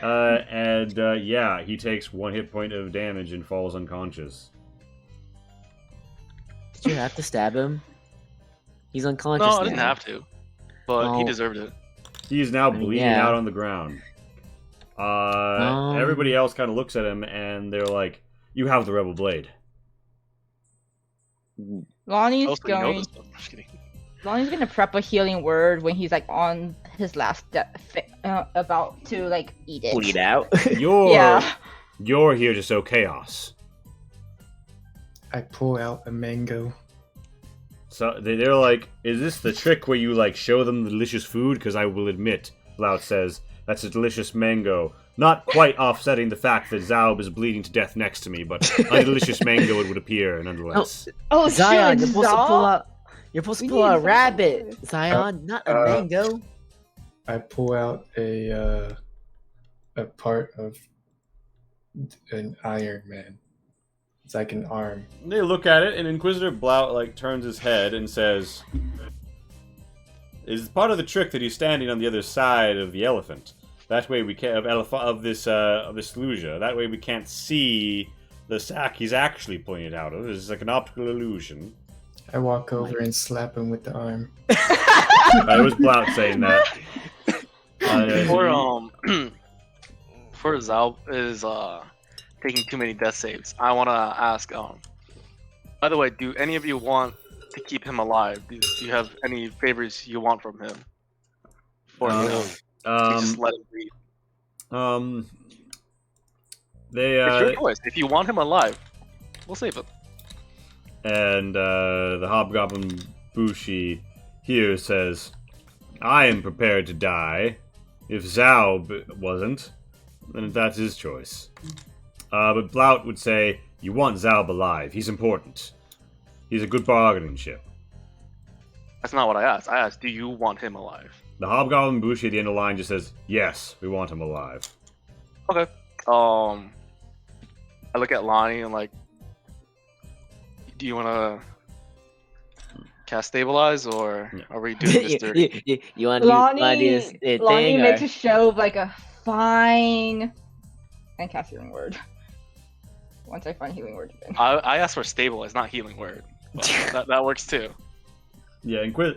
Yeah, he takes 1 hit point of damage and falls unconscious. Did you have to stab him? He's unconscious. No, I now. didn't have to. But he Oh. deserved it. He is now bleeding Yeah. out on the ground. Everybody else kind of looks at him, and they're like, "You have the rebel blade." Lonnie's Also, you know going. this one. I'm just kidding. Lonnie's gonna prep a healing word when he's like on his last about to like eat it. Bleed out. Yeah. You're here to sow chaos. I pull out a mango. So they're like, "Is this the trick where you like show them the delicious food?" Because I will admit, Lout says, "That's a delicious mango." Not quite offsetting the fact that Zaub is bleeding to death next to me, but a delicious mango it would appear nonetheless. Oh, Zion, shit, you're supposed to pull Zal? out. You're supposed to We pull out a need rabbit, something. Zion, not a mango. I pull out a part of an Iron Man. It's like an arm. They look at it, and Inquisitor Blout like turns his head and says, "Is part of the trick that he's standing on the other side of the elephant. That way we can't of this Luja. That way we can't see the sack he's actually pulling it out of. It's like an optical illusion." I walk over and slap him with the arm. It was Blout saying that. Before Zal is taking too many death saves, I want to ask. By the way, do any of you want to keep him alive? Do you have any favors you want from him? Or just let him breathe. It's your choice. If you want him alive, we'll save him. And the Hobgoblin Bushi here says, "I am prepared to die. If Zaub wasn't, then that's his choice." But Blout would say, "You want Zaub alive. He's important. He's a good bargaining chip." That's not what I asked. I asked, do you want him alive? The Hobgoblin Bushi at the end of the line just says, "Yes, we want him alive." Okay. I look at Lonnie and like, do you want to cast stabilize, or are we doing this dirty? you want to do Lonnie this thing? makes Or... a show of like a fine and cast healing word. Once I find healing word again. I asked for stabilize, not healing word. But that works too. Yeah, Lonnie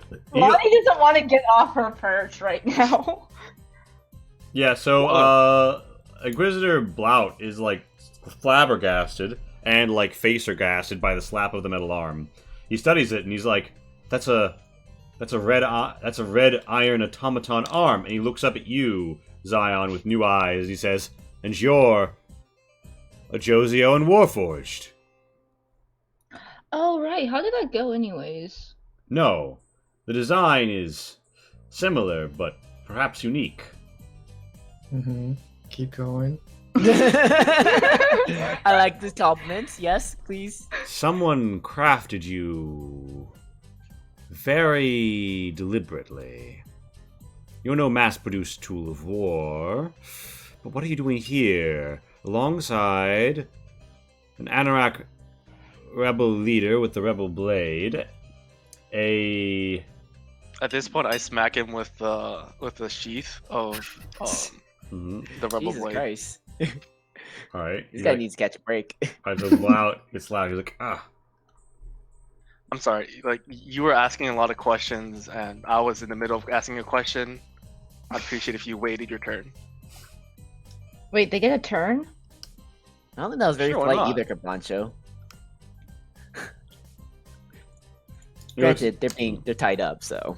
doesn't want to get off her perch right now. Yeah, so Inquisitor Blout is like flabbergasted and like facer-gasted by the slap of the metal arm. He studies it and he's like, "That's a red iron automaton arm." And he looks up at you, Zion, with new eyes. He says, "And you're a Josio Warforged." Oh right, how did that go anyways? No, the design is similar, but perhaps unique. Mm-hmm. Keep going. I like the compliments. Yes, please. Someone crafted you very deliberately. You're no mass-produced tool of war, but what are you doing here, alongside an Anorak rebel leader with the rebel blade, a At this point, I smack him with the sheath of the rubber Jesus blade. Christ. all right. This guy needs to catch a break. I feel loud. It's loud. He's like, ah. I'm sorry. Like you were asking a lot of questions, and I was in the middle of asking a question. I'd appreciate if you waited your turn. Wait, they get a turn? I don't think that was very Sure, why polite not? either, Cabancho. He looks, Granted, they're tied up, so.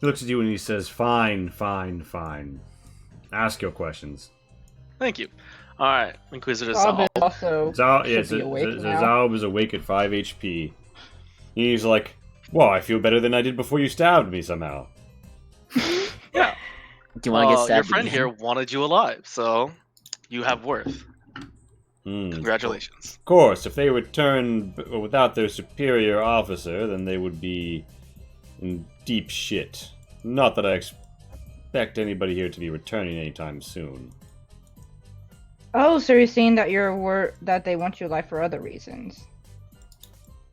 he looks at you and he says, "Fine, fine, fine. Ask your questions." Thank you. All right, Inquisitor Bob Zal. is also Zal, yeah, should be awake now. Zalb is awake at 5 HP. He's like, "Well, I feel better than I did before you stabbed me somehow." Yeah. Do you want to get stabbed? Your friend again? here wanted you alive, so you have worth. Hmm. Congratulations. Of course, if they returned without their superior officer, then they would be in deep shit. Not that I expect anybody here to be returning anytime soon. Oh, so you're saying that that they want you alive for other reasons?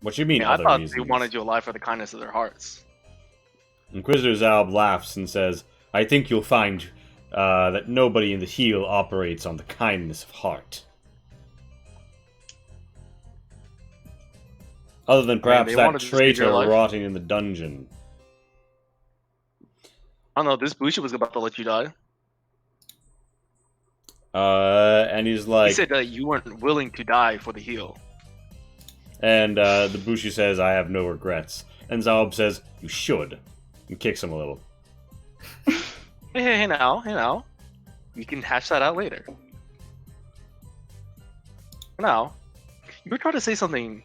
What you mean, I other thought reasons? they wanted you alive for the kindness of their hearts. Inquisitor Zalb laughs and says, "I think you'll find that nobody in the heel operates on the kindness of heart. Other than perhaps they that wanted to save your traitor life. rotting in the dungeon." I don't know. This Bushi was about to let you die. And he's like, He said that you weren't willing to die for the heel. and the Bushi says, "I have no regrets." And Zalb says, "You should," and kicks him a little. Hey now. We can hash that out later. Now, you were trying to say something,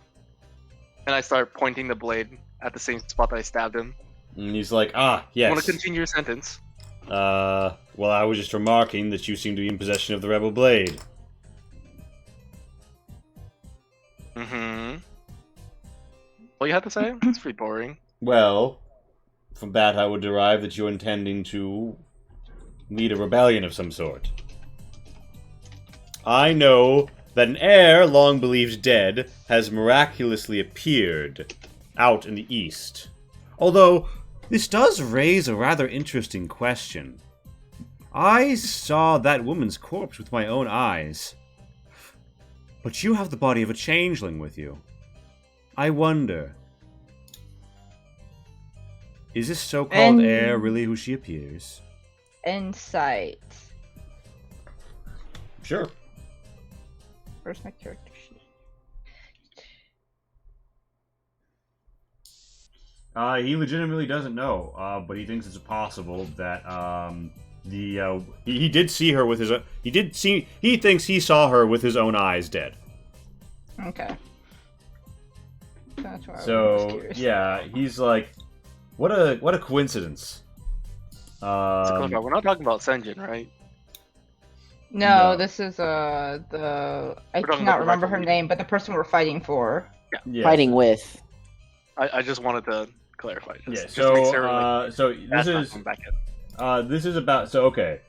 and I start pointing the blade at the same spot that I stabbed him. And he's like, "Ah, You want yes. to continue your sentence? Well, I was just remarking that you seem to be in possession of the Rebel Blade." Mm-hmm. What you have to say? It's pretty boring. Well, from that I would derive that you're intending to lead a rebellion of some sort. I know that an heir long believed dead has miraculously appeared out in the east. Although, this does raise a rather interesting question. I saw that woman's corpse with my own eyes. But you have the body of a changeling with you. I wonder, is this so-called And- heir really who she appears? Insight. Sure. Where's my character sheet? He legitimately doesn't know, but he thinks it's possible that he did see her with his he thinks he saw her with his own eyes dead. Okay. That's why I was So curious. yeah, he's like, what a coincidence. To clarify, we're not talking about Senjin, right? No, No. this is the I We're talking cannot about the remember rifle her leader. name, but the person we're fighting for. Yes. Fighting with. I just wanted to clarify. Yeah. Just to make sure, So that's this not is coming back in. this is about okay.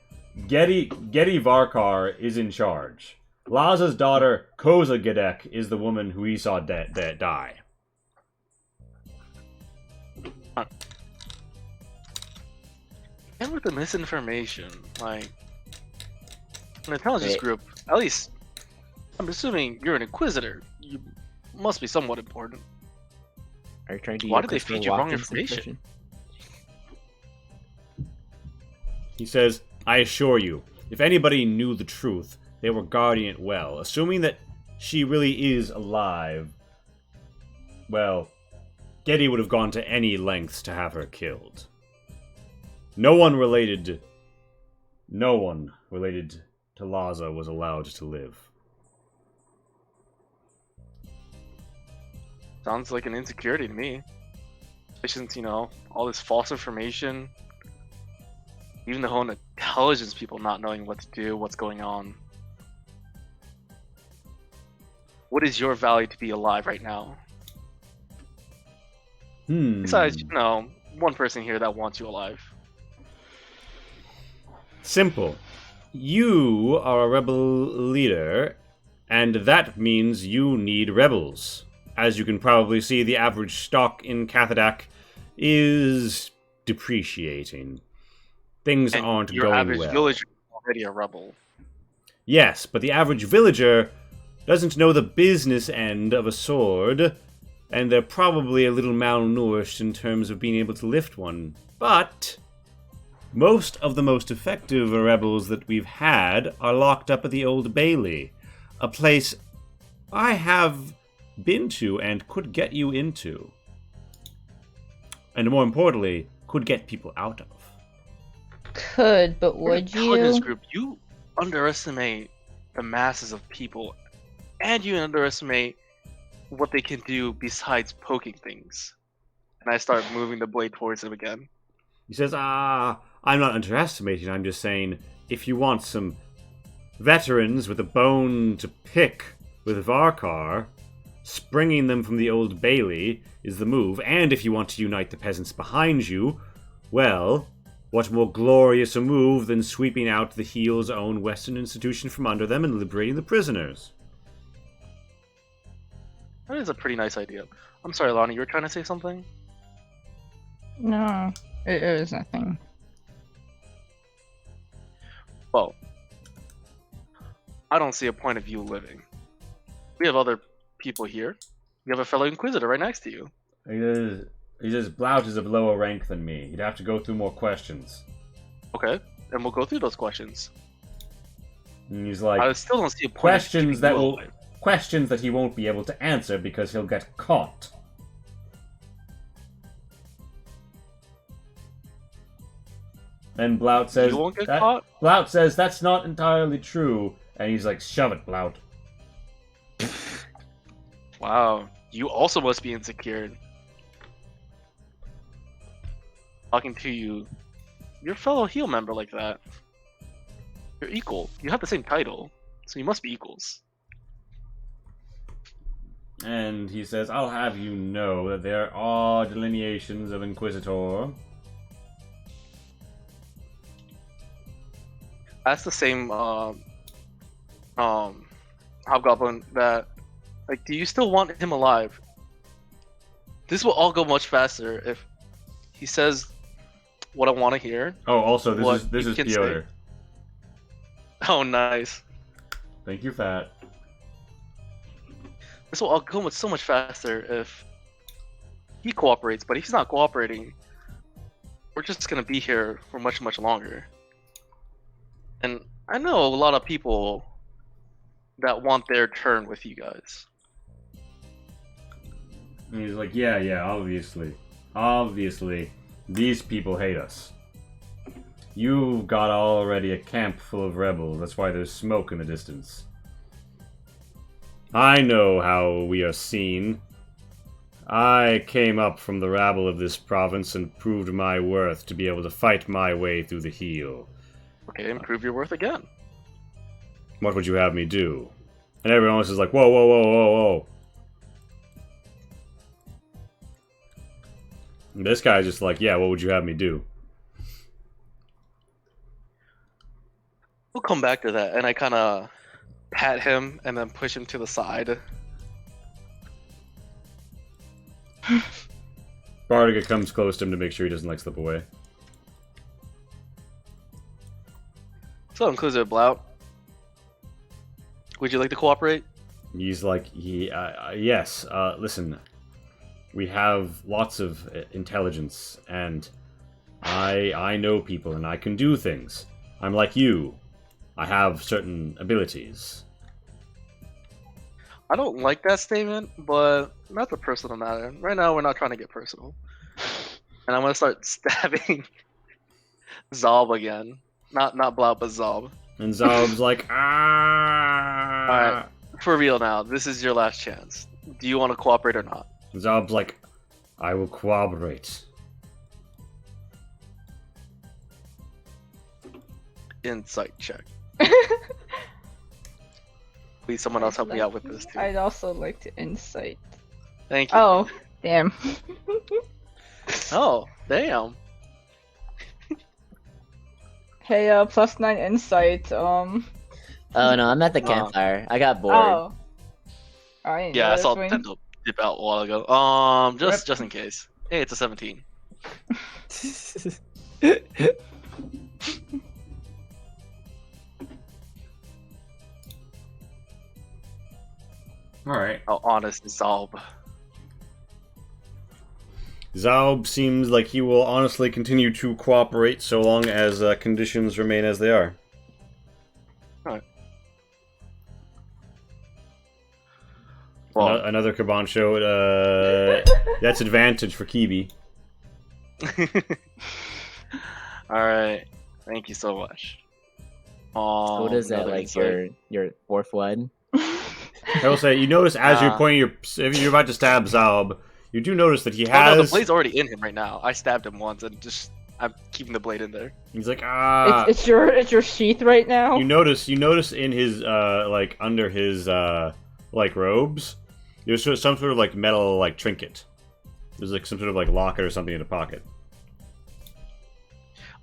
Getty Varkar is in charge. Laza's daughter Koza Gedek is the woman who he saw die. And with the misinformation, like an intelligence Wait. group, at least I'm assuming you're an inquisitor. You must be somewhat important. Are you trying to Why use did they Christopher feed you wrong Walken's information? impression? He says, "I assure you, if anybody knew the truth, they were guarding it well. Assuming that she really is alive, well, Getty would have gone to any lengths to have her killed. No one related to Laza was allowed to live." Sounds like an insecurity to me. Especially since, all this false information. Even the whole intelligence people not knowing what to do, what's going on. What is your value to be alive right now? Besides, one person here that wants you alive. Simple. You are a rebel leader, and that means you need rebels. as you can probably see, the average stock in Cathadak is depreciating. Things And aren't your going average well. villager is already a rebel. Yes, but the average villager doesn't know the business end of a sword, and they're probably a little malnourished in terms of being able to lift one. But most of the most effective rebels that we've had are locked up at the Old Bailey, a place I have been to and could get you into. And more importantly, could get people out of. Could, but We're a would intelligence you? group, you underestimate the masses of people, and you underestimate what they can do besides poking things. And I start moving the blade towards him again. He says, I'm not underestimating, I'm just saying, if you want some veterans with a bone to pick with Varkar, springing them from the Old Bailey is the move, and if you want to unite the peasants behind you, well, what more glorious a move than sweeping out the Heel's own Western institution from under them and liberating the prisoners? That is a pretty nice idea. I'm sorry, Lonnie, you were trying to say something? No, it was nothing. Well, I don't see a point of you living. We have other people here. You have a fellow Inquisitor right next to you. He says, Blount is of lower rank than me. He'd have to go through more questions. Okay, and we'll go through those questions. And he's like, I still don't see a point. questions of that keeping you will alive. questions that he won't be able to answer because he'll get caught. And Blount says, You won't get that- caught? Blount says that's not entirely true, and he's like, shove it, Blount. Wow, you also must be insecure. Talking to you, you're a fellow heel member like that. You're equal. You have the same title, so you must be equals. And he says, I'll have you know that there are delineations of Inquisitor. That's the same hobgoblin that, like, do you still want him alive? This will all go much faster if he says what I want to hear. Oh, also, What this you is can say. Piotr. Oh, nice. Thank you, Fat. This will all go so much faster if he cooperates, but if he's not cooperating, we're just gonna be here for much, much longer. And I know a lot of people that want their turn with you guys. And he's like, yeah, obviously. Obviously, these people hate us. You've got already a camp full of rebels, that's why there's smoke in the distance. I know how we are seen. I came up from the rabble of this province and proved my worth to be able to fight my way through the heel. Okay, improve your worth again. What would you have me do? And everyone else is like, whoa. And this guy's just like, yeah, what would you have me do? We'll come back to that, and I kind of pat him and then push him to the side. Bardiga comes close to him to make sure he doesn't like slip away. So, Inquisitor Blount, would you like to cooperate? He's like, yes, listen, we have lots of intelligence, and I know people, and I can do things. I'm like you. I have certain abilities. I don't like that statement, but that's a personal matter. Right now, we're not trying to get personal. And I'm gonna start stabbing Zob again. Not Blount, but Zob. And Zob's like, ah. Alright. For real now, this is your last chance. Do you want to cooperate or not? And Zob's like, I will cooperate. Insight check. Please, someone else help me out with this too. I'd also like to insight. Thank you. Oh, damn. Oh, damn. Hey, +9 insight. Oh no, I'm at the Oh. campfire. I got bored. Oh. I didn't Yeah, I notice saw when- Tendo. dip out a while ago. Just in case. Hey, it's a 17. All right. How honest is Zalb? Zaub seems like he will honestly continue to cooperate so long as conditions remain as they are. Well, Another Kaban show. That's advantage for Kiwi. Alright. Thank you so much. What is that, another like insight. your fourth one? I will say, you notice as you're pointing if you're about to stab Zaub, you do notice that he Oh has. no, the blade's already in him right now. I stabbed him once and I'm keeping the blade in there. He's like, ah. It's your sheath right now. You notice in his like under his like robes, there's some sort of like metal like trinket. There's like some sort of like locket or something in the pocket.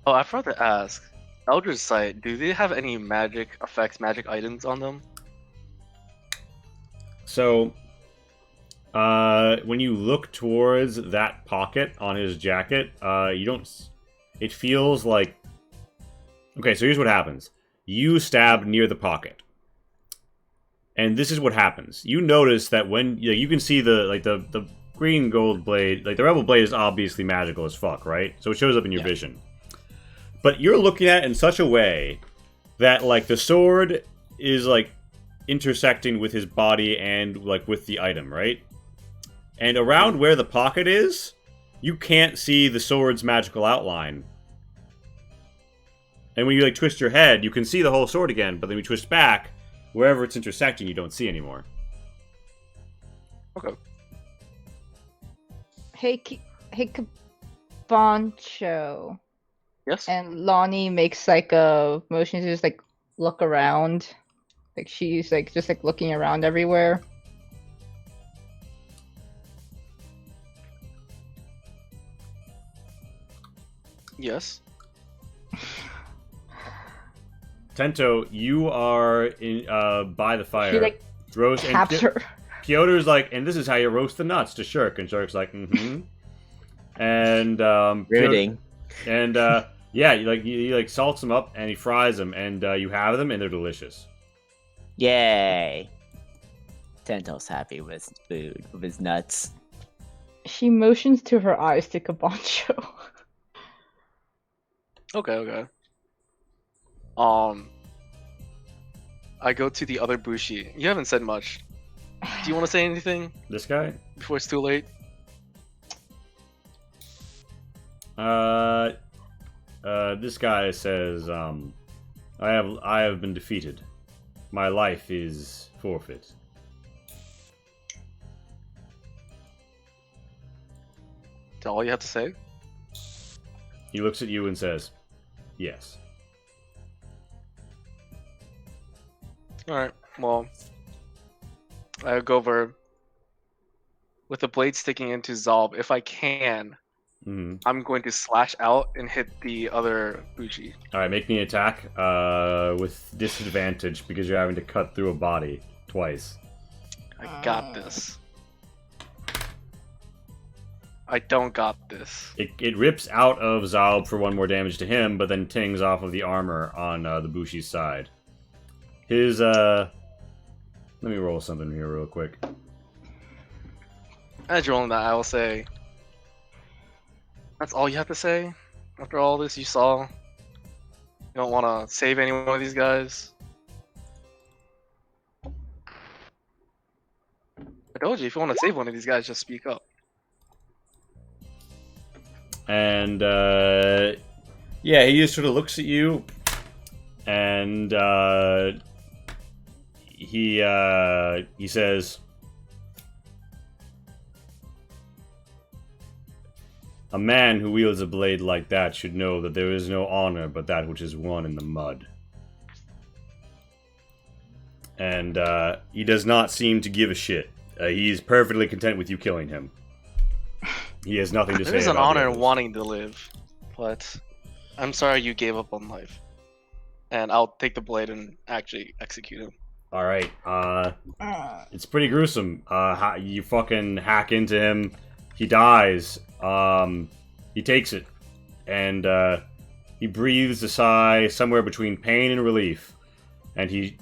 Oh, I forgot to ask. Eldritch Sight, do they have any magic effects, magic items on them? So, when you look towards that pocket on his jacket, you don't. It feels like. Okay, so here's what happens. You stab near the pocket, and this is what happens. You notice that when you can see the green gold blade, like the rebel blade, is obviously magical as fuck, right? So it shows up in your vision. But you're looking at it in such a way that like the sword is like intersecting with his body and like with the item, right? And around where the pocket is, you can't see the sword's magical outline. And when you like twist your head, you can see the whole sword again, but then you twist back, wherever it's intersecting, you don't see anymore. Okay. Hey, Kabancho. Yes? And Lonnie makes like a motion to just like look around. Like she's like just like looking around everywhere. Yes. Tento, you are in by the fire. She like Roast taps her. Piotr's like, and this is how you roast the nuts to Shirk, and Shirk's like, mm-hmm. And Rooting. And yeah, you like salts them up and he fries them, and you have them and they're delicious. Yay! Tento's happy with his food, with his nuts. She motions to her eyes to Kabancho. Okay. I go to the other Bushi. You haven't said much. Do you want to say anything This guy? before it's too late? This guy says, I have been defeated. My life is forfeit. Is that all you have to say? He looks at you and says, yes. Alright, well, I go over with the blade sticking into Zalb. If I can, Mm-hmm. I'm going to slash out and hit the other Bushi. Alright, make me an attack with disadvantage because you're having to cut through a body twice. I got this. I don't got this. It rips out of Zalb for one more damage to him, but then tings off of the armor on the Bushi's side. His, let me roll something here real quick. As you're rolling that, I will say, that's all you have to say? After all this you saw? You don't want to save any one of these guys? I told you, if you want to save one of these guys, just speak up. And, yeah, he just sort of looks at you, and, he says, a man who wields a blade like that should know that there is no honor but that which is won in the mud. And, he does not seem to give a shit. He's perfectly content with you killing him. He has nothing to say It is an about the honor others. wanting to live, but I'm sorry you gave up on life. And I'll take the blade and actually execute him. All right. It's pretty gruesome. You fucking hack into him. He dies. He takes it, and he breathes a sigh somewhere between pain and relief, and he,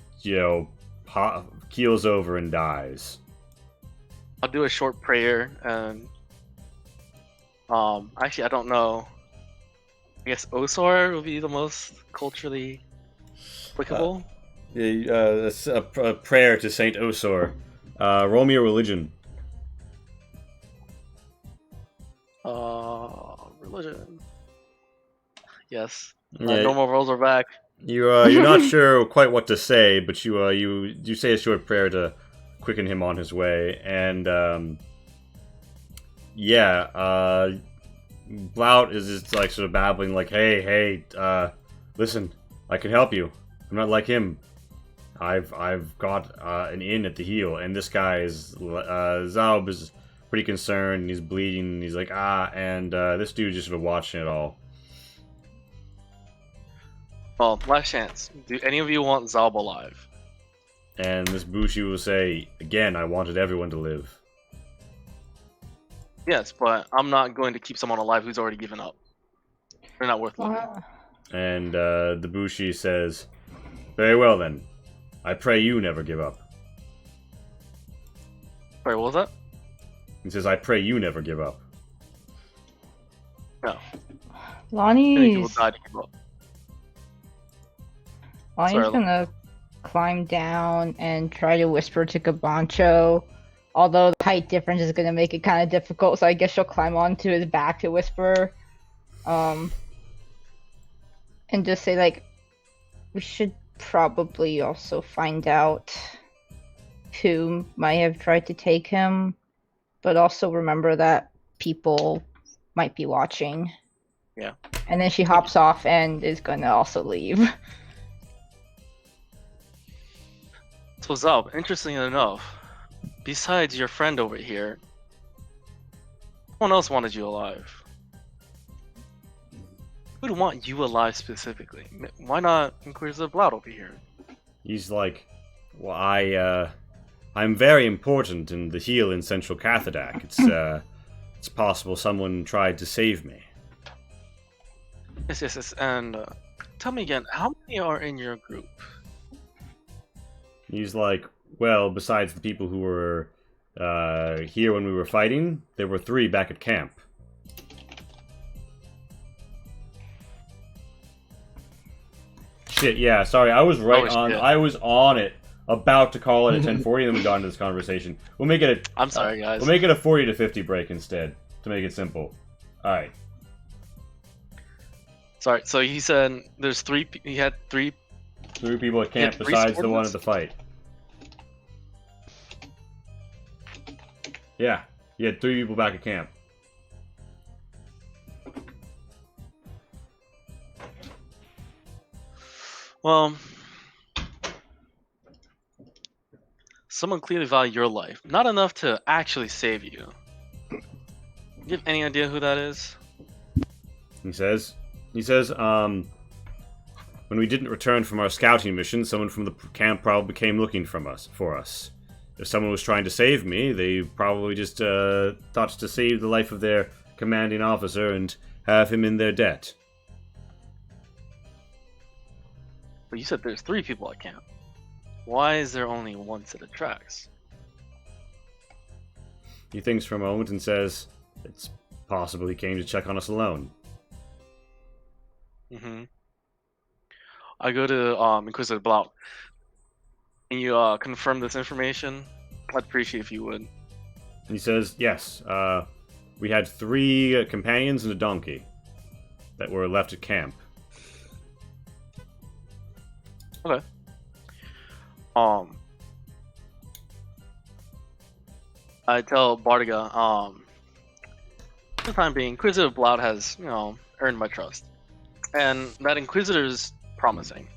keels over and dies. I'll do a short prayer and actually I don't know. I guess Osor will be the most culturally applicable. A prayer to Saint Osor. Roll me a religion. Religion. Yes. Yeah, Normal rolls are back. you're not sure quite what to say, but you say a short prayer to quicken him on his way, and Blout is just like sort of babbling, like, hey, listen, I can help you. I'm not like him. I've got an inn at the heel, and this guy is Zaub is pretty concerned. And he's bleeding. And he's like, and this dude just sort of watching it all. Well, last chance. Do any of you want Zaub alive? And this Bushi will say, again, I wanted everyone to live. Yes, but I'm not going to keep someone alive who's already given up. They're not worth living. And the Bushi says, very well then. I pray you never give up. Sorry, what was that? He says, I pray you never give up. No. Many people Lonnie's died to give up. Lonnie's gonna climb down and try to whisper to Gabancho. Although the height difference is gonna make it kind of difficult, so I guess she'll climb onto his back to whisper. And just say, like, we should probably also find out who might have tried to take him, but also remember that people might be watching. Yeah. And then she hops off and is gonna also leave. So Zaub, interestingly enough, besides your friend over here, no one else wanted you alive. Who'd want you alive specifically? Why not Inquisitor Blout over here? He's like, well, I'm very important in the heel in Central Cathadak. It's possible someone tried to save me. Yes. And tell me again, how many are in your group? He's like, well, besides the people who were here when we were fighting, there were 3 back at camp. Shit, yeah, sorry, I was I was on it, about to call it a 10:40, and then we got into this conversation. We'll make it a... I'm sorry, guys. We'll make it a 40 to 50 break instead, to make it simple. Alright. Sorry, so he said there's 3, he had 3... 3 people at camp three besides the one subordinates? at the fight. Yeah, he had 3 people back at camp. Well, someone clearly valued your life. Not enough to actually save you. You have any idea who that is? He says, when we didn't return from our scouting mission, someone from the camp probably came looking for us. If someone was trying to save me, they probably just thought to save the life of their commanding officer and have him in their debt. But you said there's 3 people at camp. Why is there only 1 set of tracks? He thinks for a moment and says, it's possible he came to check on us alone. Mm-hmm. I go to Inquisitor Blout. Can you confirm this information? I'd appreciate if you would. And he says, yes, we had 3 companions and a donkey that were left at camp. Okay. I tell Bartiga, for the time being, Inquisitor Blout has, earned my trust. And that Inquisitor's promising.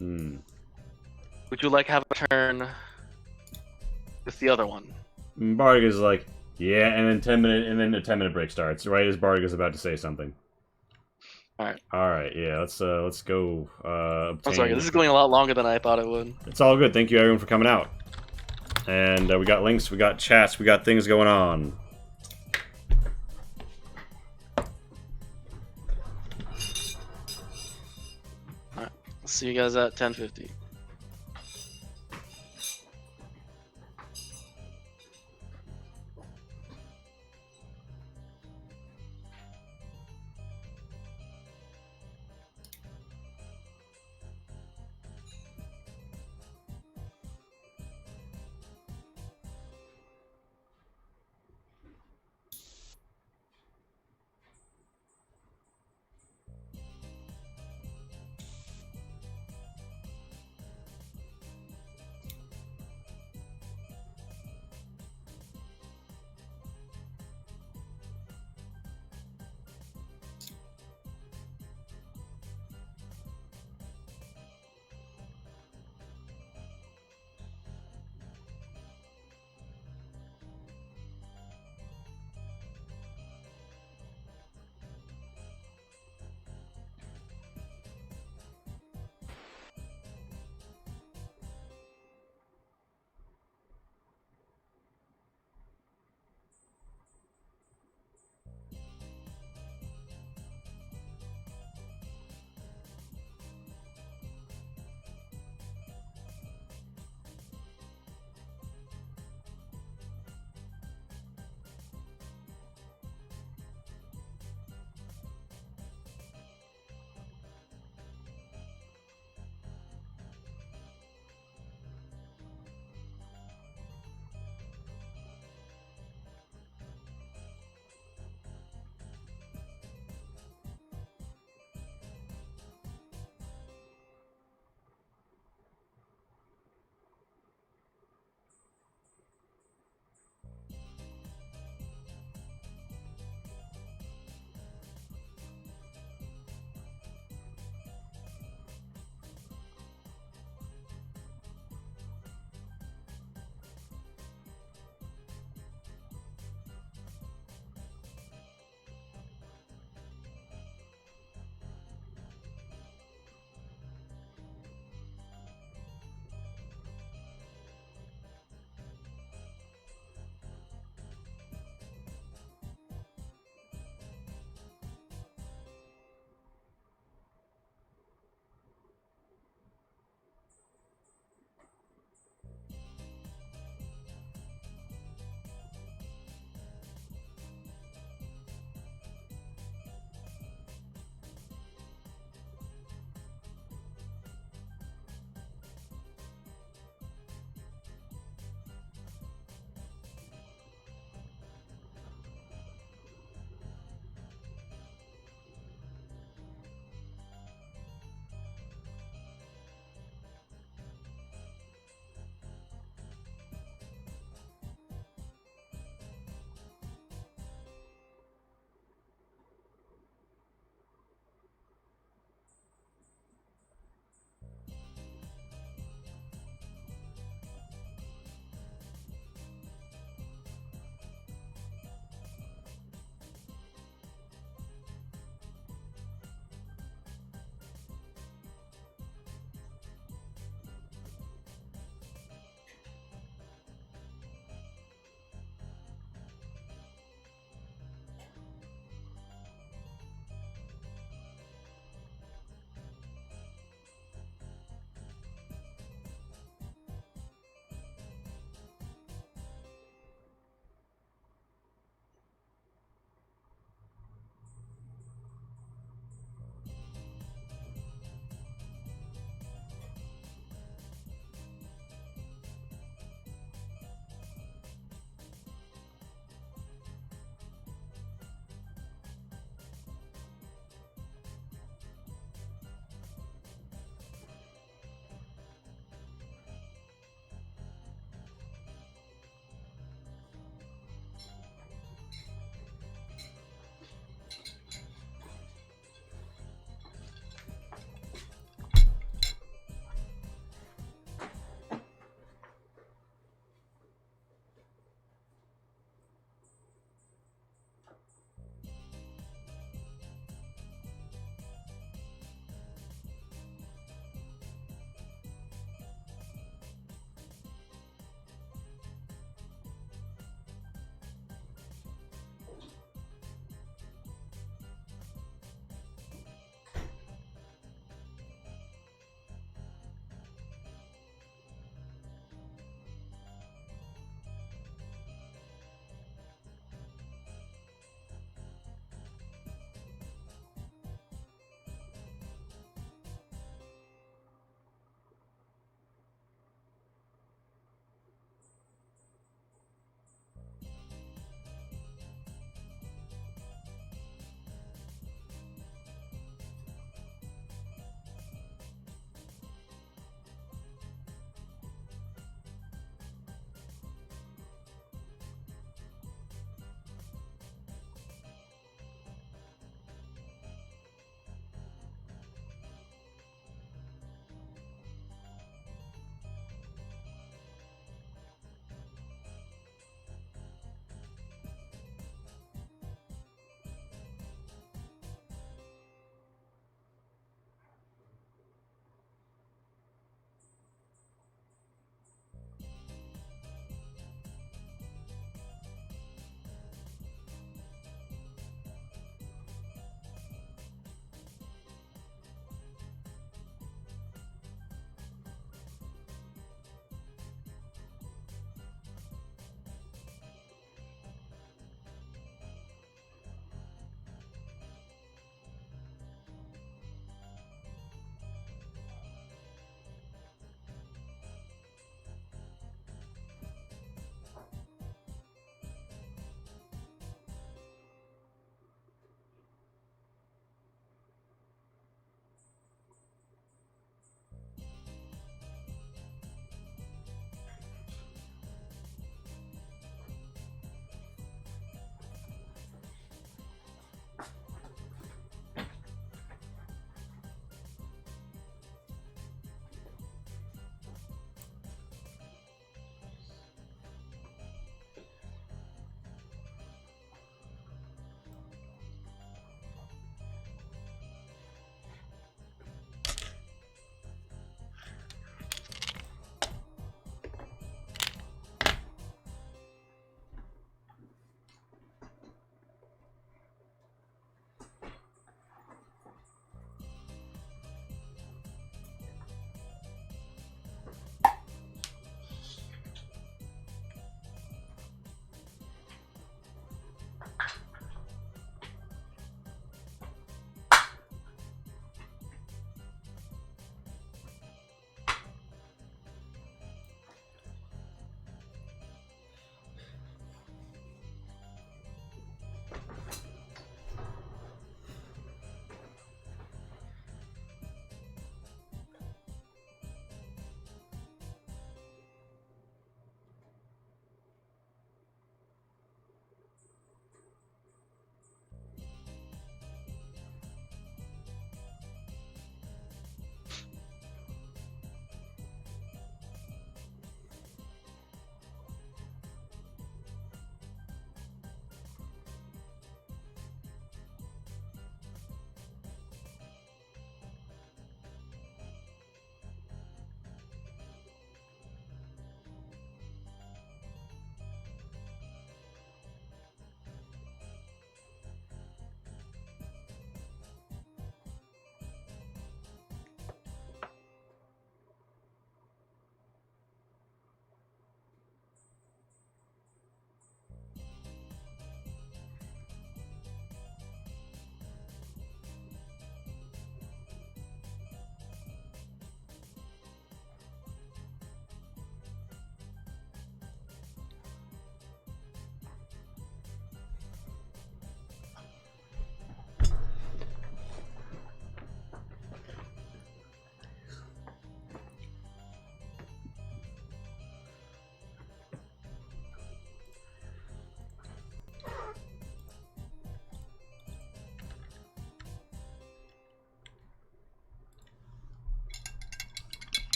Would you like to have a turn with the other one? Bartiga's like, yeah, and then a 10-minute break starts, right as Bartiga's about to say something. All right, yeah, let's go. I'm sorry, this is going a lot longer than I thought it would. It's all good. Thank you everyone for coming out. And we got links, we got chats, we got things going on. Alright, I'll see you guys at 10:50.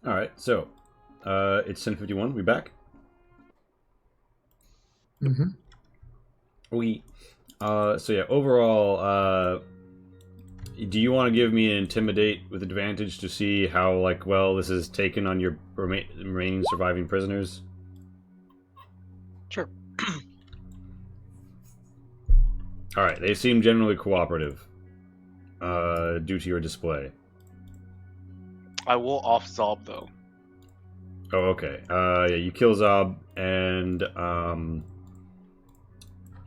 All right, so it's 10:51. We back? Mm-hmm. So yeah, overall, do you want to give me an intimidate with advantage to see how well this is taken on your remaining surviving prisoners? Sure. All right, they seem generally cooperative, due to your display. I will off Zob though. Oh, okay. Yeah, you kill Zob, and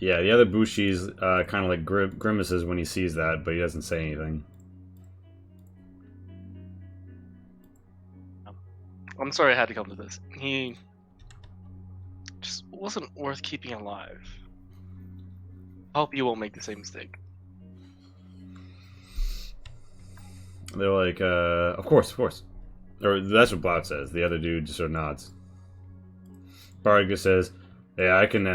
yeah, the other Bushi's kind of grimaces when he sees that, but he doesn't say anything. I'm sorry I had to come to this. He just wasn't worth keeping alive. I hope you won't make the same mistake. They're like, of course, of course. Or that's what Blout says. The other dude just sort of nods. Bardiga says, yeah, I can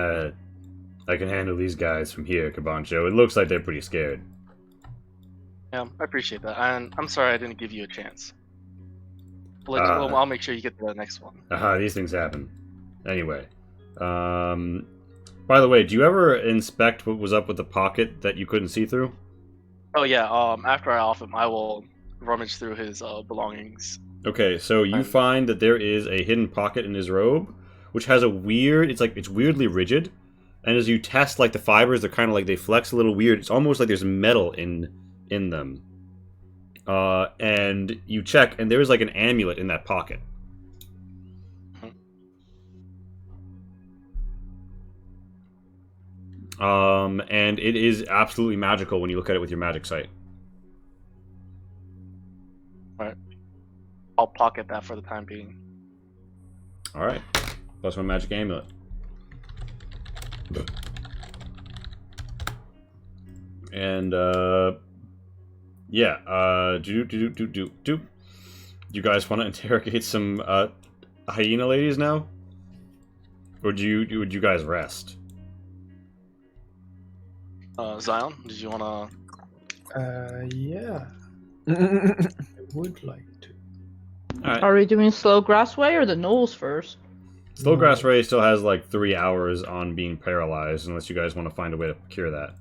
handle these guys from here, Cabancho. It looks like they're pretty scared. Yeah, I appreciate that. And I'm sorry I didn't give you a chance. I'll make sure you get the next one. These things happen. Anyway. By the way, do you ever inspect what was up with the pocket that you couldn't see through? Oh yeah, after I off him, I will rummage through his belongings. Okay, so you find that there is a hidden pocket in his robe, which has a weird, it's weirdly rigid, and as you test the fibers, they're kind of they flex a little weird. It's almost like there's metal in them. And you check, and there's an amulet in that pocket. And it is absolutely magical when you look at it with your magic sight. Alright. I'll pocket that for the time being. Alright. +1 magic amulet. And, yeah, do you guys want to interrogate some, hyena ladies now? Or would you guys rest? Zion, did you wanna... Yeah. I would like to. Alright. Are we doing slow grass way or the knolls first? Slowgrass Ray still has 3 hours on being paralyzed, unless you guys want to find a way to cure that.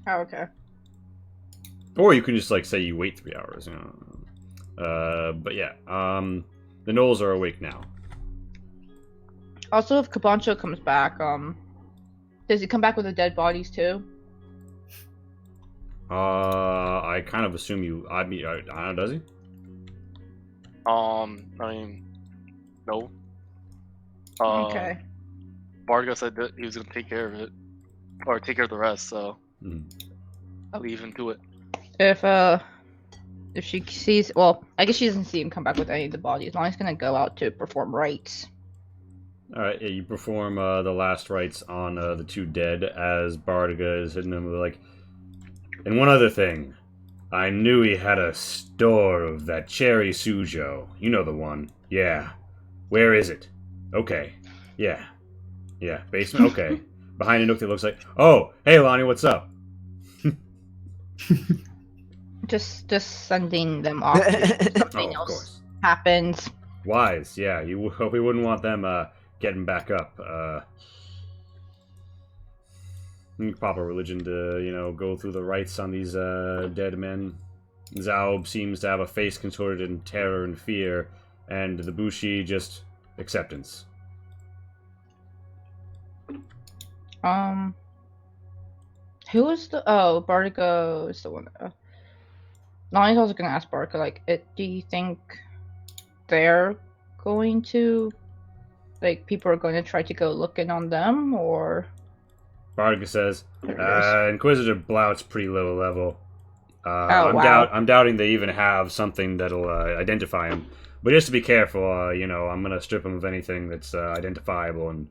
Oh, okay. Or you can just say you wait 3 hours. But yeah, the gnolls are awake now. Also, if Cabancho comes back, does he come back with the dead bodies too? I kind of assume I don't know, does he? I mean, no. Okay. Bardiga said that he was gonna take care of it, or take care of the rest. So Mhm. I'll leave him to it. If she sees, well, I guess she doesn't see him come back with any of the bodies. As long as he's gonna go out to perform rites. Alright, yeah, you perform the last rites on the 2 dead as Bardiga is hitting them with and one other thing. I knew he had a store of that cherry sujo. You know the one. Yeah. Where is it? Okay. Yeah. Yeah. Basement? Okay. Behind a nook that looks like... Oh! Hey, Lonnie, what's up? Just sending them off. Something of else course. happens. Wise, yeah. You hope we wouldn't want them getting back up. Proper religion to, go through the rites on these dead men. Zaub seems to have a face contorted in terror and fear, and the Bushi just acceptance. Who was the? Oh, Bardiga is the one. Lonnie's also gonna ask Bardiga, do you think they're going to, people are going to try to go looking on them, or? Bardiga says, Inquisitor Blout's pretty low level. Wow. I'm doubting they even have something that'll identify him. But just to be careful, I'm gonna strip him of anything that's identifiable, and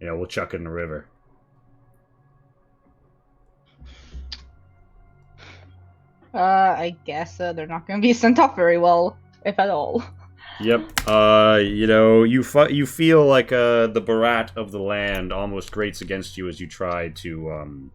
we'll chuck it in the river. I guess they're not going to be sent off very well, if at all. Yep. You feel like the Barat of the land almost grates against you as you try to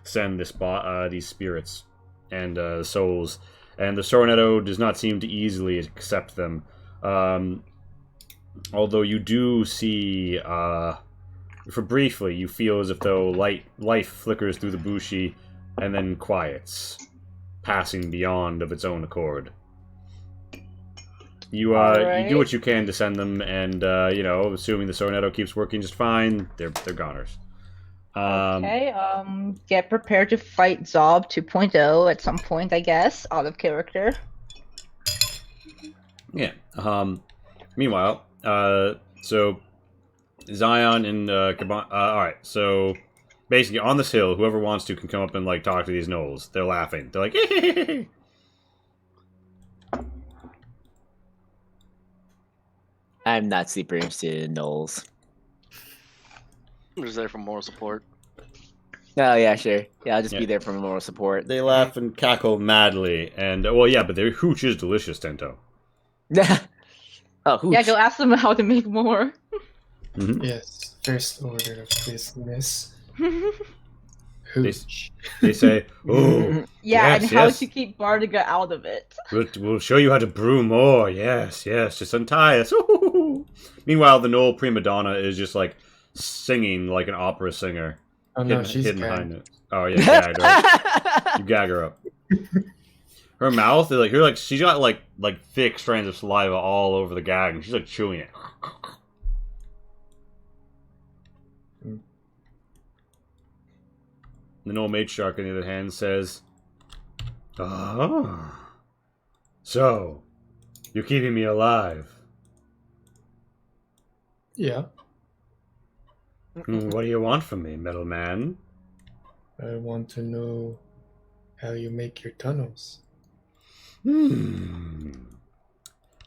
send these spirits and souls, and the Soronetto does not seem to easily accept them. Although you do see, for briefly, you feel as if though life flickers through the bushi and then quiets, passing beyond of its own accord. You you do what you can to send them, and assuming the Sornetto keeps working just fine, they're goners. Okay, get prepared to fight Zob 2.0 at some point, I guess, out of character. Yeah. Meanwhile, so Zion and Kaban. All right. So basically, on this hill, whoever wants to can come up and like talk to these gnolls. They're laughing. They're like, I'm not super interested in gnolls. I'm just there for moral support. Oh yeah, sure. Yeah, I'll just Yeah. be there for moral support. they laugh and cackle madly, and well, yeah, but their hooch is delicious, Tento. Oh, hooch. Yeah, go ask them how to make more. Yes, first order of business. They- Hooch. They say, "Oh, Yeah, Yes, and how yes. to keep Bardiga out of it. we'll show you how to brew more. Yes, just untie us." Meanwhile, the Knoll prima donna is just like singing like an opera singer. Oh no, she's hidden dead. behind it. Oh yeah, gag her. You gag her up. Her mouth is like she's got like thick strands of saliva all over the gag, and she's like chewing it. The Knoll matriarch, on the other hand, says, "Ah, so you're keeping me alive. Yeah, What do you want from me, metal man?" I want to know how you make your tunnels.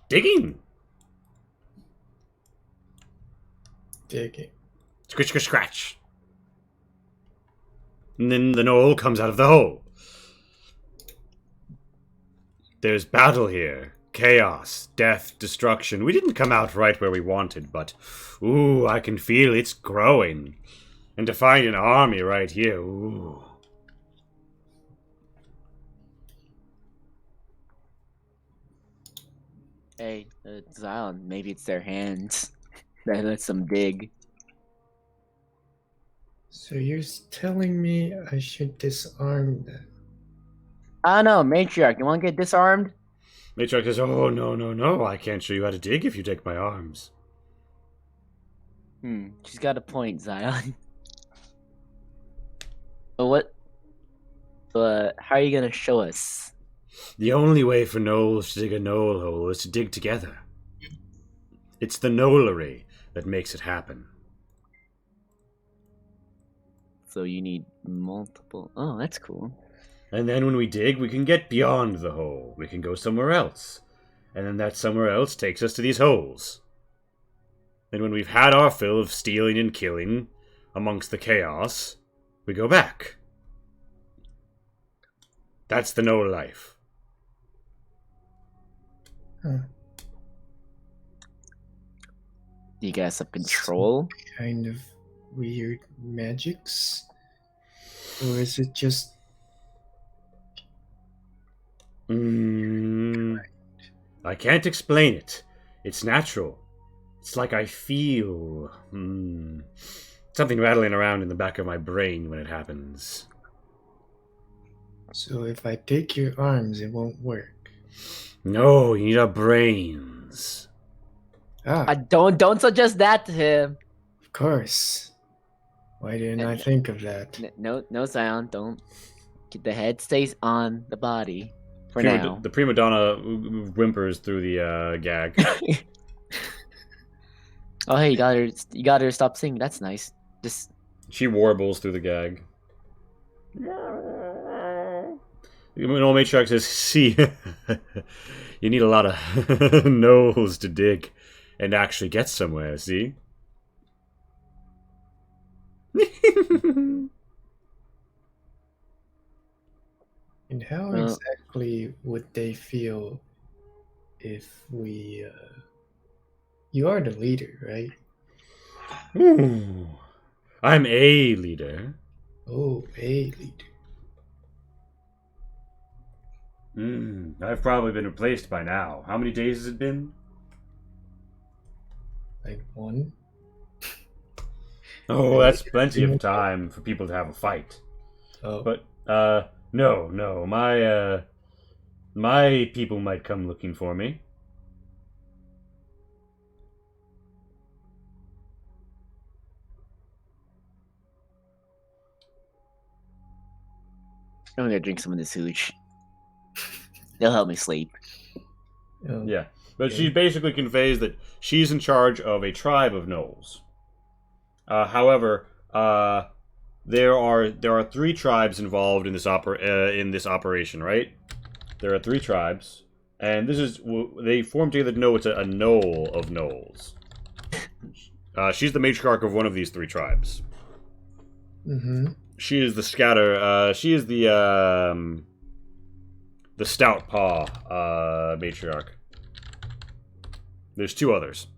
Digging. Digging. Scratch, scratch, scratch. And then the Knoll comes out of the hole. There's battle here. Chaos, death, destruction. We didn't come out right where we wanted, but ooh, I can feel it's growing. And to find an army right here, ooh. Hey, Zion, maybe it's their hands that lets them dig. So you're telling me I should disarm them? I don't know, matriarch, you want to get disarmed? Matriarch says, "Oh, no, I can't show you how to dig if you take my arms." She's got a point, Zion. But what? But how are you gonna show us? The only way for gnolls to dig a knoll hole is to dig together. It's the knollery that makes it happen. So you need multiple. Oh, that's cool. And then when we dig, we can get beyond the hole. We can go somewhere else. And then that somewhere else takes us to these holes. And when we've had our fill of stealing and killing amongst the chaos, we go back. That's the Knoll life. Huh. You got some control? Kind of weird magics? Or is it just I can't explain it. It's natural. It's like I feel something rattling around in the back of my brain when it happens. so if I take your arms it won't work? No, you need our brains. Ah, Don't suggest that to him. of course. Why didn't I think of that? No, Zion, don't. The head stays on the body for Prima- now. The prima donna whimpers through the gag. Oh, hey, you got her to stop singing. That's nice. Just She warbles through the gag. When old matriarch says, "See, you need a lot of gnolls to dig and actually get somewhere, see?" And how Well- exactly would they feel if we you are the leader, right? Ooh, I'm a leader. Oh, a leader. I've probably been replaced by now. How many days has it been? Like one? Oh, that's plenty of time for people to have a fight. Oh, But no, my people might come looking for me. I'm gonna drink some of this hooch. They'll help me sleep. oh, Yeah, but Okay. she basically conveys that she's in charge of a tribe of gnolls. However, there are three tribes involved in this operation, right? There are three tribes, and they form together to know it's a knoll of gnolls. She's the matriarch of one of these three tribes. Mm-hmm. She is the scatter. She is the stout paw matriarch. There's two others.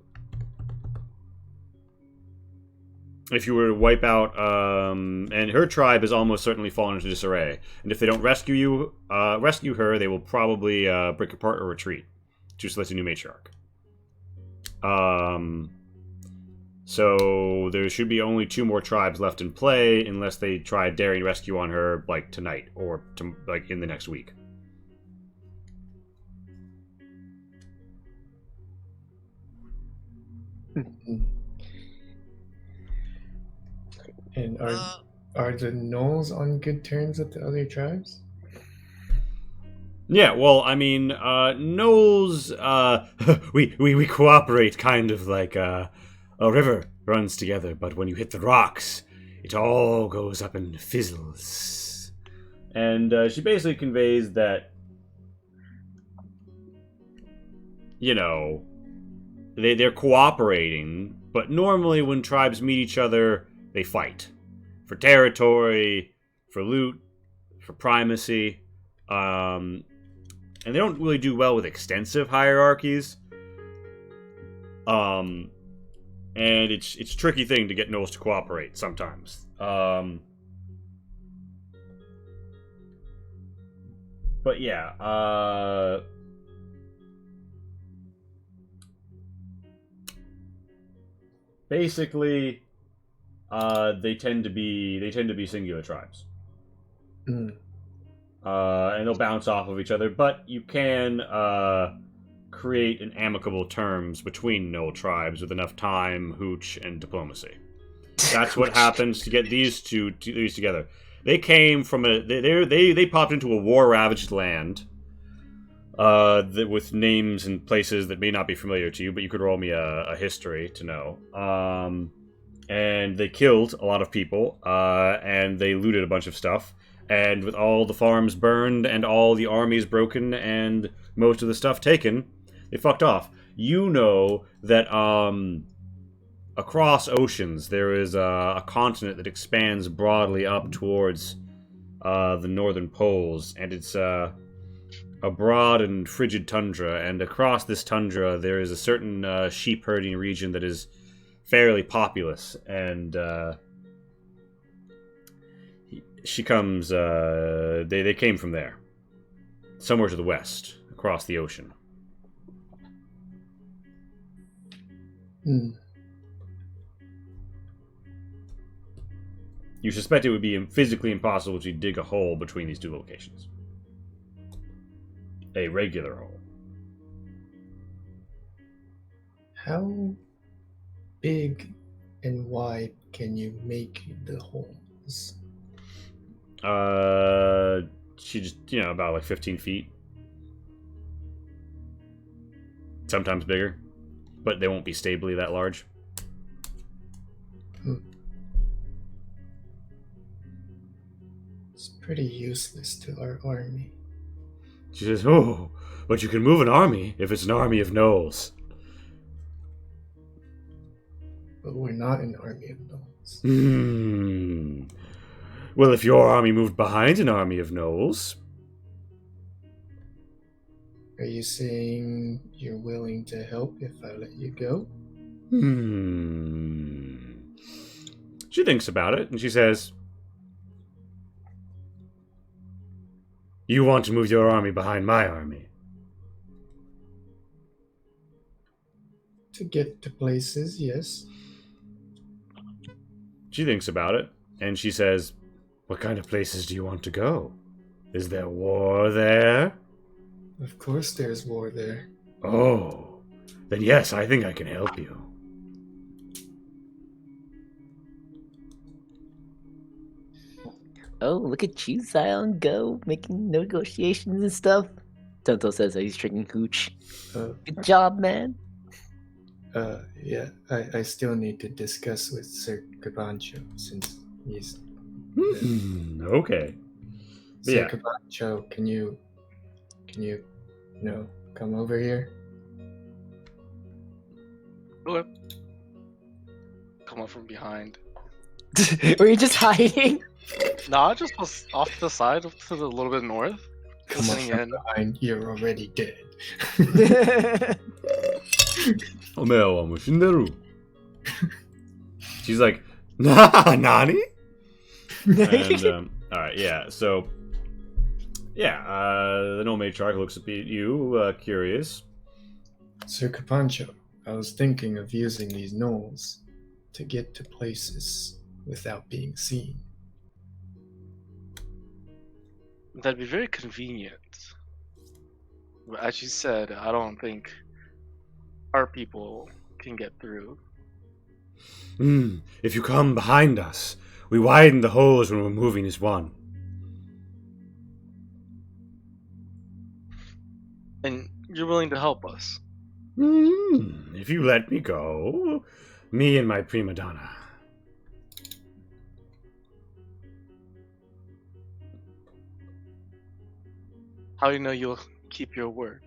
If you were to wipe out, and her tribe has almost certainly fallen into disarray. And if they don't rescue her, they will probably break apart or retreat to select a new matriarch. So there should be only two more tribes left in play, unless they try a daring rescue on her, like tonight or like in the next week. And are the gnolls on good terms with the other tribes? Yeah, well, I mean, Knowles, we cooperate kind of like a river runs together, but when you hit the rocks, it all goes up and fizzles. And she basically conveys that, you know, they're cooperating, but normally when tribes meet each other, they fight. For territory, for loot, for primacy. And they don't really do well with extensive hierarchies. And it's a tricky thing to get gnolls to cooperate sometimes. But yeah, basically, they tend to be singular tribes. Mm. And they'll bounce off of each other, but you can create an amicable terms between gnoll tribes with enough time, hooch, and diplomacy. That's what happens to get these together. They came from they popped into a war-ravaged land with names and places that may not be familiar to you, but you could roll me a history to know. And they killed a lot of people, and they looted a bunch of stuff. And with all the farms burned and all the armies broken and most of the stuff taken, they fucked off. You know that across oceans there is a continent that expands broadly up towards the northern poles, and it's a broad and frigid tundra. And across this tundra there is a certain sheep herding region that is fairly populous, and she comes, they came from there. Somewhere to the west, across the ocean. Mm. You suspect it would be physically impossible to dig a hole between these two locations. A regular hole. How big and wide can you make the holes? She just, about like 15 feet. Sometimes bigger, but they won't be stably that large. It's pretty useless to our army. She says, "Oh, but you can move an army if it's an army of gnolls." But we're not an army of gnolls. Well, if your army moved behind an army of gnolls... Are you saying you're willing to help if I let you go? She thinks about it, and she says, "You want to move your army behind my army?" To get to places, yes. She thinks about it, and she says, "What kind of places do you want to go? Is there war there?" Of course, there's war there. Oh, then yes, I think I can help you. Oh, look at you, Zion, go making negotiations and stuff. Tonto says that he's drinking hooch. Uh, Good job, man. yeah, I still need to discuss with Sir Cabancho since he's. Okay. Sir Yeah. Cabancho, can you, come over here? Okay. Come up from behind. Were you just hiding? No, I just was off to the side, up to the little bit north. Come on Listening from in. behind. You're already dead. お前はもう死んでる. She's like, Nani? And, alright, yeah, so, yeah, the no matriarch looks at you, curious. Sir Cabancho, I was thinking of using these knolls to get to places without being seen. That'd be very convenient. But as you said, I don't think our people can get through. If you come behind us, we widen the holes when we're moving as one. And you're willing to help us. If you let me go, me and my prima donna. How do you know you'll keep your word?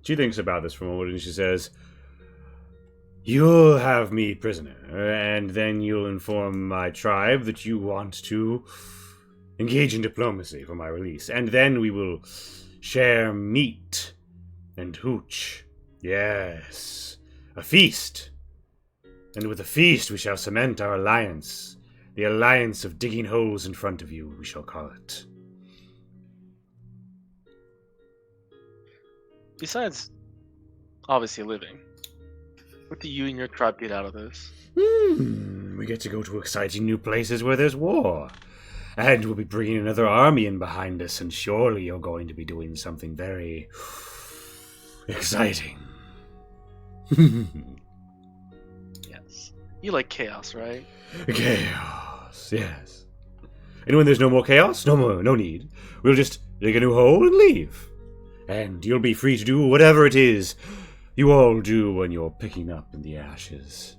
She thinks about this for a moment and she says, "You'll have me prisoner, and then you'll inform my tribe that you want to engage in diplomacy for my release, and then we will share meat and hooch. Yes, a feast. And with a feast we shall cement our alliance. The alliance of digging holes in front of you, we shall call it." Besides, obviously living, what do you and your tribe get out of this? We get to go to exciting new places where there's war. And we'll be bringing another army in behind us, and surely you're going to be doing something very exciting. Yes. You like chaos, right? Chaos, yes. And when there's no more chaos, no need. We'll just dig a new hole and leave. And you'll be free to do whatever it is you all do when you're picking up in the ashes.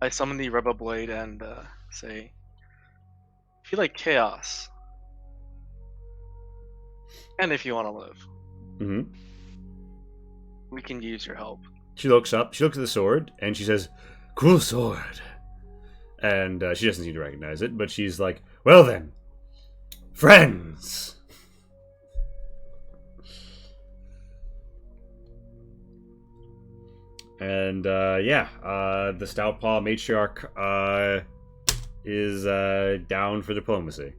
I summon the Rebel Blade and say, if you like chaos, and if you want to live, Mm-hmm. we can use your help. She looks up, she looks at the sword, and she says, "Cool sword." And she doesn't seem to recognize it, but she's like, "Well then, friends." And the Stout Paw matriarch is down for diplomacy.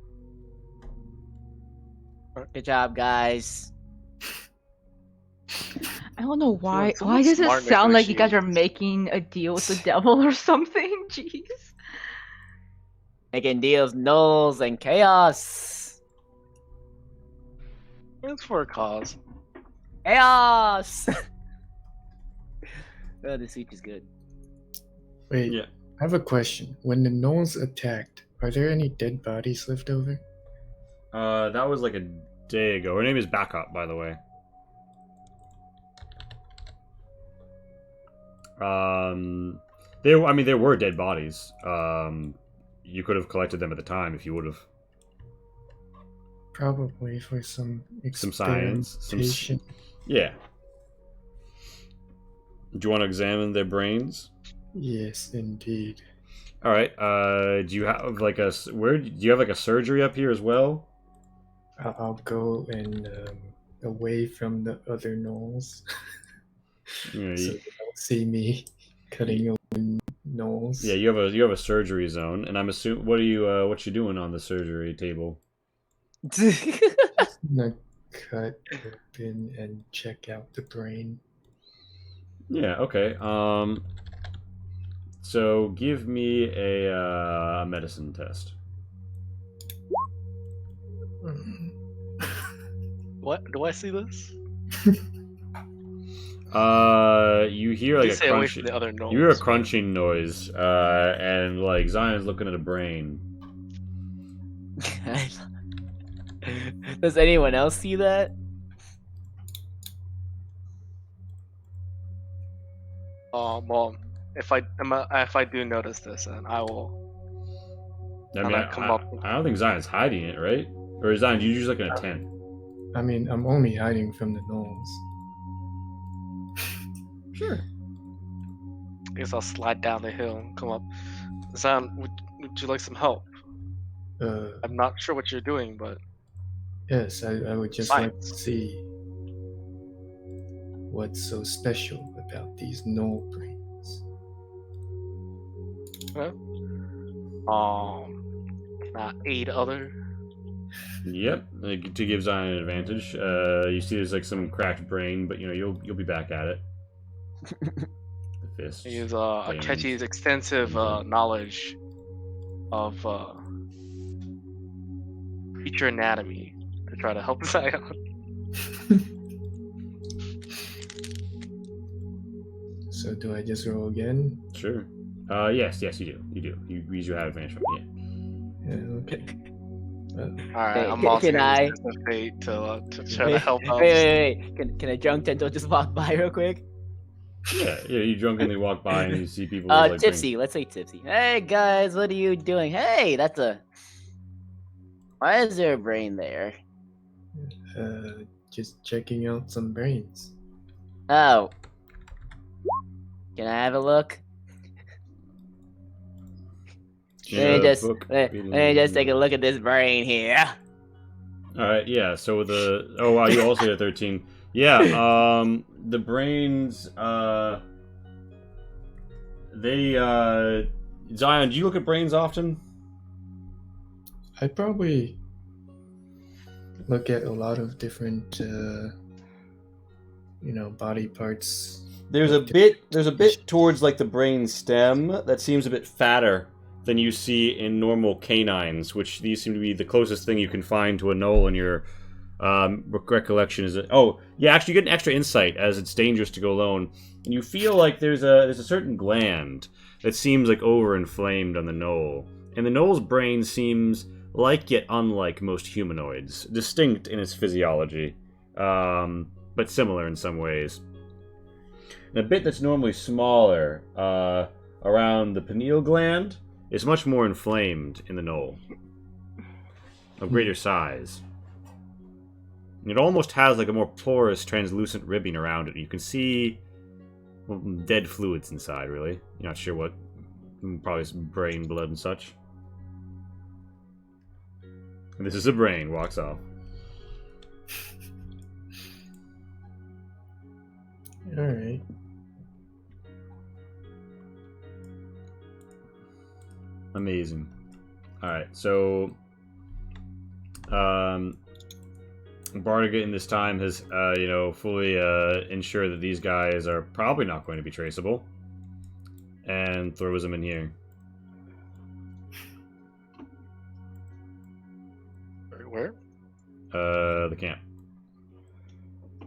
Good job, guys. I don't know why. someone Why does it smart sound like you guys are negotiate. making a deal with the devil or something? Jeez. Making deals, nulls, and chaos. It's for a cause. Chaos! Oh, this speech is good. Wait, Yeah. I have a question. When the gnolls attacked, are there any dead bodies left over? That was like a day ago. Her name is Backup, by the way. There were dead bodies. You could have collected them at the time if you would have. Probably for some Some science, experimentation. Yeah. Do you want to examine their brains? Yes, indeed. All right. Do you have like do you have like a surgery up here as well? I'll go and away from the other gnolls, Yeah, so they don't see me cutting open gnolls. yeah. You have a surgery zone, and I'm assuming what you doing on the surgery table? Not cut open and check out the brain. Yeah. Okay. So give me a medicine test. What? Do I see this? You hear like Please a stay away crunching. from the other noise. You hear a crunching noise, and like Zion's looking at a brain. Does anyone else see that? Well, if I do notice this, then I will. I mean, I don't think Zion's hiding it, right? Or Zion, you just looking at 10. I mean, I'm only hiding from the gnolls. Sure. I guess I'll slide down the hill and come up. Zion, would you like some help? I'm not sure what you're doing, but Yes, I would just like to Science. see what's so special about these gnoll brains. can I aid other? Yep. Like, to give Zion an advantage. You see, there's like some cracked brain, but you know you'll be back at it. The fists. Use veins. Akechi's extensive knowledge of creature anatomy to try to help Zion. So do I just roll again? Sure. Yes, you do. You do have advantage from it. Yeah, okay. Alright, Hey, I'm also can gonna I- use the fate to try to help out. Wait. Can a drunk Tento just walk by real quick? Yeah. You drunkenly walk by and you see people. with, like, Tipsy. Let's say Tipsy. Hey guys, what are you doing? Hey, that's a. Why is there a brain there? Just checking out some brains. Oh. Can I have a look? Let me just take a look at this brain here. All right, yeah. So oh wow, you also get a 13. Yeah, the brains. Zion, do you look at brains often? I probably look at a lot of different, body parts. There's a bit towards like the brain stem that seems a bit fatter than you see in normal canines, which these seem to be the closest thing you can find to a gnoll in your recollection. Actually, you get an extra insight as it's dangerous to go alone, and you feel like there's a certain gland that seems like overinflamed on the gnoll, and the gnoll's brain seems like yet unlike most humanoids, distinct in its physiology, but similar in some ways. And a bit that's normally smaller around the pineal gland is much more inflamed in the gnoll, of greater size. It almost has like a more porous, translucent ribbing around it. You can see dead fluids inside, really. You're not sure what. Probably some brain, blood, and such. And this is a brain, walks off. Alright. Amazing. Alright, so Bardiga in this time has fully ensured that these guys are probably not going to be traceable, and throws them in here. Where? The camp.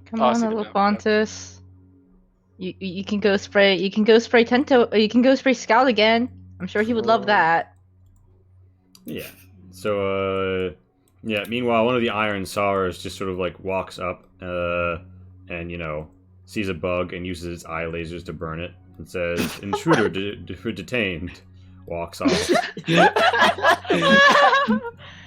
Come Oh, I on, see the map, Elefantus. You can go spray. You can go spray Tento. You can go spray Scout again. I'm sure he would love that. Yeah. So meanwhile, one of the iron sawers just sort of like walks up and sees a bug and uses its eye lasers to burn it and says, "Intruder detained." Walks off.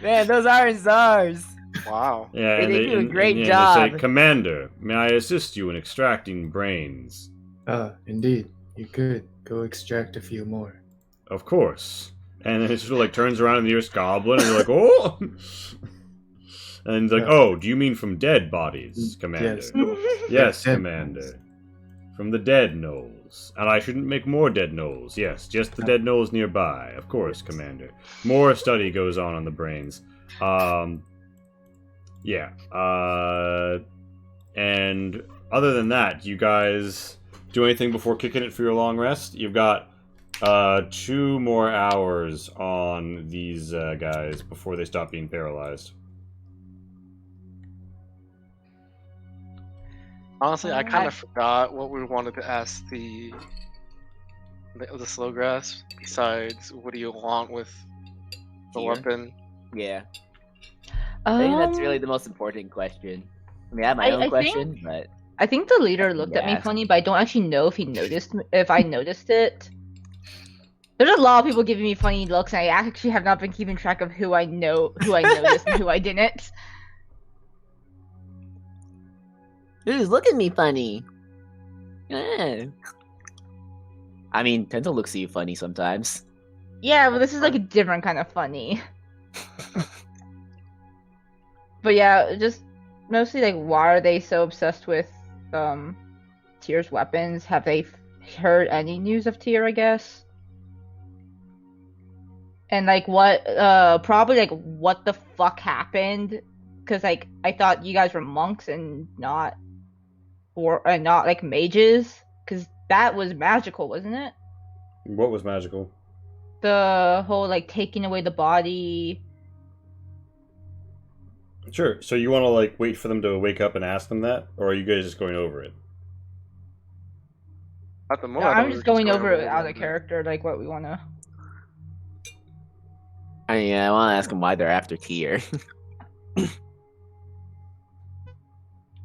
Man, those aren't SARS. Wow. Yeah, They do a great They job. say, "Commander, may I assist you in extracting brains?" Indeed. You could. Go extract a few more. Of course. And then it sort of like turns around in the nearest goblin and you're like, "Oh!" And he's like, "Oh, do you mean from dead bodies, Commander?" Yes. Yes, Dead Commander. From the dead gnolls. And I shouldn't make more dead gnolls. Yes, just the dead gnolls nearby. Of course, Commander. More study goes on the brains. Yeah. And other than that, do you guys do anything before kicking it for your long rest? You've got 2 more hours on these guys before they stop being paralyzed. Honestly, I kind of forgot what we wanted to ask the slow grass. Besides, what do you want with the Tier? weapon? Yeah. I think that's really the most important question. I mean, I have my own I question, but I think the leader That's looked at me gas. funny, but I don't actually know if I noticed it. There's a lot of people giving me funny looks, and I actually have not been keeping track of who I noticed, and who I didn't. who's looking at me funny? I mean, Tento looks at you funny sometimes. Yeah, but this is like a different kind of funny. But yeah, just mostly like, why are they so obsessed with Tyr's weapons? Have they heard any news of Tyr, I guess? And like, what probably like, what the fuck happened? Because like, I thought you guys were monks and not like mages, because that was magical, wasn't it? What was magical? The whole like taking away the body. Sure. So you want to like wait for them to wake up and ask them that, or are you guys just going over it? At the No, moment, I thought I'm we just were going over it what out we of wanted. character, like what we wanna. I mean, I want to ask them why they're after Tyr.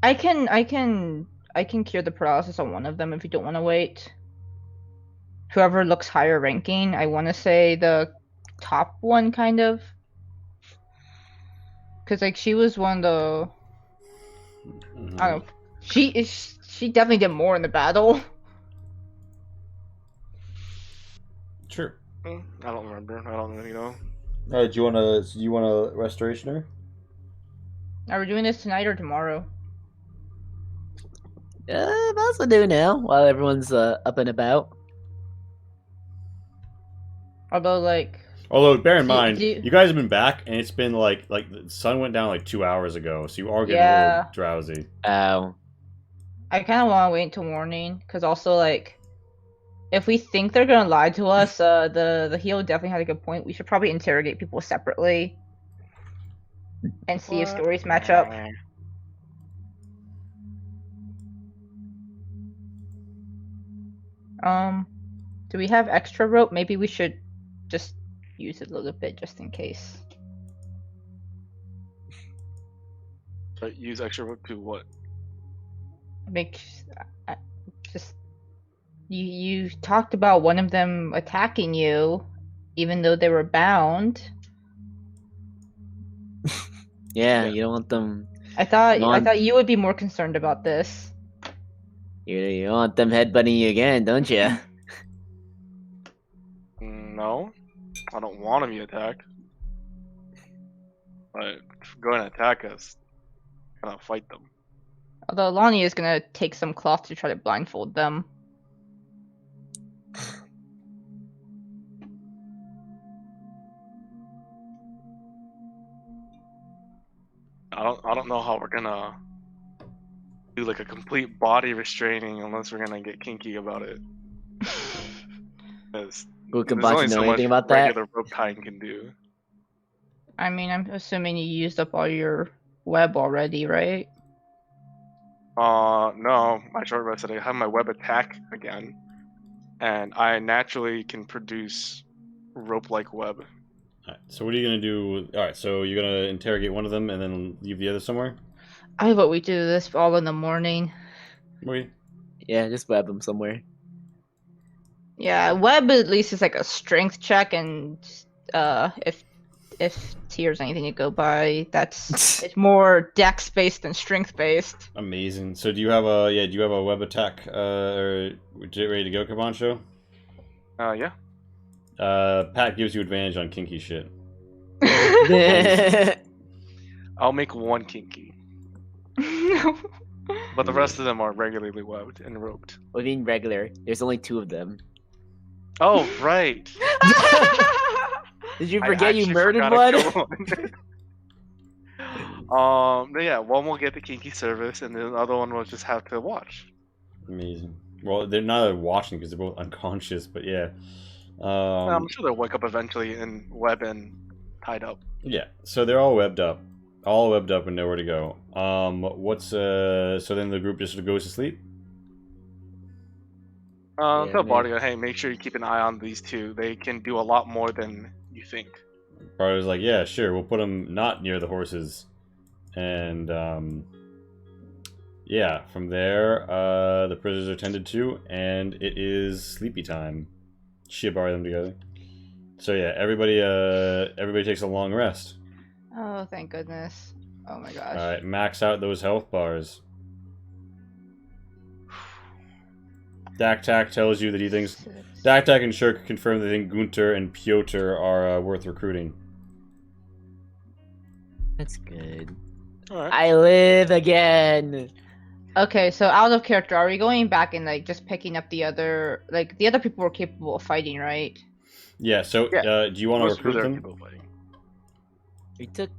I can cure the paralysis on one of them if you don't want to wait. Whoever looks higher ranking, I want to say the top one, kind of. Cause like she was one of the, I don't know. She definitely did more in the battle. Sure. I don't remember. I don't really know. Do you want to? Do you want a restorationer? Are we doing this tonight or tomorrow? Might as well do now while everyone's up and about. Although like, Although, bear in Do- mind, do- you guys have been back, and it's been like the sun went down like 2 hours ago, so you are getting a Yeah. little drowsy. Oh, I kind of want to wait until morning, cause also like, if we think they're gonna lie to us, the heel definitely had a good point. We should probably interrogate people separately and see if stories match up. Do we have extra rope? Maybe we should just use it a little bit just in case. But use extra rope to what? Make just you talked about one of them attacking you, even though they were bound. yeah, Yeah. you don't want them. I thought Non- you would be more concerned about this. You don't want them headbutting you again, don't you? No, I don't want to be attacked. But if you're going to attack us, gonna fight them. Although Lonnie is gonna take some cloth to try to blindfold them. I don't know how we're gonna do like a complete body restraining unless we're gonna get kinky about it. 'Cause Who can there's only know so much anything about that? regular rope tying can do. I mean, I'm assuming you used up all your web already, right? No, my short rest said I have my web attack again, and I naturally can produce rope-like web. Alright, so what are you gonna do? Alright, so you're gonna interrogate one of them and then leave the other somewhere? I vote we do this all in the morning. Wait. Yeah, just web them somewhere. Yeah, web at least is like a strength check, and if Tyr's anything to go by, it's more dex based than strength based. Amazing. So do you have a web attack or ready to go, Kabancho? Yeah. Pat gives you advantage on kinky shit. I'll make one kinky, but the rest of them are regularly webbed and roped. What do you mean regular? There's only 2 of them. Oh, right. Did you I forget you actually murdered forgot one? to kill one. Yeah, one will get the kinky service, and the other one will just have to watch. Amazing. Well, they're not watching because they're both unconscious, but yeah. I'm sure they'll wake up eventually and web and tied up. Yeah, so they're all webbed up. All webbed up and nowhere to go. So then the group just goes to sleep? Yeah, Tell maybe. Bardiga, hey, make sure you keep an eye on these two. They can do a lot more than you think. Bart was like, yeah, sure, we'll put them not near the horses. And, yeah, from there, the prisoners are tended to, and it is sleepy time. Shibar them together. So yeah, everybody takes a long rest. Oh, thank goodness. Oh my gosh. Alright, max out those health bars. Daktak tells you that he thinks... Six. Daktak and Shirk confirm they think Gunter and Piotr are worth recruiting. That's good. Alright. I live again. Okay, so out of character, are we going back and like just picking up the other people were capable of fighting, right? Yeah, so Yeah. do you want to Most of recruit them are them? people fighting.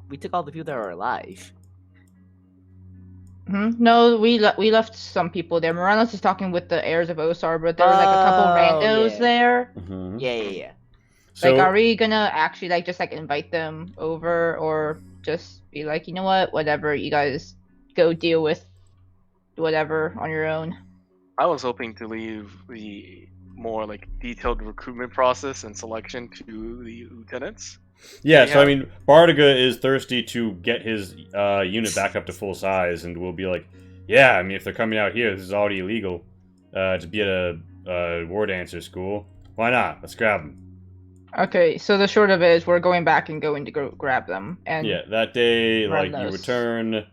We took all the people that are alive. No, we left some people there. Moranos is talking with the heirs of Osar, but there was like a couple Oh, randos yeah. there. Mm-hmm. Yeah. So, Like, are we gonna actually like just like invite them over, or just be like, you know what, whatever, you guys go deal with whatever on your own? I was hoping to leave the more like detailed recruitment process and selection to the lieutenants. yeah, so I Yeah. mean, Bardiga is thirsty to get his unit back up to full size, and will be like, yeah, I mean, if they're coming out here, this is already illegal to be at a war dancer school. Why not? Let's grab them. Okay, so the short of it is we're going back and going to go grab them. And Yeah, that day, Run like, you those. return,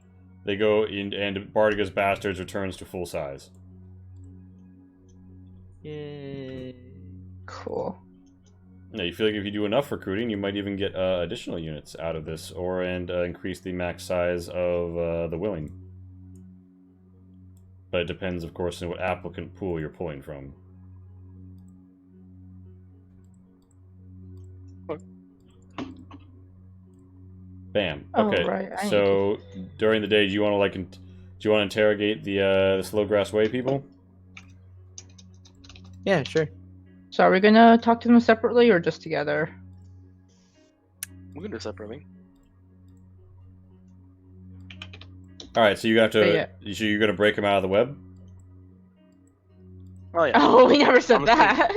they go in, and Bardiga's Bastards returns to full size. Yay. cool. Now, you feel like if you do enough recruiting, you might even get additional units out of this, and increase the max size of the willing. But it depends, of course, on what applicant pool you're pulling from. Bam. Oh, Okay. right, I need So during the day, do you want to do you want to interrogate the Slowgrass Way people? Yeah, sure. So are we gonna talk to them separately or just together? We can do it separately. All right. So you have to. Yeah. So you're gonna break them out of the web. Oh yeah. Oh, we never said I'm assuming- that.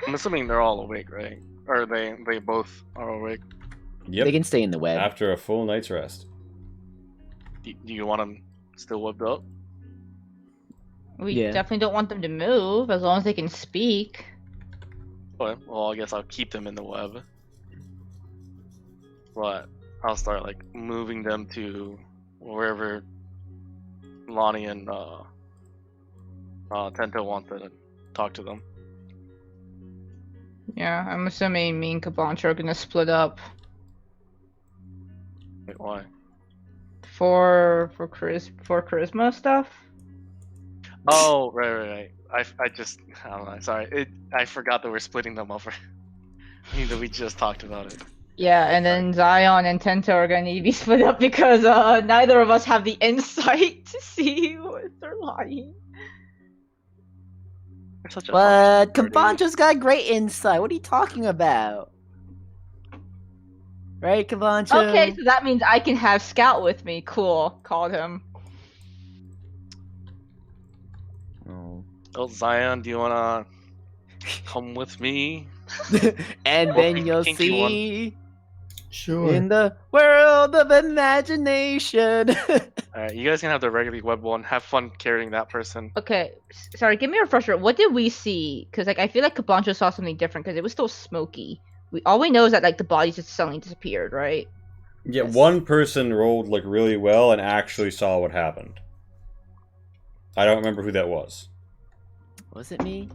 I'm assuming they're all awake, right? Or they both are awake. Yep. They can stay in the web. After a full night's rest. Do you want them still webbed up? We Yeah. definitely don't want them to move as long as they can speak. Okay, well, I guess I'll keep them in the web. But I'll start like moving them to wherever Lonnie and Tento want to talk to them. Yeah, I'm assuming me and Kabancha are gonna split up Wait, why? for charisma stuff. Oh, right. I don't know. Sorry, I forgot that we're splitting them over. I mean that we just talked about it. Yeah, and then Zion and Tento are gonna need to be split up because neither of us have the insight to see if they're lying. You're such a What? fucking party. Kabancha's got great insight. What are you talking about? Right, Kabancha? Okay, so that means I can have Scout with me. Cool. Called him. Oh. Oh, Zion, do you wanna come with me? And Or then pink- you'll pinky one. see Sure. in the world of imagination. Alright, you guys can have the regular web one. Have fun carrying that person. Okay, sorry. Give me a refresher. What did we see? Because like I feel like Kabancha saw something different because it was still smoky. All we know is that like the bodies just suddenly disappeared, right? Yeah, Yes. one person rolled like really well and actually saw what happened. I don't remember who that was. Was it me?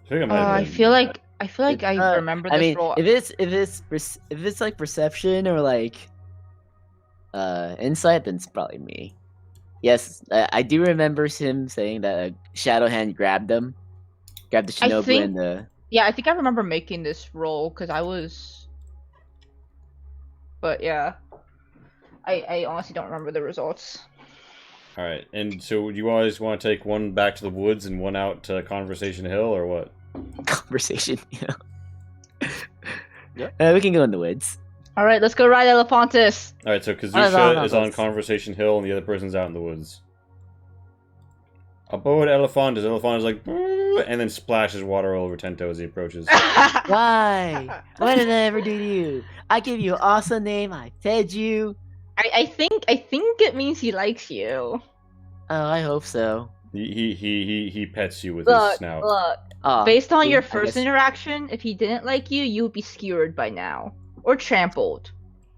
I think it might have I been. feel like I Uh, remember this I mean, roll. if it's like perception or like insight, then it's probably me. Yes, I do remember him saying that Shadowhand grabbed the Shinobu think- and the. Yeah, I think I remember making this roll because I was. But yeah, I honestly don't remember the results. All right, and so you always want to take one back to the woods and one out to Conversation Hill, or what? Conversation. Yeah. We can go in the woods. All right, let's go ride Elephantis. All right, so no, Kazusha is on that's- Conversation Hill, and the other person's out in the woods. Aboard Elephantis, Elephantis like, "Brrr," and then splashes water all over Tento as he approaches. Why? What did I ever do to you? I gave you an awesome name. I fed you. I think it means he likes you. Oh, I hope so. He pets you with his Look, snout. look. Oh, Based on see, your I first guess- interaction, if he didn't like you, you would be skewered by now, or trampled,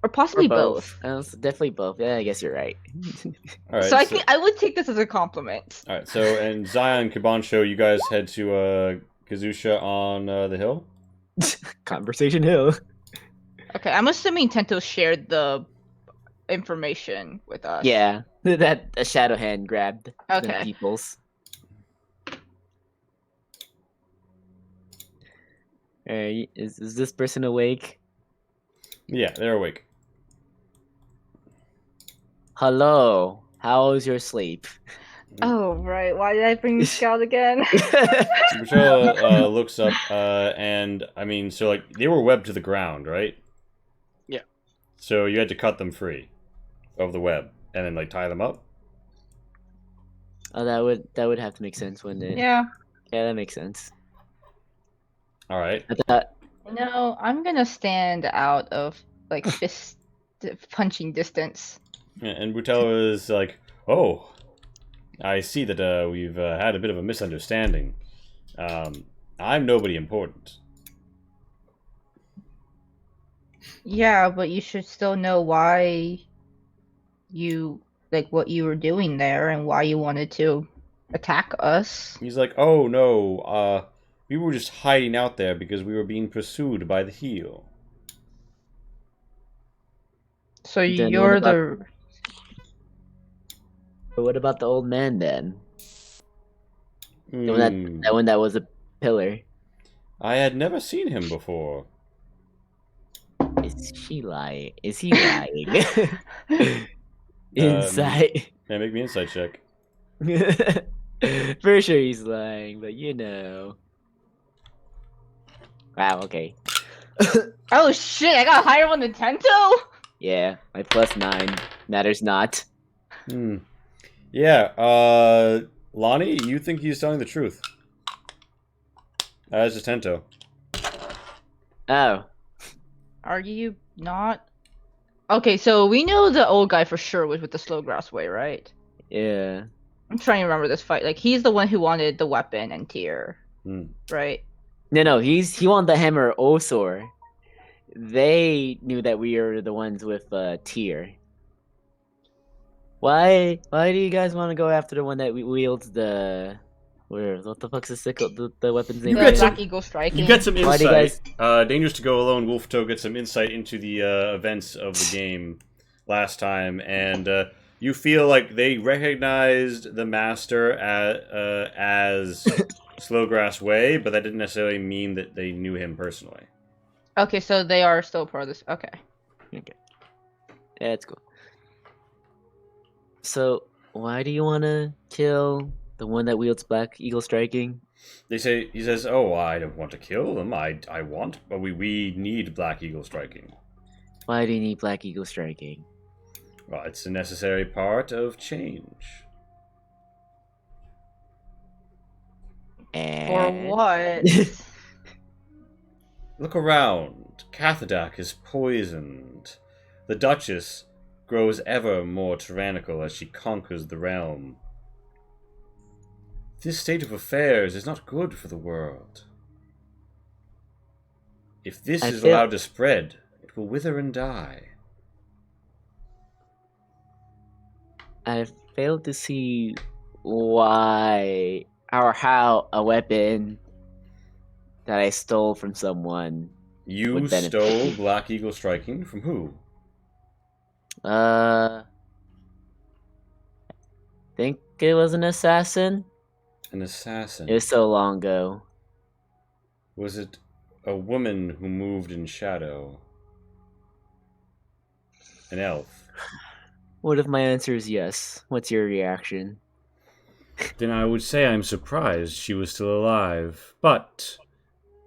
or or possibly both. Definitely both. Yeah, I guess you're right. All right, So I think I would take this as a compliment. all right. So and Zion Kabancho, you guys head to Kazusha on the hill. Conversation Hill. Okay, I'm assuming Tento shared the information with us. Yeah, that a shadow hand grabbed the Okay. peoples. Is this person awake? Yeah, they're awake. Hello. How was your sleep? Oh right, why did I bring the scout again? Michelle looks up, and I mean, so like they were webbed to the ground, right? Yeah. So you had to cut them free of the web, and then like tie them up. Oh, that would have to make sense, wouldn't it? Yeah. Yeah, that makes sense. All right. I thought, No, I'm gonna stand out of like fist punching distance. Yeah, and Butella is like, "Oh, I see that we've had a bit of a misunderstanding. I'm nobody important." Yeah, but you should still know why you like what you were doing there and why you wanted to attack us. He's like, "Oh no, we were just hiding out there because we were being pursued by the heel." So Then what you're about- the but what about the old man then? The one Hmm. that one that was a pillar. I had never seen him before. Is she lying? Is he lying? Inside. Yeah, make me insight check. For sure he's lying, but you know. Wow, okay. Oh shit, I got a higher one than Tento? Yeah, my +9 matters not. Hmm. Yeah, Lonnie, you think he's telling the truth. That's just Tento. Oh, Are you not? Okay, so we know the old guy for sure was with the slow grass way, right? yeah. I'm trying to remember this fight. Like he's the one who wanted the weapon and tier, Hmm. right? No, he wanted the hammer Osor. They knew that we were the ones with tier. Why do you guys want to go after the one that wields the what the fuck's the sickle the weapon's name? You The get some- Black Eagle striking. You get some Why do you insight. Dangerous to Go Alone, Wolfto gets some insight into the events of the game last time, and you feel like they recognized the master as Slowgrass Way, but that didn't necessarily mean that they knew him personally. Okay, so they are still part of this. Okay. Yeah, it's cool. So why do you want to kill the one that wields Black Eagle striking? He says, "Oh, I don't want to kill them. I want, but we need Black Eagle striking. Why do you need Black Eagle striking? Well, it's a necessary part of change." For And what? Look around. Cathadak is poisoned. The Duchess grows ever more tyrannical as she conquers the realm. This state of affairs is not good for the world. If this I is feel- allowed to spread, it will wither and die. I fail to see why or how a weapon that I stole from someone. You Would benefit stole me. Black Eagle striking from who? Think it was an assassin. An assassin. It was so long ago. Was it a woman who moved in shadow? An elf? What if my answer is yes? What's your reaction? Then I would say I'm surprised she was still alive. But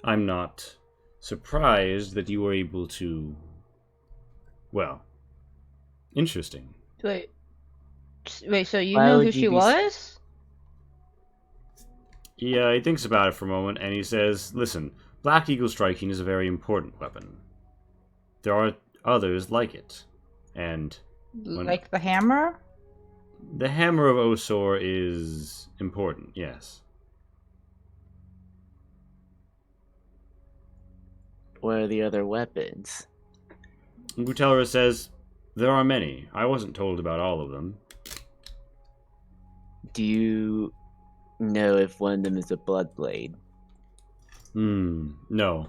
I'm not surprised that you were able to... Well, interesting. Wait, wait. So you Why knew would who you she be was? Yeah, he thinks about it for a moment, and he says, listen, Black Eagle striking is a very important weapon. There are others like it. And Like the hammer? the Hammer of Osor is important, yes. What are the other weapons? Butelra says, there are many. I wasn't told about all of them. Do you know if one of them is a blood blade? No.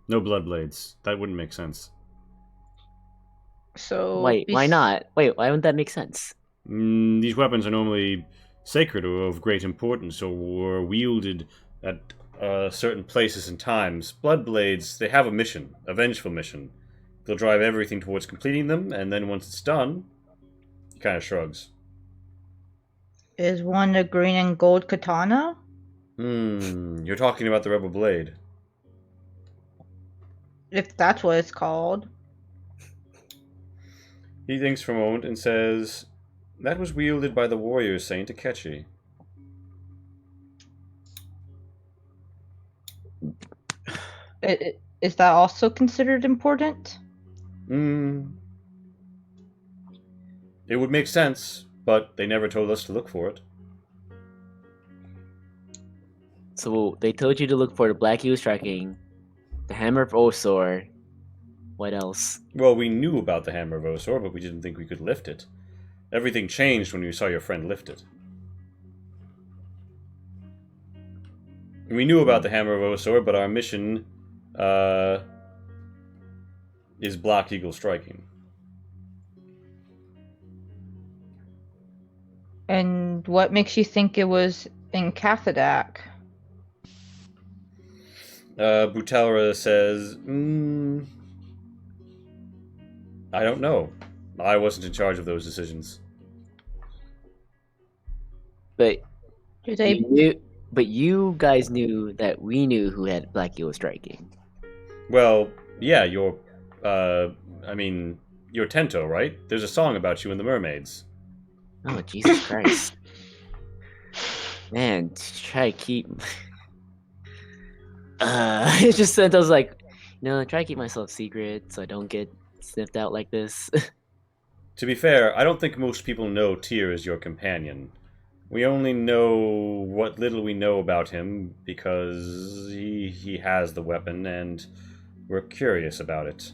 No Bloodblades. That wouldn't make sense. So Wait, why not? Wait, why wouldn't that make sense? These weapons are normally sacred or of great importance, or were wielded at certain places and times. Bloodblades, they have a mission, a vengeful mission. They'll drive everything towards completing them, and then once it's done, he kind of shrugs. Is one a green and gold katana? You're talking about the Rebel Blade. If that's what it's called. He thinks for a moment and says, that was wielded by the warrior saint Akechi. Is that also considered important? It would make sense, but they never told us to look for it. So they told you to look for the Black Eagle striking, the Hammer of Osor. What else? Well, we knew about the Hammer of Osor, but we didn't think we could lift it. Everything changed when we saw your friend lift it. We knew about the Hammer of Osor, but our mission is Black Eagle striking. And what makes you think it was in Cathadak? Butelra says, I don't know. I wasn't in charge of those decisions. But Do they? you guys knew that we knew who had Black Eagle striking. Well, yeah, you're Tento, right? There's a song about you and the mermaids. Oh, Jesus Christ. Man, try to keep... It's just that I was like, try to keep myself secret so I don't get sniffed out like this. To be fair, I don't think most people know Tyr is your companion. We only know what little we know about him because he has the weapon and we're curious about it.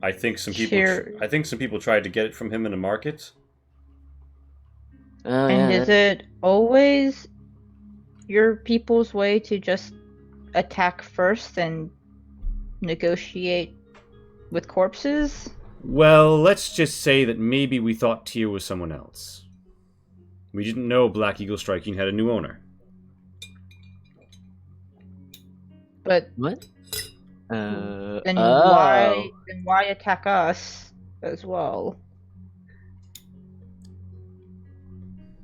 I think some people tried to get it from him in a market. Oh, And yeah, is it always your people's way to just attack first and negotiate with corpses? Well, let's just say that maybe we thought Tyr was someone else. We didn't know Black Eagle Striking had a new owner. But What? then oh. why attack us as well?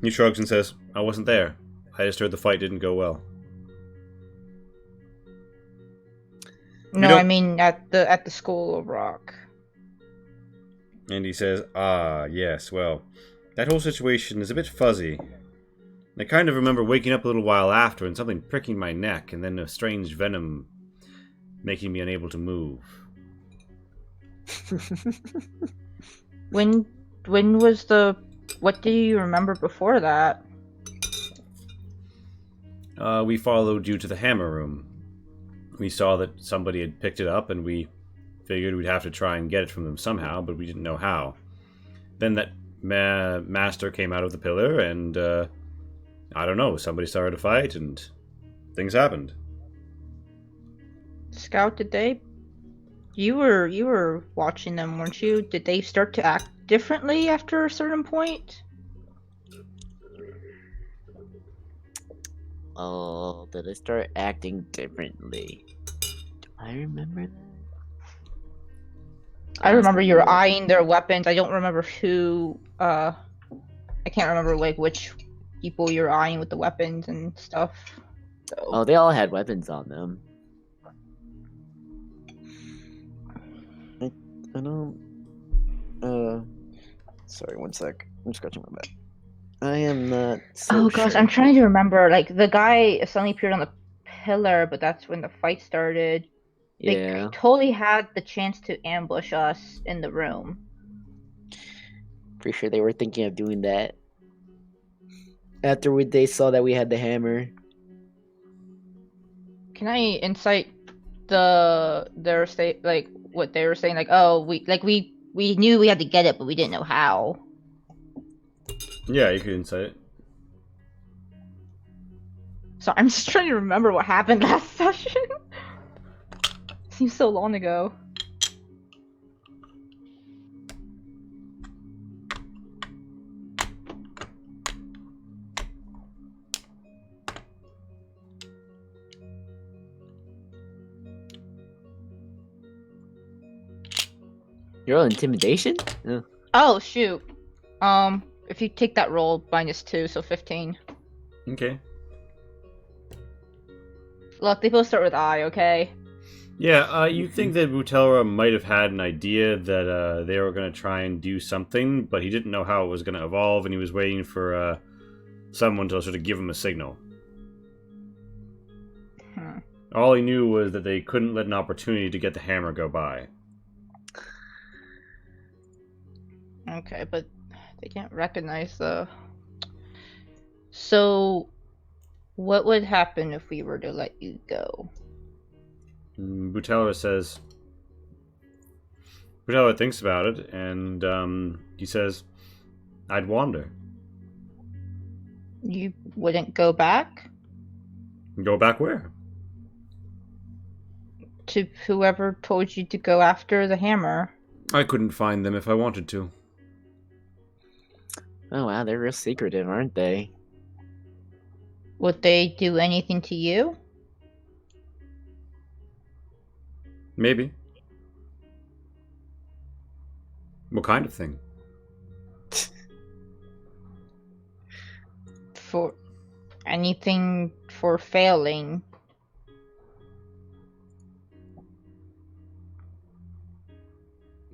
He shrugs and says, I wasn't there. I just heard the fight didn't go well. No, I mean at the School of Rock. And he says, yes, well, that whole situation is a bit fuzzy. I kind of remember waking up a little while after and something pricking my neck and then a strange venom making me unable to move. When was the... What do you remember before that? We followed you to the hammer room. We saw that somebody had picked it up and we figured we'd have to try and get it from them somehow, but we didn't know how. Then that master came out of the pillar and, I don't know, somebody started a fight and things happened. Scout, did they... You were watching them, weren't you? Did they start to act differently after a certain point? Oh, did I start acting differently? Do I remember that? I remember you were Honestly, eyeing their weapons. I don't remember who. I can't remember like which people you're eyeing with the weapons and stuff. So. oh, they all had weapons on them. I don't. Sorry, one sec. I'm scratching my back. I am not. So Oh gosh, sure. I'm trying to remember. Like the guy suddenly appeared on the pillar, but that's when the fight started. They Yeah. totally had the chance to ambush us in the room. Pretty sure they were thinking of doing that. After they saw that we had the hammer. Can I incite their state like what they were saying? Like, oh, we knew we had to get it, but we didn't know how. Yeah, you could insight it. So I'm just trying to remember what happened last session. Seems so long ago. You're all intimidation? Oh shoot. If you take that roll, -2, so 15. Okay. Look, they both start with I, okay? Yeah, you think that Butelra might have had an idea that they were going to try and do something, but he didn't know how it was going to evolve, and he was waiting for someone to sort of give him a signal. All he knew was that they couldn't let an opportunity to get the hammer go by. Okay, but they can't recognize the... So, what would happen if we were to let you go? Butelra says... Butelra thinks about it, and he says, I'd wander. You wouldn't go back? Go back where? To whoever told you to go after the hammer. I couldn't find them if I wanted to. Oh wow, they're real secretive, aren't they? Would they do anything to you? Maybe. What kind of thing? For anything for failing?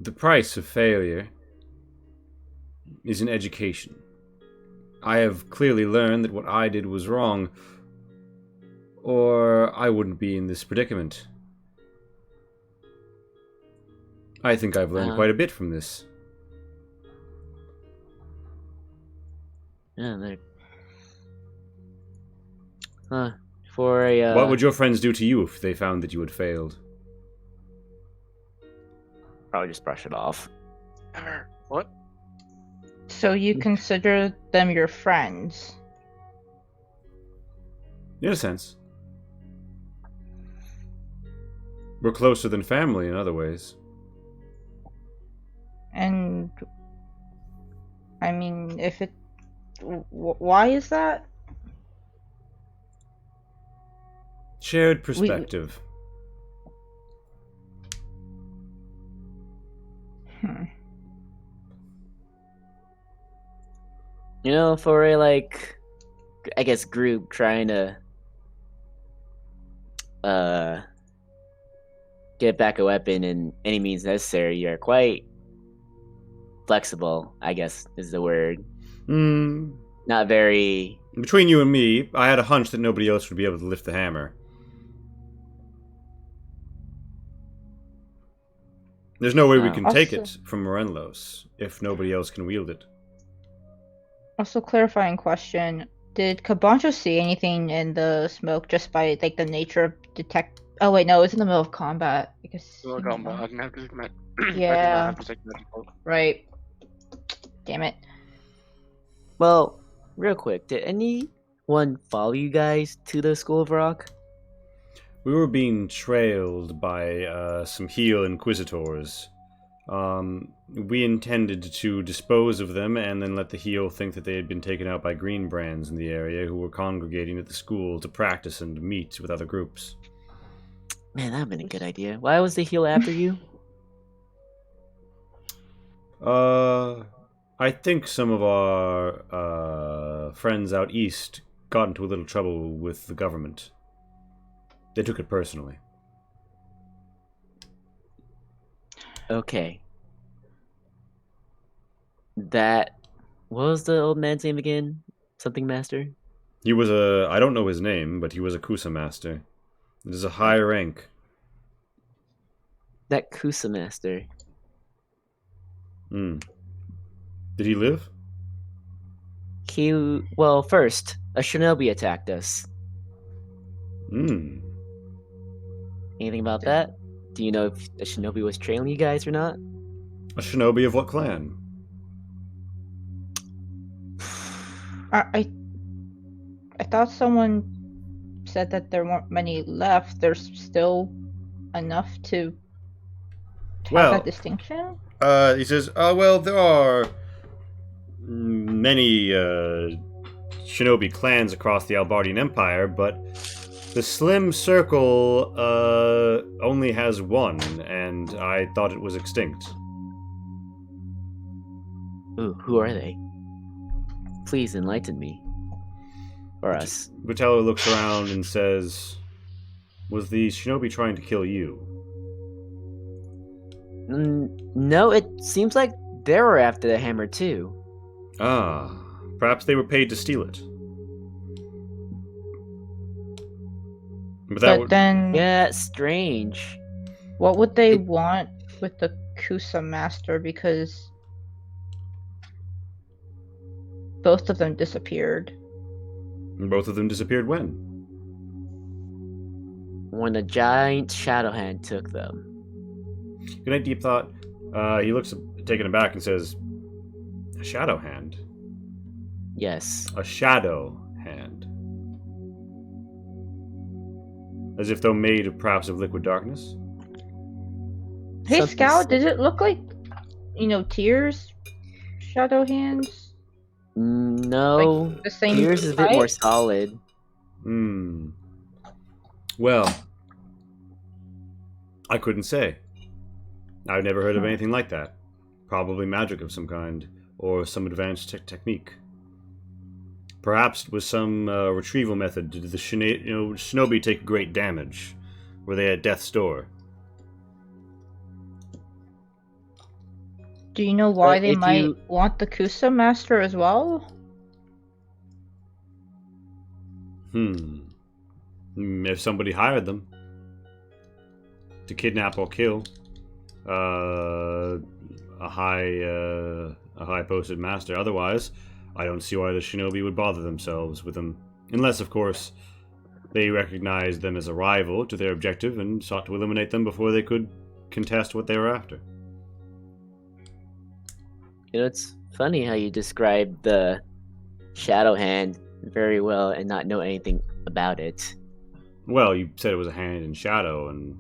The price of failure is an education. I have clearly learned that what I did was wrong, or I wouldn't be in this predicament. I think I've learned quite a bit from this. Yeah, they're... Huh. For a, What would your friends do to you if they found that you had failed? Probably just brush it off. What? So you consider them your friends? In a sense. We're closer than family in other ways. And I mean, if it, why is that? Shared perspective. You know, for a, like, I guess, group trying to get back a weapon in any means necessary, you're quite flexible, I guess is the word. Not very... Between you and me, I had a hunch that nobody else would be able to lift the hammer. There's no way we can take it from Morenlos if nobody else can wield it. Also, clarifying question: did Cabancho see anything in the smoke just by like the nature of detect? Oh wait, no, it was in the middle of combat. Because I didn't have to take that. Yeah. I did not have to take that. Right. Damn it. Well, real quick, did anyone follow you guys to the School of Rock? We were being trailed by some heel inquisitors. We intended to dispose of them and then let the heel think that they had been taken out by green brands in the area who were congregating at the school to practice and meet with other groups. Man, that would have been a good idea. Why was the heel after you? I think some of our friends out east got into a little trouble with the government. They took it personally. Okay. What was the old man's name again? Something Master? He was I don't know his name, but he was a Kusa master. It is a high rank. That Kusa Master. Hmm. Did he live? Well, first, a shinobi attacked us. Hmm. Anything about that? Do you know if the shinobi was trailing you guys or not? A shinobi of what clan? I thought someone said that there weren't many left. There's still enough to have Well, that distinction. He says, well, there are many shinobi clans across the Albardian Empire, but the Slim Circle only has one, and I thought it was extinct. Ooh, who are they? Please enlighten me. Or us. Botello looks around and says, was the shinobi trying to kill you? No, it seems like they were after the hammer too. Ah, perhaps they were paid to steal it. But that But would... then, Yeah, strange. what would they want with the Kusa Master? Because both of them disappeared. Both of them disappeared when? When a giant shadow hand took them. Good night, Deep Thought. He looks taken aback and says, a shadow hand? Yes. A shadow hand. As if though made perhaps of liquid darkness? Hey, Something Scout, does it look like, Tears shadow hands? No. Like the same Yours is a bit more type? solid. Hmm. Well, I couldn't say. I've never heard of anything like that. Probably magic of some kind, or some advanced technique. Perhaps it was some retrieval method. Did the shinobi take great damage? Were they at death's door? Do you know why But they if might you- want the Kusa Master as well? If somebody hired them to kidnap or kill a high posted master. Otherwise, I don't see why the shinobi would bother themselves with them, unless, of course, they recognized them as a rival to their objective and sought to eliminate them before they could contest what they were after. It's funny how you describe the shadow hand very well and not know anything about it. Well, you said it was a hand in shadow, and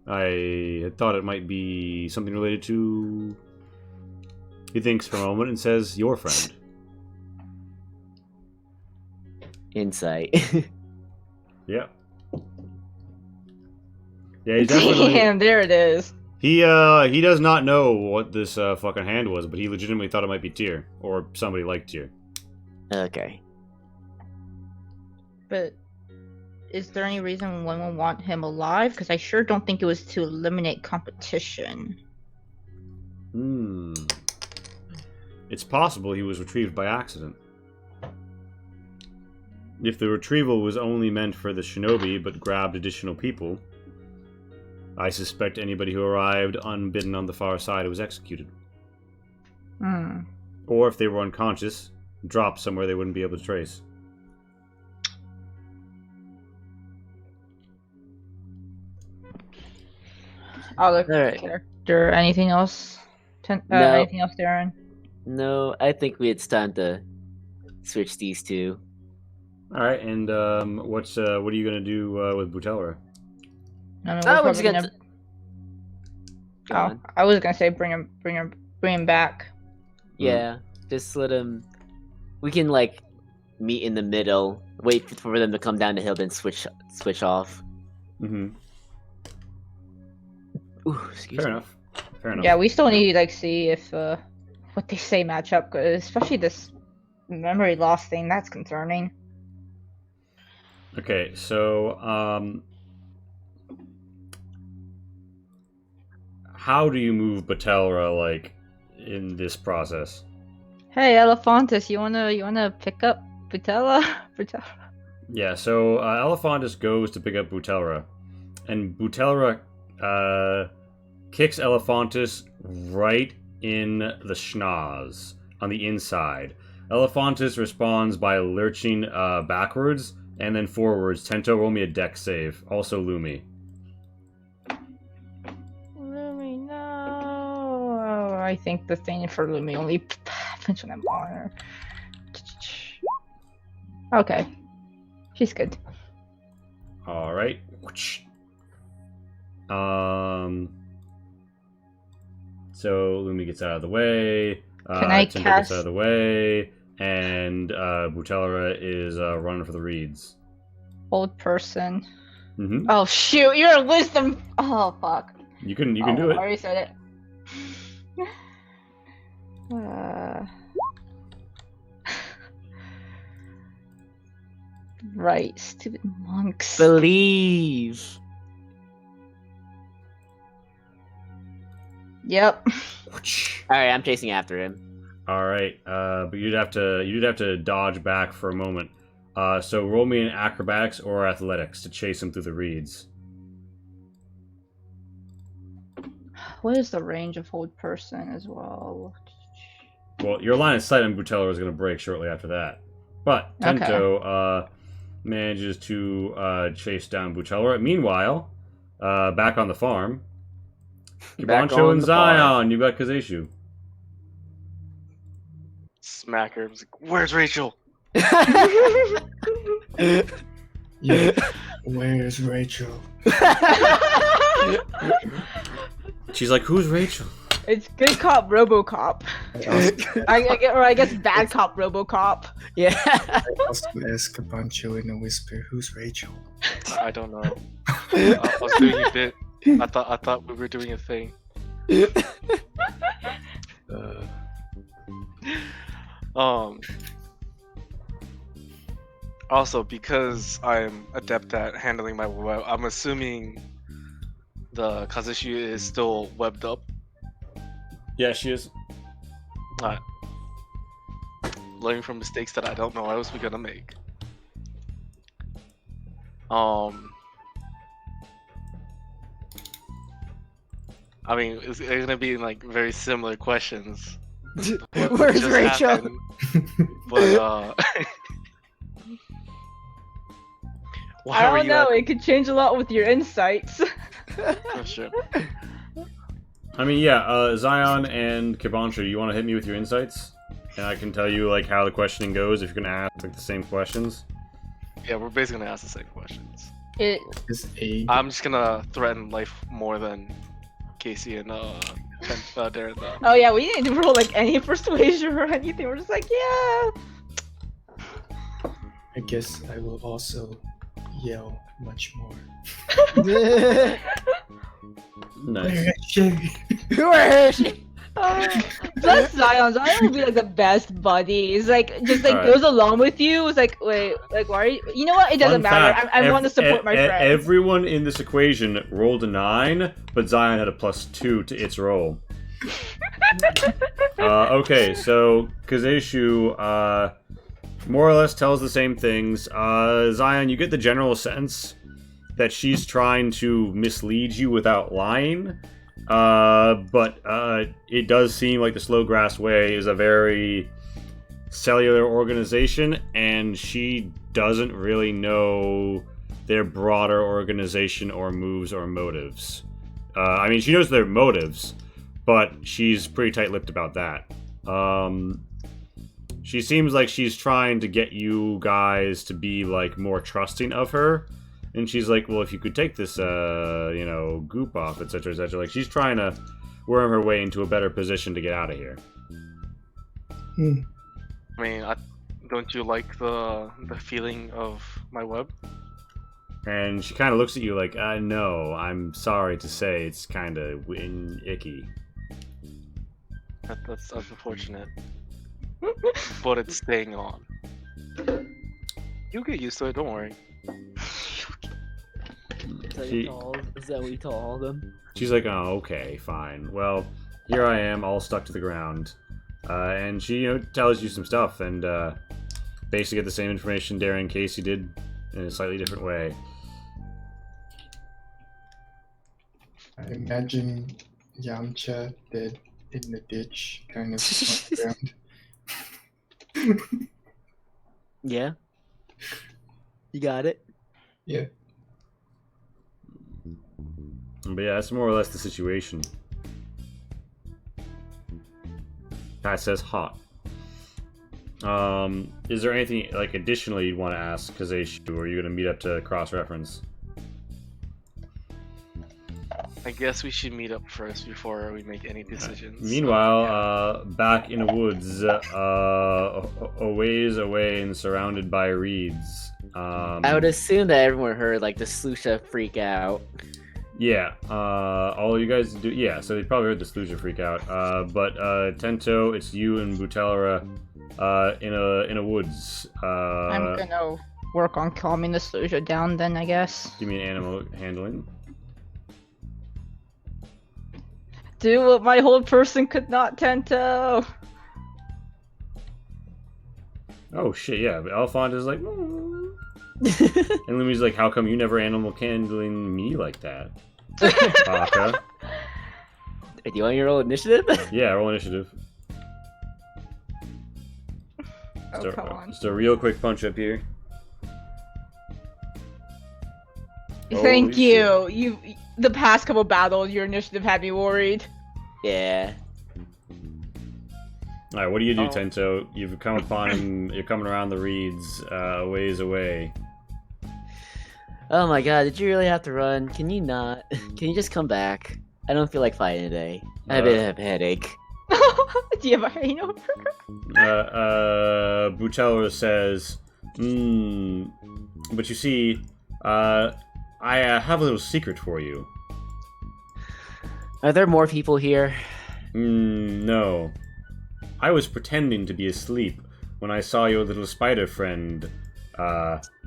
I had thought it might be something related to... He thinks for a moment and says, your friend. Insight. Yeah. Yeah, he's definitely... Damn, there it is. He does not know what this fucking hand was, but he legitimately thought it might be Tyr, or somebody like Tyr. Okay. But is there any reason one would want him alive? Because I sure don't think it was to eliminate competition. It's possible he was retrieved by accident. If the retrieval was only meant for the shinobi but grabbed additional people, I suspect anybody who arrived unbidden on the far side was executed. Or if they were unconscious, dropped somewhere they wouldn't be able to trace. Other Alright. character, anything else? No. Anything else, Darren? No, I think it's time to switch these two. All right, and what are you gonna do with Butelra? I mean, Oh, we're we're just probably gonna. Go Oh, on. I was gonna say bring him back. Yeah, just let him. We can like meet in the middle, wait for them to come down the hill, then switch off. Mm-hmm. Ooh, excuse Fair me. enough. fair enough. Yeah, we still need to like see if what they say match up, 'cause especially this memory loss thing. That's concerning. Okay, so how do you move Batelra like in this process? Hey, Elephantus, you wanna pick up Butella? Butella. Yeah, so Elephantus goes to pick up Batelra, and Batelra kicks Elephantus right in the schnoz on the inside. Elephantus responds by lurching backwards and then forwards. Tento, roll me a dex save. Also Lumi. Lumi, no. Oh, I think the thing for Lumi only happens when I'm on her. Okay, she's good. All right. So Lumi gets out of the way. Can I Tento cast- gets out of the way, and Batelra is running for the reeds. Old person. Mm-hmm. Oh shoot, you're a wisdom. Oh fuck. You can do I it. already said it. Right, stupid monks. Believe. Yep. All right, I'm chasing after him. All right, but you'd have to dodge back for a moment. So roll me in acrobatics or athletics to chase him through the reeds. What is the range of hold person as well? Well, your line of sight on Butella is going to break shortly after that. But Tento manages to chase down Butella. Meanwhile, back on the farm, Back Kibancho on and the farm. Zion, you got Kazeshu. Smack her. I was like, where's Rachel? Yeah. Where's Rachel? She's like, "Who's Rachel?" It's good cop RoboCop. I guess bad cop RoboCop. Yeah. I also ask a Pancho in a whisper, "Who's Rachel?" I don't know. I was doing a bit. I thought we were doing a thing. Also, because I'm adept at handling my web, I'm assuming the Kazushi is still webbed up. Yeah, she is. Alright. Learning from mistakes that I don't know I was gonna make. I mean, it's gonna be like very similar questions. What Where's just Rachel? happened, But why I were don't you know. at- It could change a lot with your insights. Oh, shit. I mean, yeah, Zion and Kibancho, you want to hit me with your insights? And I can tell you, like, how the questioning goes if you're going to ask, like, the same questions. Yeah, we're basically gonna ask the same questions. It. Is a I'm just gonna threaten life more than Casey and Darren though. Oh yeah, we didn't roll like any persuasion or anything. We're just like, yeah. I guess I will also yell much more. Nice. Where is she? Where is she? Plus Zion. Zion would be like the best buddy. He's like just like Alright. goes along with you. It's like, wait, like why are you? You know what? It doesn't Fun matter. fact, I want to support my friend. Everyone in this equation rolled a 9, but Zion had a +2 to its roll. Okay, so Kazeshu more or less tells the same things. Zion, you get the general sense that she's trying to mislead you without lying. But it does seem like the Slowgrass Way is a very cellular organization, and she doesn't really know their broader organization or moves or motives. I mean, she knows their motives, but she's pretty tight-lipped about that. She seems like she's trying to get you guys to be, like, more trusting of her. And she's like, well, if you could take this, goop off, etc., etc. Like, she's trying to worm her way into a better position to get out of here. Hmm. I mean, don't you like the feeling of my web? And she kind of looks at you like, no, I'm sorry to say it's kind of icky. That's unfortunate. But it's staying on. You'll get used to it, don't worry. She- Is that what you told them? She's like, oh, okay, fine. Well, here I am, all stuck to the ground. And she, tells you some stuff, and basically get the same information Darren Casey did in a slightly different way. I imagine Yamcha dead in the ditch, kind of on the ground. Yeah. You got it. Yeah. But yeah, that's more or less the situation. Pat says hot. Is there anything like additionally you'd want to ask Kazeshu, or are you gonna meet up to cross-reference? I guess we should meet up first before we make any decisions. Meanwhile, back in the woods, a ways away and surrounded by reeds. I would assume that everyone heard like the Slusha freak out. Yeah, all you guys do. Yeah, so they probably heard the Sluja freak out. But Tento, it's you and Butelra in a woods. I'm gonna work on calming the Sluja down then, I guess. Give me an animal handling. Do what my whole person could not, Tento. Oh shit, yeah. But Alphonse is like, and Lumi's like, how come you never animal handling me like that? Baka. Do you want your old initiative? Yeah, roll initiative. Oh, come on. Just a real quick punch up here. Thank Holy you. You. The past couple battles, your initiative had me worried. Yeah. Alright, what do you do, Oh. Tento? You've come upon him, you're coming around the reeds, a ways away. Oh my god, did you really have to run? Can you not? Can you just come back? I don't feel like fighting today. I have a headache. Do you have a hangover? Butelra says, but you see, I have a little secret for you. Are there more people here? No. I was pretending to be asleep when I saw your little spider friend,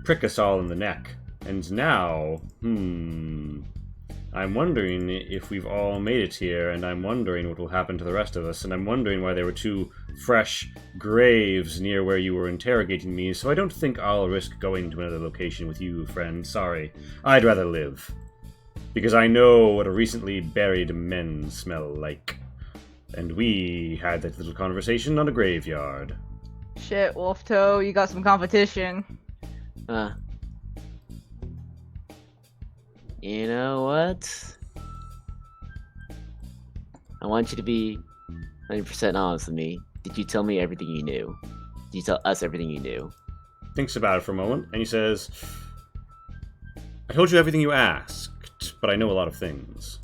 prick us all in the neck. And now, I'm wondering if we've all made it here, and I'm wondering what will happen to the rest of us, and I'm wondering why there were 2 fresh graves near where you were interrogating me, so I don't think I'll risk going to another location with you, friend. Sorry. I'd rather live. Because I know what a recently buried men smell like. And we had that little conversation on a graveyard. Shit, Wolftoe, you got some competition. You know what? I want you to be 100% honest with me. Did you tell me everything you knew? Did you tell us everything you knew? Thinks about it for a moment, and he says, I told you everything you asked, but I know a lot of things.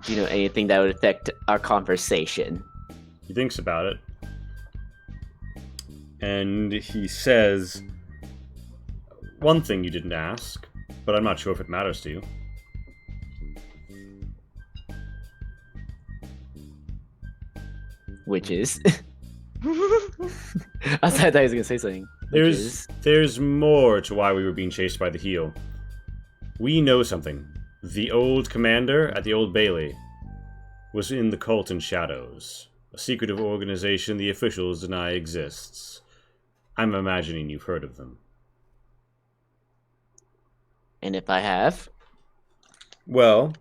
Do you know anything that would affect our conversation? He thinks about it, and he says, one thing you didn't ask, but I'm not sure if it matters to you. Which is? I thought he was gonna say something. Which is? There's more to why we were being chased by the heel. We know something. The old commander at the Old Bailey was in the Cult in Shadows, a secretive organization the officials deny exists. I'm imagining you've heard of them. And if I have? Well,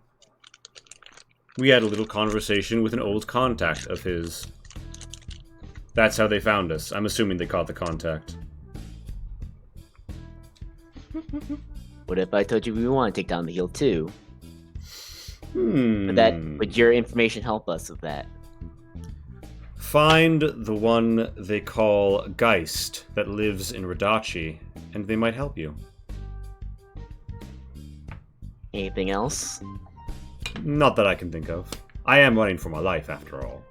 we had a little conversation with an old contact of his. That's how they found us. I'm assuming they caught the contact. What if I told you we want to take down the heel too? Hmm. Would your information help us with that? Find the one they call Geist that lives in Radachi, and they might help you. Anything else? Not that I can think of. I am running for my life, after all.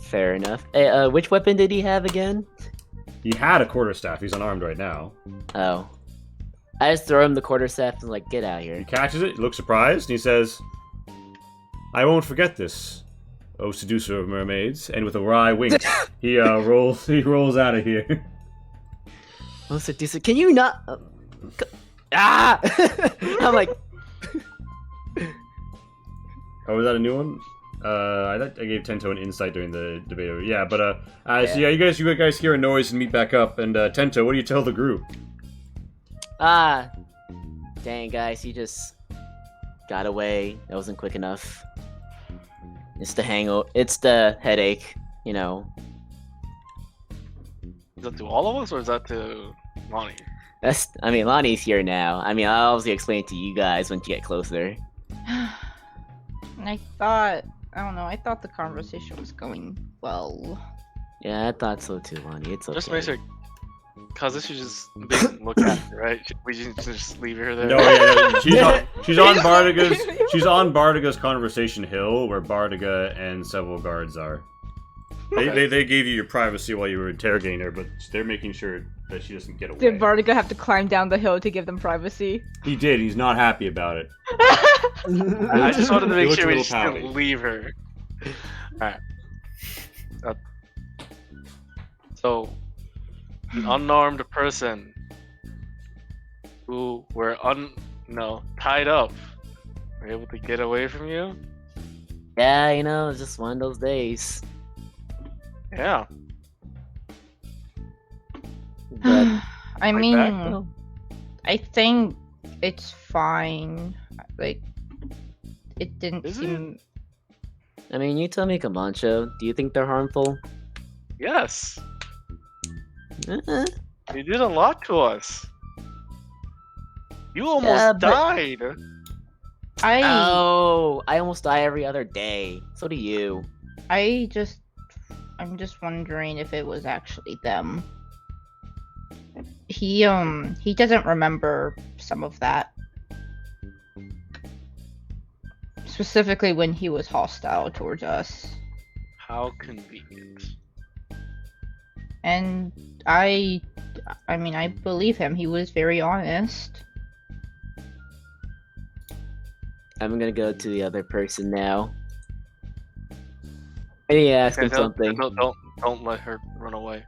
Fair enough. Hey, which weapon did he have again? He had a quarterstaff. He's unarmed right now. Oh. I just throw him the quarterstaff and like, get out of He here. catches it, he looks surprised, and he says, I won't forget this. oh seducer of mermaids, and with a wry wink, he rolls out of here. Oh, seducer, can you not? Ah! I'm like, Oh, was that a new one? I gave Tento an insight during the debate. Yeah, but so yeah, you guys hear a noise and meet back up. And Tento, what do you tell the group? dang guys, he just got away. That wasn't quick enough. It's the it's the headache, you know. Is that to all of us or is that to Lonnie? I mean, Lonnie's here now. I mean, I'll obviously explain it to you guys once you get closer. I don't know, I thought the conversation was going well. Yeah, I thought so too, Lonnie. It's okay. Just make sure, cause this should just be look at her, right? We just leave her there. No, yeah, she's on Bardaga's conversation hill, where Bardaga and several guards are. They gave you your privacy while you were interrogating her, but they're making sure that she doesn't get away. Did Bardiga have to climb down the hill to give them privacy? He did. He's not happy about it. I just wanted to He make looked sure a we little just pouty. didn't leave her. Alright. So, an unarmed person who were tied up were able to get away from you? Yeah, you know, it's just one of those days. Yeah. But I Like mean, that? I think it's fine. Like, it didn't Is it? seem. I mean, you tell me, Kamancho. Do you think they're harmful? Yes. Uh-uh. You did a lot to us. You almost Yeah, but- died. Oh, I almost die every other day. So do you. I'm just wondering if it was actually them. He doesn't remember some of that. Specifically when he was hostile towards us. How convenient. And I mean, I believe him. He was very honest. I'm gonna go to the other person now. I need to ask him something. Don't let her run away.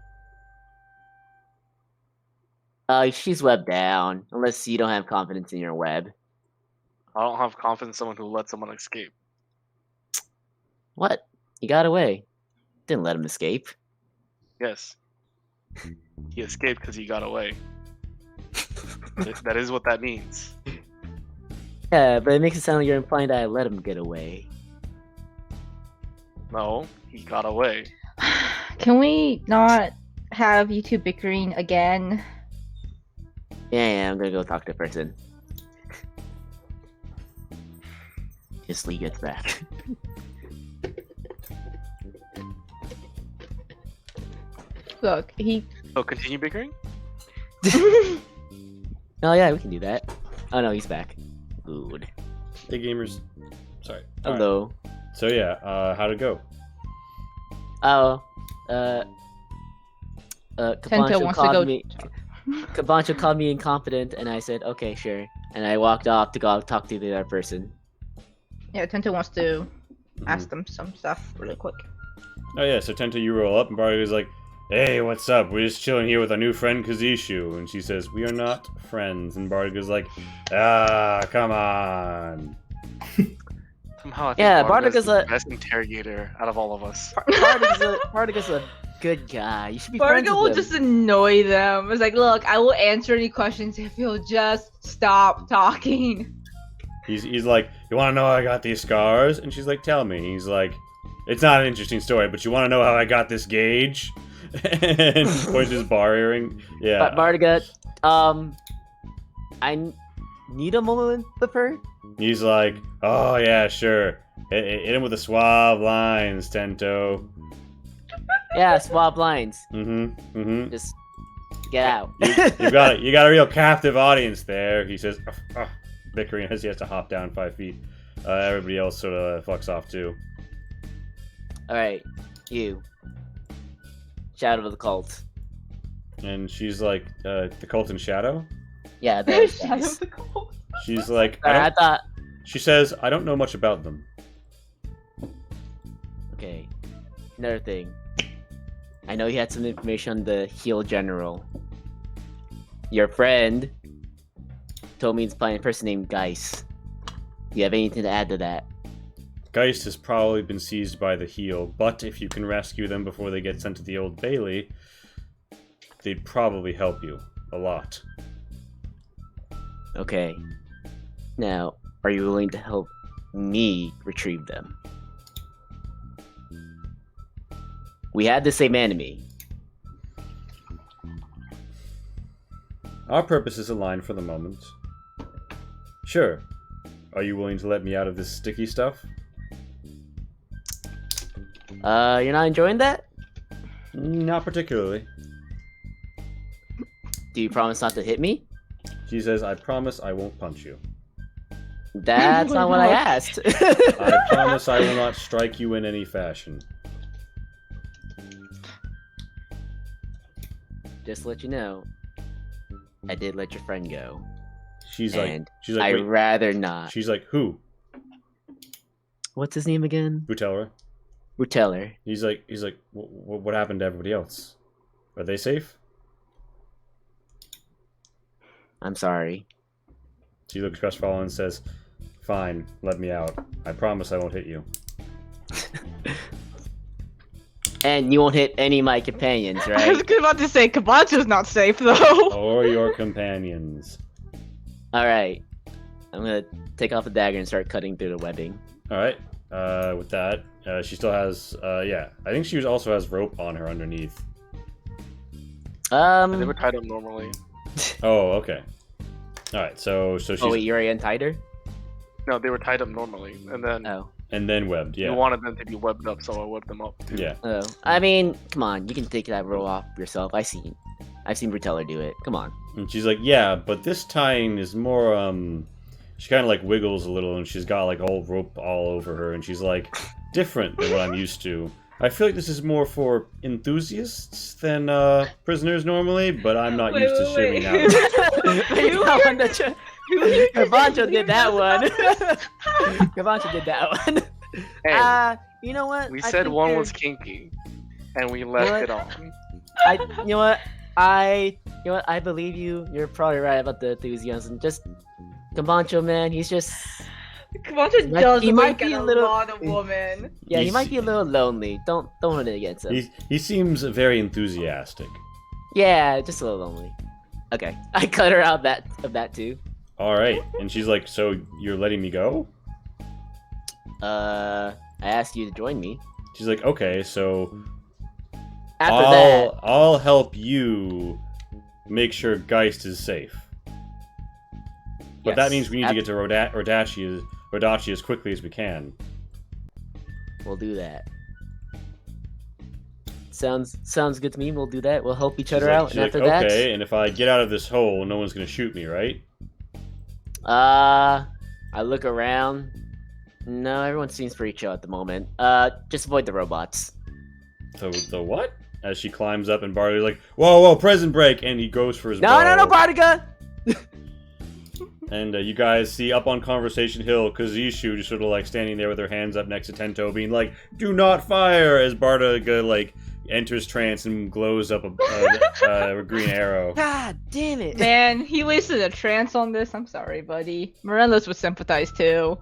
She's webbed down. Unless you don't have confidence in your web. I don't have confidence in someone who let someone escape. What? He got away. Didn't let him escape. Yes. He escaped because he got away. That is what that means. Yeah, but it makes it sound like you're implying that I let him get away. No, he got away. Can we not have you two bickering again? Yeah, I'm gonna go talk to the person. Just Lee gets back. Look, he. So continue bickering? Oh yeah, we can do that. Oh no, he's back. Good. Hey gamers. Sorry. All right. Hello. So yeah, how'd it go? Oh, Tento Kabancho wants to go. called me. Kabancho called me incompetent, and I said, "Okay, sure." And I walked off to go talk to the other person. Yeah, Tento wants to ask them some stuff really quick. Oh yeah, so Tento, you roll up, and Bardaga's like, "Hey, what's up? We're just chilling here with our new friend Kazishu." And she says, "We are not friends." And Bardaga's like, "Ah, come on." Somehow I think Yeah, Bardaga's Bardaga's the a- best interrogator out of all of us. Bardaga's a good guy. You should be friends Barga will with him. just annoy them. It's like, look, I will answer any questions if you'll just stop talking. He's like, "You want to know how I got these scars?" And she's like, "Tell me." He's like, "It's not an interesting story, but you want to know how I got this gauge?" And points his bar earring. Yeah. But Bardaga, I need a moment with her. He's like, "Oh yeah, sure. Hit him with the suave lines, Tento." Yeah, swap lines. Just Just get out. you got a real captive audience there. He says, bickering as he has to hop down 5 feet. Everybody else sort of fucks off too. All right, you. Shadow of the cult. And she's like, "The cult in shadow." Yeah, those Shadow guys. of the Cold. She's like, I thought. She says, "I don't know much about them." Okay. Another thing. I know you had some information on the heel general. Your friend told me to find a person named Geist. Do you have anything to add to that? Geist has probably been seized by the heel, but if you can rescue them before they get sent to the Old Bailey, they'd probably help you a lot. Okay. Now, are you willing to help me retrieve them? We had the same enemy. Our purposes align for the moment. Sure. Are you willing to let me out of this sticky stuff? You're not enjoying that? Not particularly. Do you promise not to hit me? She says, I promise I won't punch you. That's not what I asked. I promise I will not strike you in any fashion. Just to let you know, I did let your friend go. She's And like, I'd wait. rather not. She's like, who? What's his name again? Butella. Ruteller. He's like, what happened to everybody else? Are they safe? I'm sorry. She looks crestfallen and says, fine, let me out. I promise I won't hit you. And you won't hit any of my companions, I was right? about to say Kabancho's not safe though. Or your companions. Alright. I'm gonna take off the dagger and start cutting through the webbing. Alright, with that, she still has, yeah. I think she also has rope on her underneath. They Um. were tied up normally. Oh, okay. Alright, so she's... Oh, wait, you already untied her? No, they were tied up normally, and then Oh. And then webbed, yeah. you wanted them to be webbed up, so I webbed them up. Too. Yeah. Oh. I mean, come on. You can take that roll off yourself. I've seen Ruteller do it. Come on. And she's like, yeah, but this tying is more, she kind of like wiggles a little and she's got like old rope all over her and she's like, different than what I'm used to. I feel like this is more for enthusiasts than, prisoners normally, but I'm not used to shimming out. Kabancho did that one. Kabancho did that one. Hey, You know what? we I said think one you're- was kinky, and we left What? it on. You know what? I believe you. You're probably right about the enthusiasm. Just Kabancho, man. He's just Kabancho Might- does he might wink be at a a little- lot of women. yeah. He He's- might be a little lonely. Don't hold it against him. He seems very enthusiastic. Yeah, just a little lonely. Okay, I cut her out of that too. Alright, and she's like, so you're letting me go? I asked you to join me. She's like, okay, so After that, I'll help you make sure Geist is safe. But that yes, means we need to get to Rodachi as quickly as we can. we'll do that. Sounds good to me. We'll do that. We'll help each other out. She's And like, after that, okay, and if I get out of this hole, no one's gonna shoot me, right? I look around. No, everyone seems pretty chill at the moment. Just avoid the robots. The what? As she climbs up and Barley's like, whoa, prison break! And he goes for his bow. No, Bardiga! And you guys see up on Conversation Hill, Kazishu just sort of like standing there with her hands up next to Tento, being like, do not fire! As Bardiga like enters trance and glows up a green arrow. God damn it! Man, he wasted a trance on this. I'm sorry, buddy. Morellos would sympathize too.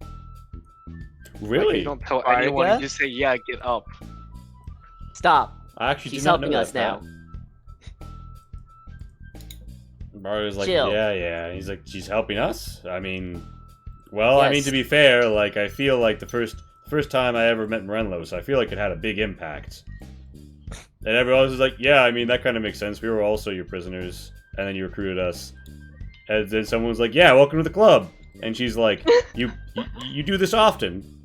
Like, Really? you don't tell Alright, anyone. yeah? You just say, "Yeah, get up." Stop. I actually She's do not know helping us that. now. Barley's like, Chill. yeah. And he's like, she's helping us? I mean, well, I mean, Yes. to be fair, like, I feel like the first time I ever met Morenlos, I feel like it had a big impact. And everyone else was like, yeah, I mean, that kind of makes sense. We were also your prisoners, and then you recruited us. And then someone was like, yeah, welcome to the club. And she's like, you do this often.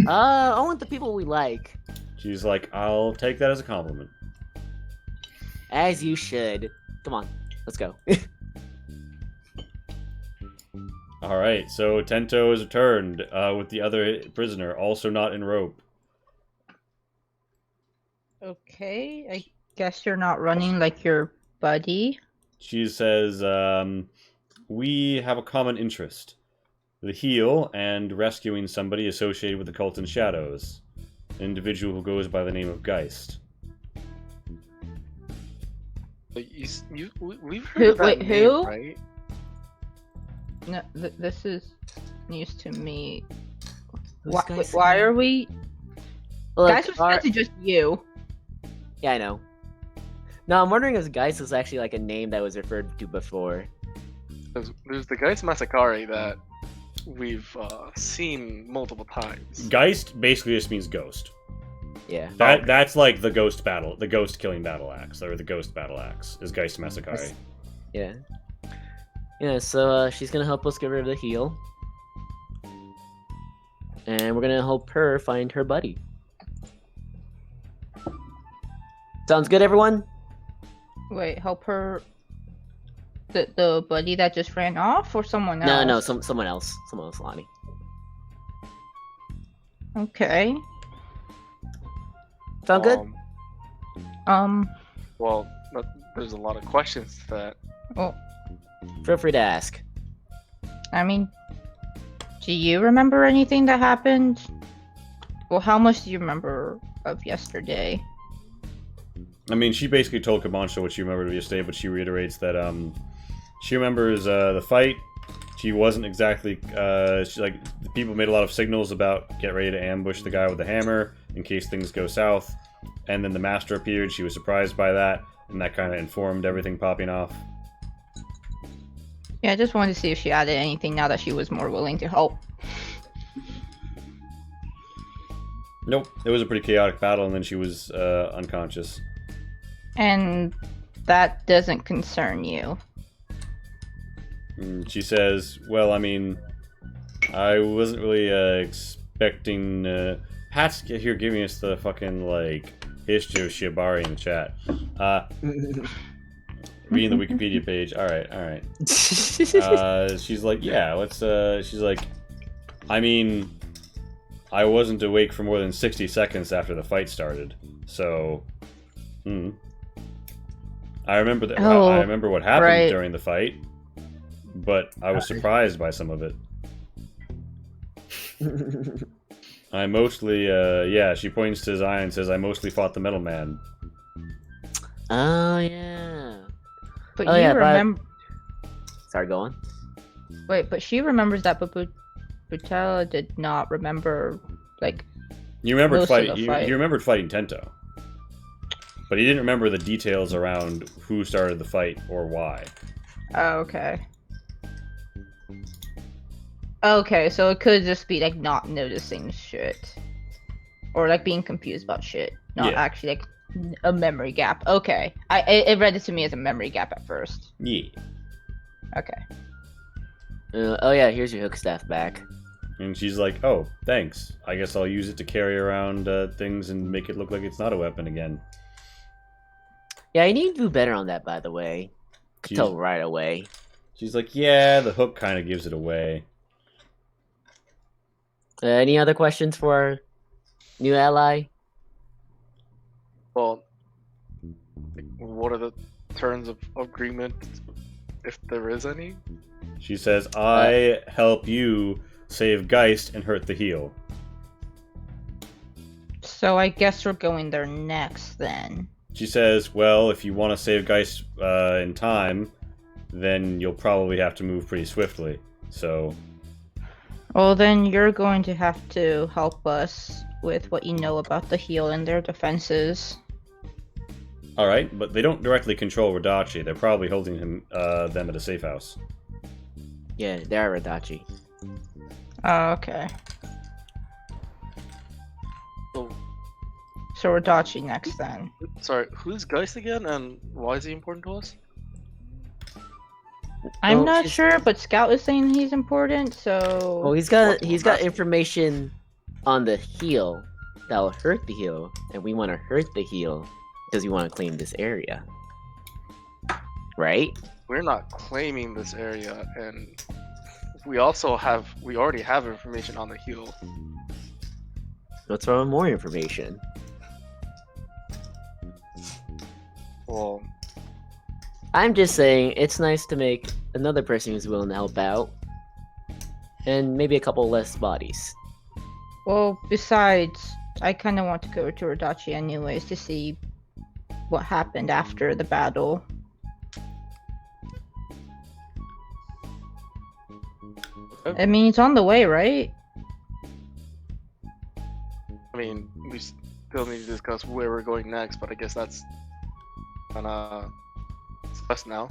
Only the people we like. She's like, I'll take that as a compliment. As you should. Come on, let's go. All right, so Tento has returned with the other prisoner, also not in rope. Okay, I guess you're not running like your buddy. She says, we have a common interest. the heal and rescuing somebody associated with the cult in shadows. An individual who goes by the name of Geist. But we've heard of that Wait, name, who? right? No, this is news to me. Who's Why, Geist why again? are we? Look, Guys was meant to just you. Yeah, I know. No, I'm wondering if Geist was actually like a name that was referred to before. There's the Geist Masakari that we've seen multiple times. Geist basically just means ghost. Yeah. That's like the ghost killing battle axe, or the ghost battle axe is Geist Masakari. Yeah. Yeah, so she's gonna help us get rid of the heal. And we're gonna help her find her buddy. Sounds good, everyone? Wait, help her. The buddy that just ran off, or someone else? No, someone else. Someone else, Lonnie. Okay. Sound good? Well, there's a lot of questions to that. Well, Feel free to ask. I mean, do you remember anything that happened? Well, how much do you remember of yesterday? I mean, she basically told Kamancha what she remembered of yesterday, but she reiterates that she remembers the fight. She wasn't exactly she, like, the people made a lot of signals about get ready to ambush the guy with the hammer in case things go south, and then the master appeared. She was surprised by that, and that kind of informed everything popping off. Yeah, I just wanted to see if she added anything now that she was more willing to help. Nope, it was a pretty chaotic battle, and then she was unconscious. And that doesn't concern you. And she says, well, I mean, I wasn't really expecting... Pat's here giving us the fucking, like, history of Shibari in the chat. Reading the Wikipedia page. Alright. She's like, yeah, let's... she's like, I mean, I wasn't awake for more than 60 seconds after the fight started, so... I remember that. Oh, I remember what happened right. during the fight, but I was surprised by some of it. I mostly, yeah. She points to Zion and says, "I mostly fought the Metal Man." Oh, yeah. But Oh, you yeah, but- remember. Sorry, go on. Wait, but she remembers that, but Butella did not remember, like. You remembered Most of fighting. the You fight. remembered fighting Tento, but he didn't remember the details around who started the fight or why. Oh, okay. Okay, so it could just be like not noticing shit, or like being confused about shit, not Yeah. actually like a memory gap. Okay, it read it to me as a memory gap at first. Yeah. Okay. Oh, yeah, here's your hook staff back. And she's like, "Oh, thanks. I guess I'll use it to carry around things and make it look like it's not a weapon again." Yeah, you need to do better on that, by the way. Could She's- tell right away. She's like, "Yeah, the hook kind of gives it away." Any other questions for our new ally? Well, what are the terms of agreement, if there is any? She says, "I help you save Geist and hurt the heel." So I guess we're going there next then. She says, "Well, if you want to save Geist in time, then you'll probably have to move pretty swiftly. So, Well, then you're going to have to help us with what you know about the heel and their defenses. all right, but they don't directly control Radachi. They're probably holding them at a safe house." Yeah, they are Radachi. Oh, okay. So, So we're Dachi next then. sorry, who's Geist again, and why is he important to us? I'm Well, not she's- sure, but Scout is saying he's important, so. Well, he's got What- information on the heel that will hurt the heel, and we want to hurt the heel because we want to claim this area, right? We're not claiming this area, and we already have information on the heel. Let's throw in more information. Well, I'm just saying it's nice to make another person who's willing to help out. and maybe a couple less bodies. Well, besides, I kind of want to go to Rodachi anyways to see what happened after the battle. I mean, it's on the way, right? I mean, we still need to discuss where we're going next, but I guess that's gonna discuss now.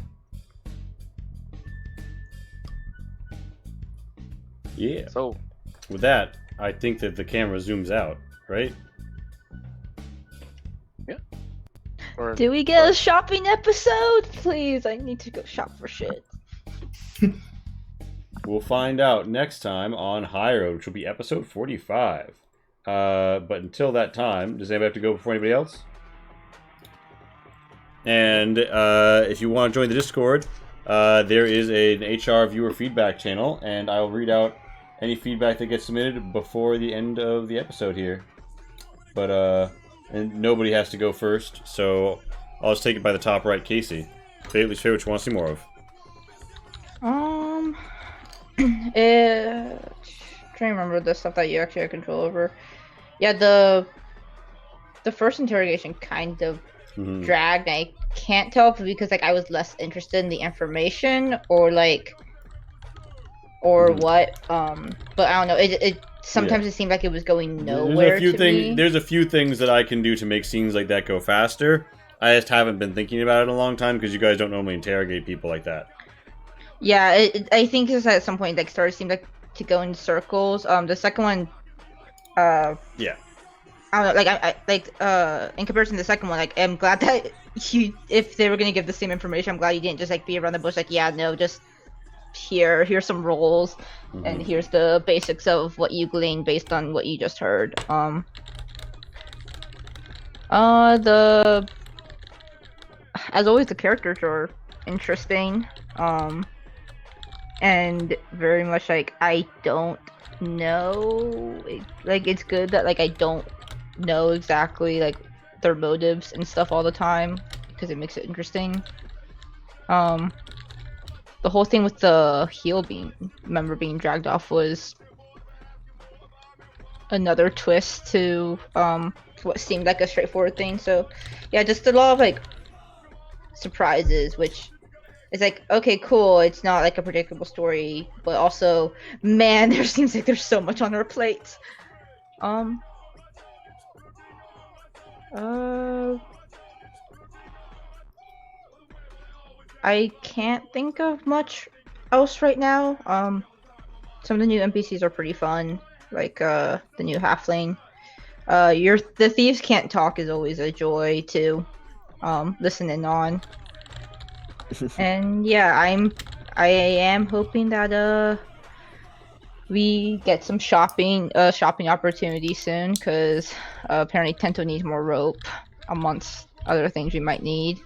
Yeah. So, With that, I think that the camera zooms out, right? or Do we get a shopping episode? Please, I need to go shop for shit. We'll find out next time on High Road, which will be episode 45. But until that time, does anybody have to go before anybody else? And if you want to join the Discord, there is an HR viewer feedback channel, and I'll read out any feedback that gets submitted before the end of the episode here. But and nobody has to go first, so I'll just take it by the top right, Casey. Say at least which you want to see more of. Trying to remember the stuff that you actually had control over. Yeah, the first interrogation kind of Mhm. dragged. I can't tell if it's because like I was less interested in the information or Mhm. what. But I don't know. It sometimes it seemed like it was going nowhere There's a few to me. There's a few things that I can do to make scenes like that go faster. I just haven't been thinking about it in a long time because you guys don't normally interrogate people like that. Yeah, I think it's at some point like started seemed like to go in circles. The second one, Yeah. I don't know, in comparison to the second one, like I'm glad that if they were gonna give the same information, I'm glad you didn't just like be around the bush like, yeah, no, just here's some roles and Mhm. here's the basics of what you gleaned based on what you just heard. As always, the characters are interesting. And very much like I don't know. It's good that like I don't know exactly like their motives and stuff all the time because it makes it interesting. The whole thing with the heel member being dragged off was another twist to what seemed like a straightforward thing. So yeah, just a lot of like surprises, which is like, okay, cool, it's not like a predictable story, but also, man, there seems like there's so much on our plates. I can't think of much else right now. Some of the new NPCs are pretty fun, like the new halfling. The thieves can't talk is always a joy to listening on. And yeah, I am hoping that we get some shopping opportunities soon, because apparently Tento needs more rope, amongst other things we might need.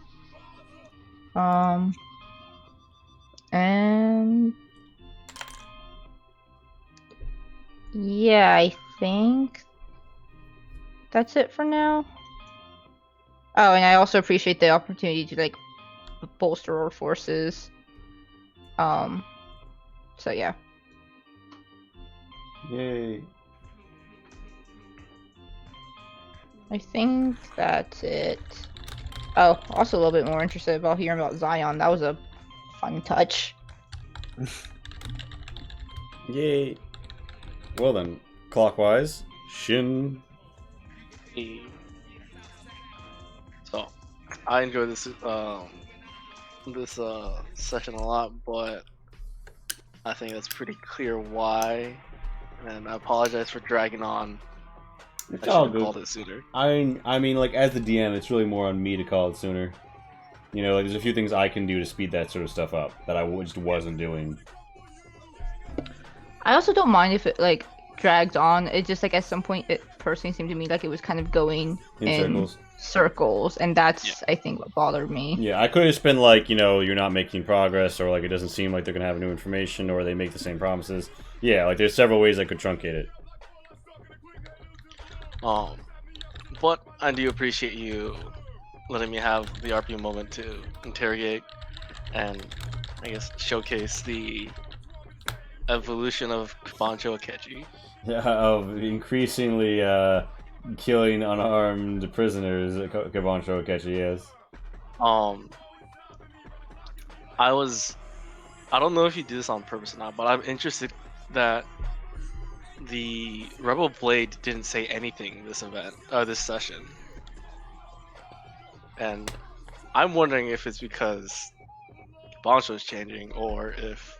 And yeah, I think that's it for now. Oh, and I also appreciate the opportunity to like bolster our forces. So yeah. Yay. I think that's it. Oh, also a little bit more interested about hearing about Zion. That was a fun touch. Yay. Well then, clockwise, Shin. So, I enjoyed this session a lot, but I think that's pretty clear why. And I apologize for dragging on. It's I should all have called good. it sooner. I mean, like, as the DM, it's really more on me to call it sooner. You know, like, there's a few things I can do to speed that sort of stuff up that I just wasn't doing. I also don't mind if it like drags on. It just like at some point it personally seemed to me like it was kind of going In circles. and that's I think what bothered me. Yeah, I could have just been like, you know, you're not making progress, or like it doesn't seem like they're gonna have new information, or they make the same promises. Yeah, like there's several ways I could truncate it. But I do appreciate you letting me have the RP moment to interrogate and I guess showcase the evolution of Kabancho Akechi. Of increasingly killing unarmed prisoners, Kabancho Akechi is. I don't know if you do this on purpose or not, but I'm interested that the Rebel Blade didn't say anything this session. And I'm wondering if it's because Kabancho is changing or if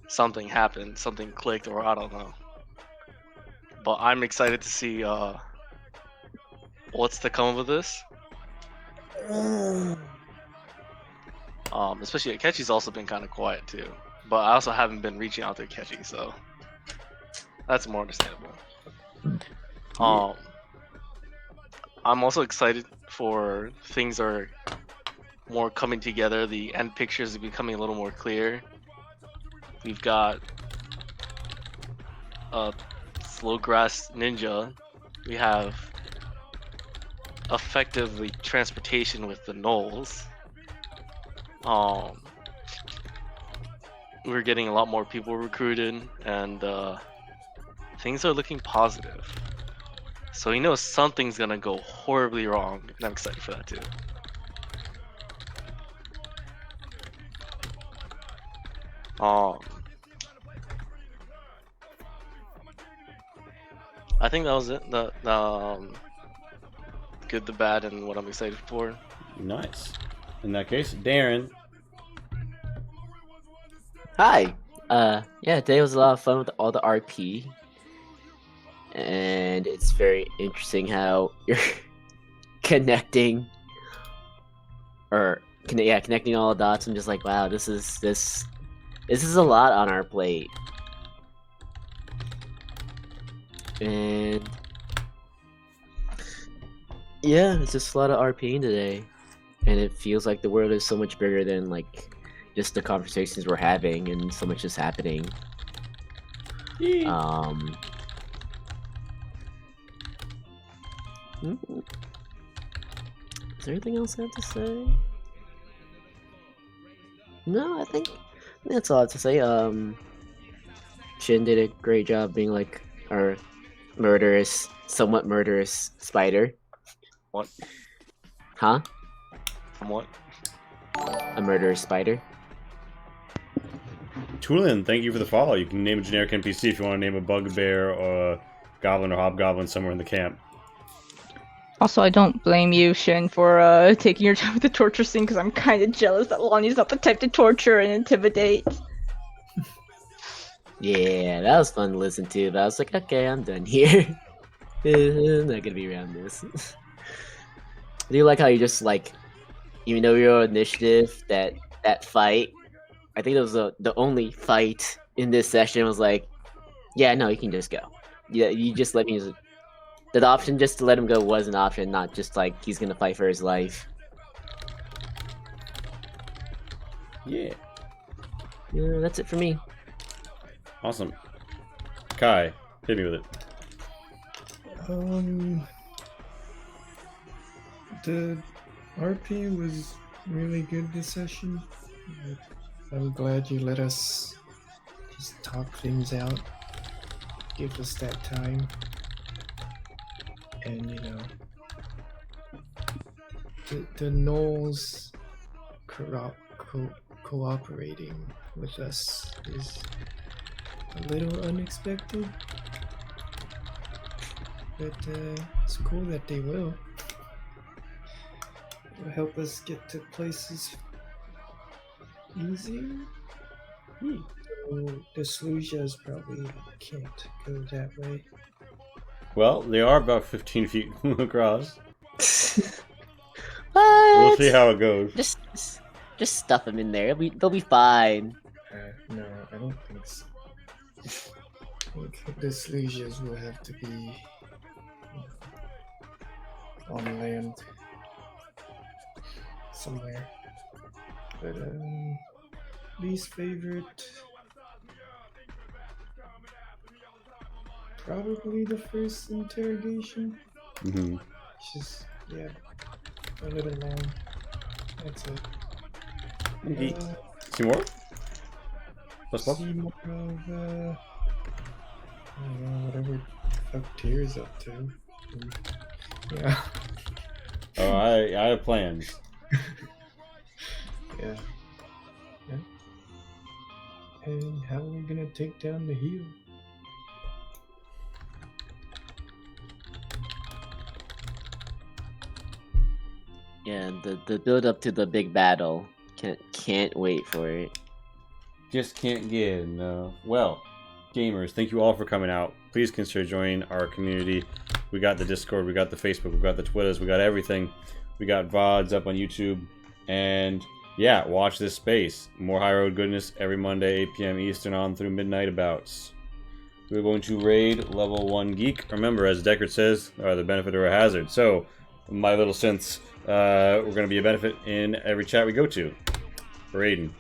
something happened, something clicked, or I don't know. But I'm excited to see what's to come of this. Especially Akechi's also been kind of quiet too, but I also haven't been reaching out to Akechi, so that's more understandable. I'm also excited for things are more coming together. The end pictures are becoming a little more clear. We've got Slowgrass Ninja. We have effectively transportation with the Gnolls. We're getting a lot more people recruited, and things are looking positive. So you know something's gonna go horribly wrong, and I'm excited for that too. I think that was it. The good, the bad, and what I'm excited for. Nice. In that case, Darren. Hi. Yeah, today was a lot of fun with all the RP. And it's very interesting how you're connecting all the dots. I'm just like, wow, this is a lot on our plate. And yeah, it's just a lot of RPing today. And it feels like the world is so much bigger than like just the conversations we're having, and so much is happening. Is there anything else I have to say? No, I think that's all I have to say. Shin did a great job being like our somewhat murderous spider. What? Huh? From what? A murderous spider. Tulin, thank you for the follow. You can name a generic NPC if you want to name a bugbear or a goblin or hobgoblin somewhere in the camp. Also, I don't blame you, Shin, for taking your time with the torture scene, because I'm kind of jealous that Lonnie's not the type to torture and intimidate. Yeah, that was fun to listen to, but I was like, okay, I'm done here. I'm not gonna be around this. I do like how you just like, even though you're on initiative, that fight, I think it was the only fight in this session was like, yeah, no, you can just go. Yeah, you just let me use it. The option just to let him go was an option, not just like he's gonna fight for his life. Yeah. Yeah, that's it for me. Awesome. Kai, hit me with it. The RP was really good this session. I'm glad you let us just talk things out, give us that time, and you know, the Gnolls cooperating with us is a little unexpected, but it's cool that they will. It'll help us get to places easier. So the Slujas probably can't go that way. Well, they are about 15 feet across. What? We'll see how it goes. Just stuff them in there. They'll be fine. No, I don't think so. I think the Slujas will have to be on land somewhere. But least favorite, probably the first interrogation. Mm-hmm. It's just, yeah, a little long. That's it. See more? What's up? see more of, I don't know, whatever the fuck Tyr's up to. Yeah. Oh, I have plans. Yeah. Yeah. And how are we gonna take down the heel? Yeah, the build up to the big battle. Can't wait for it. Just can't get enough. Well, gamers, thank you all for coming out. Please consider joining our community. We got the Discord, we got the Facebook, we got the Twitters, we got everything. We got VODs up on YouTube. And yeah, watch this space. More High Road goodness every Monday, 8 p.m. Eastern on through midnight abouts. We're going to raid level 1 geek. Remember, as Deckard says, the benefit or a hazard. So, my little synths, we're going to be a benefit in every chat we go to. Raiden.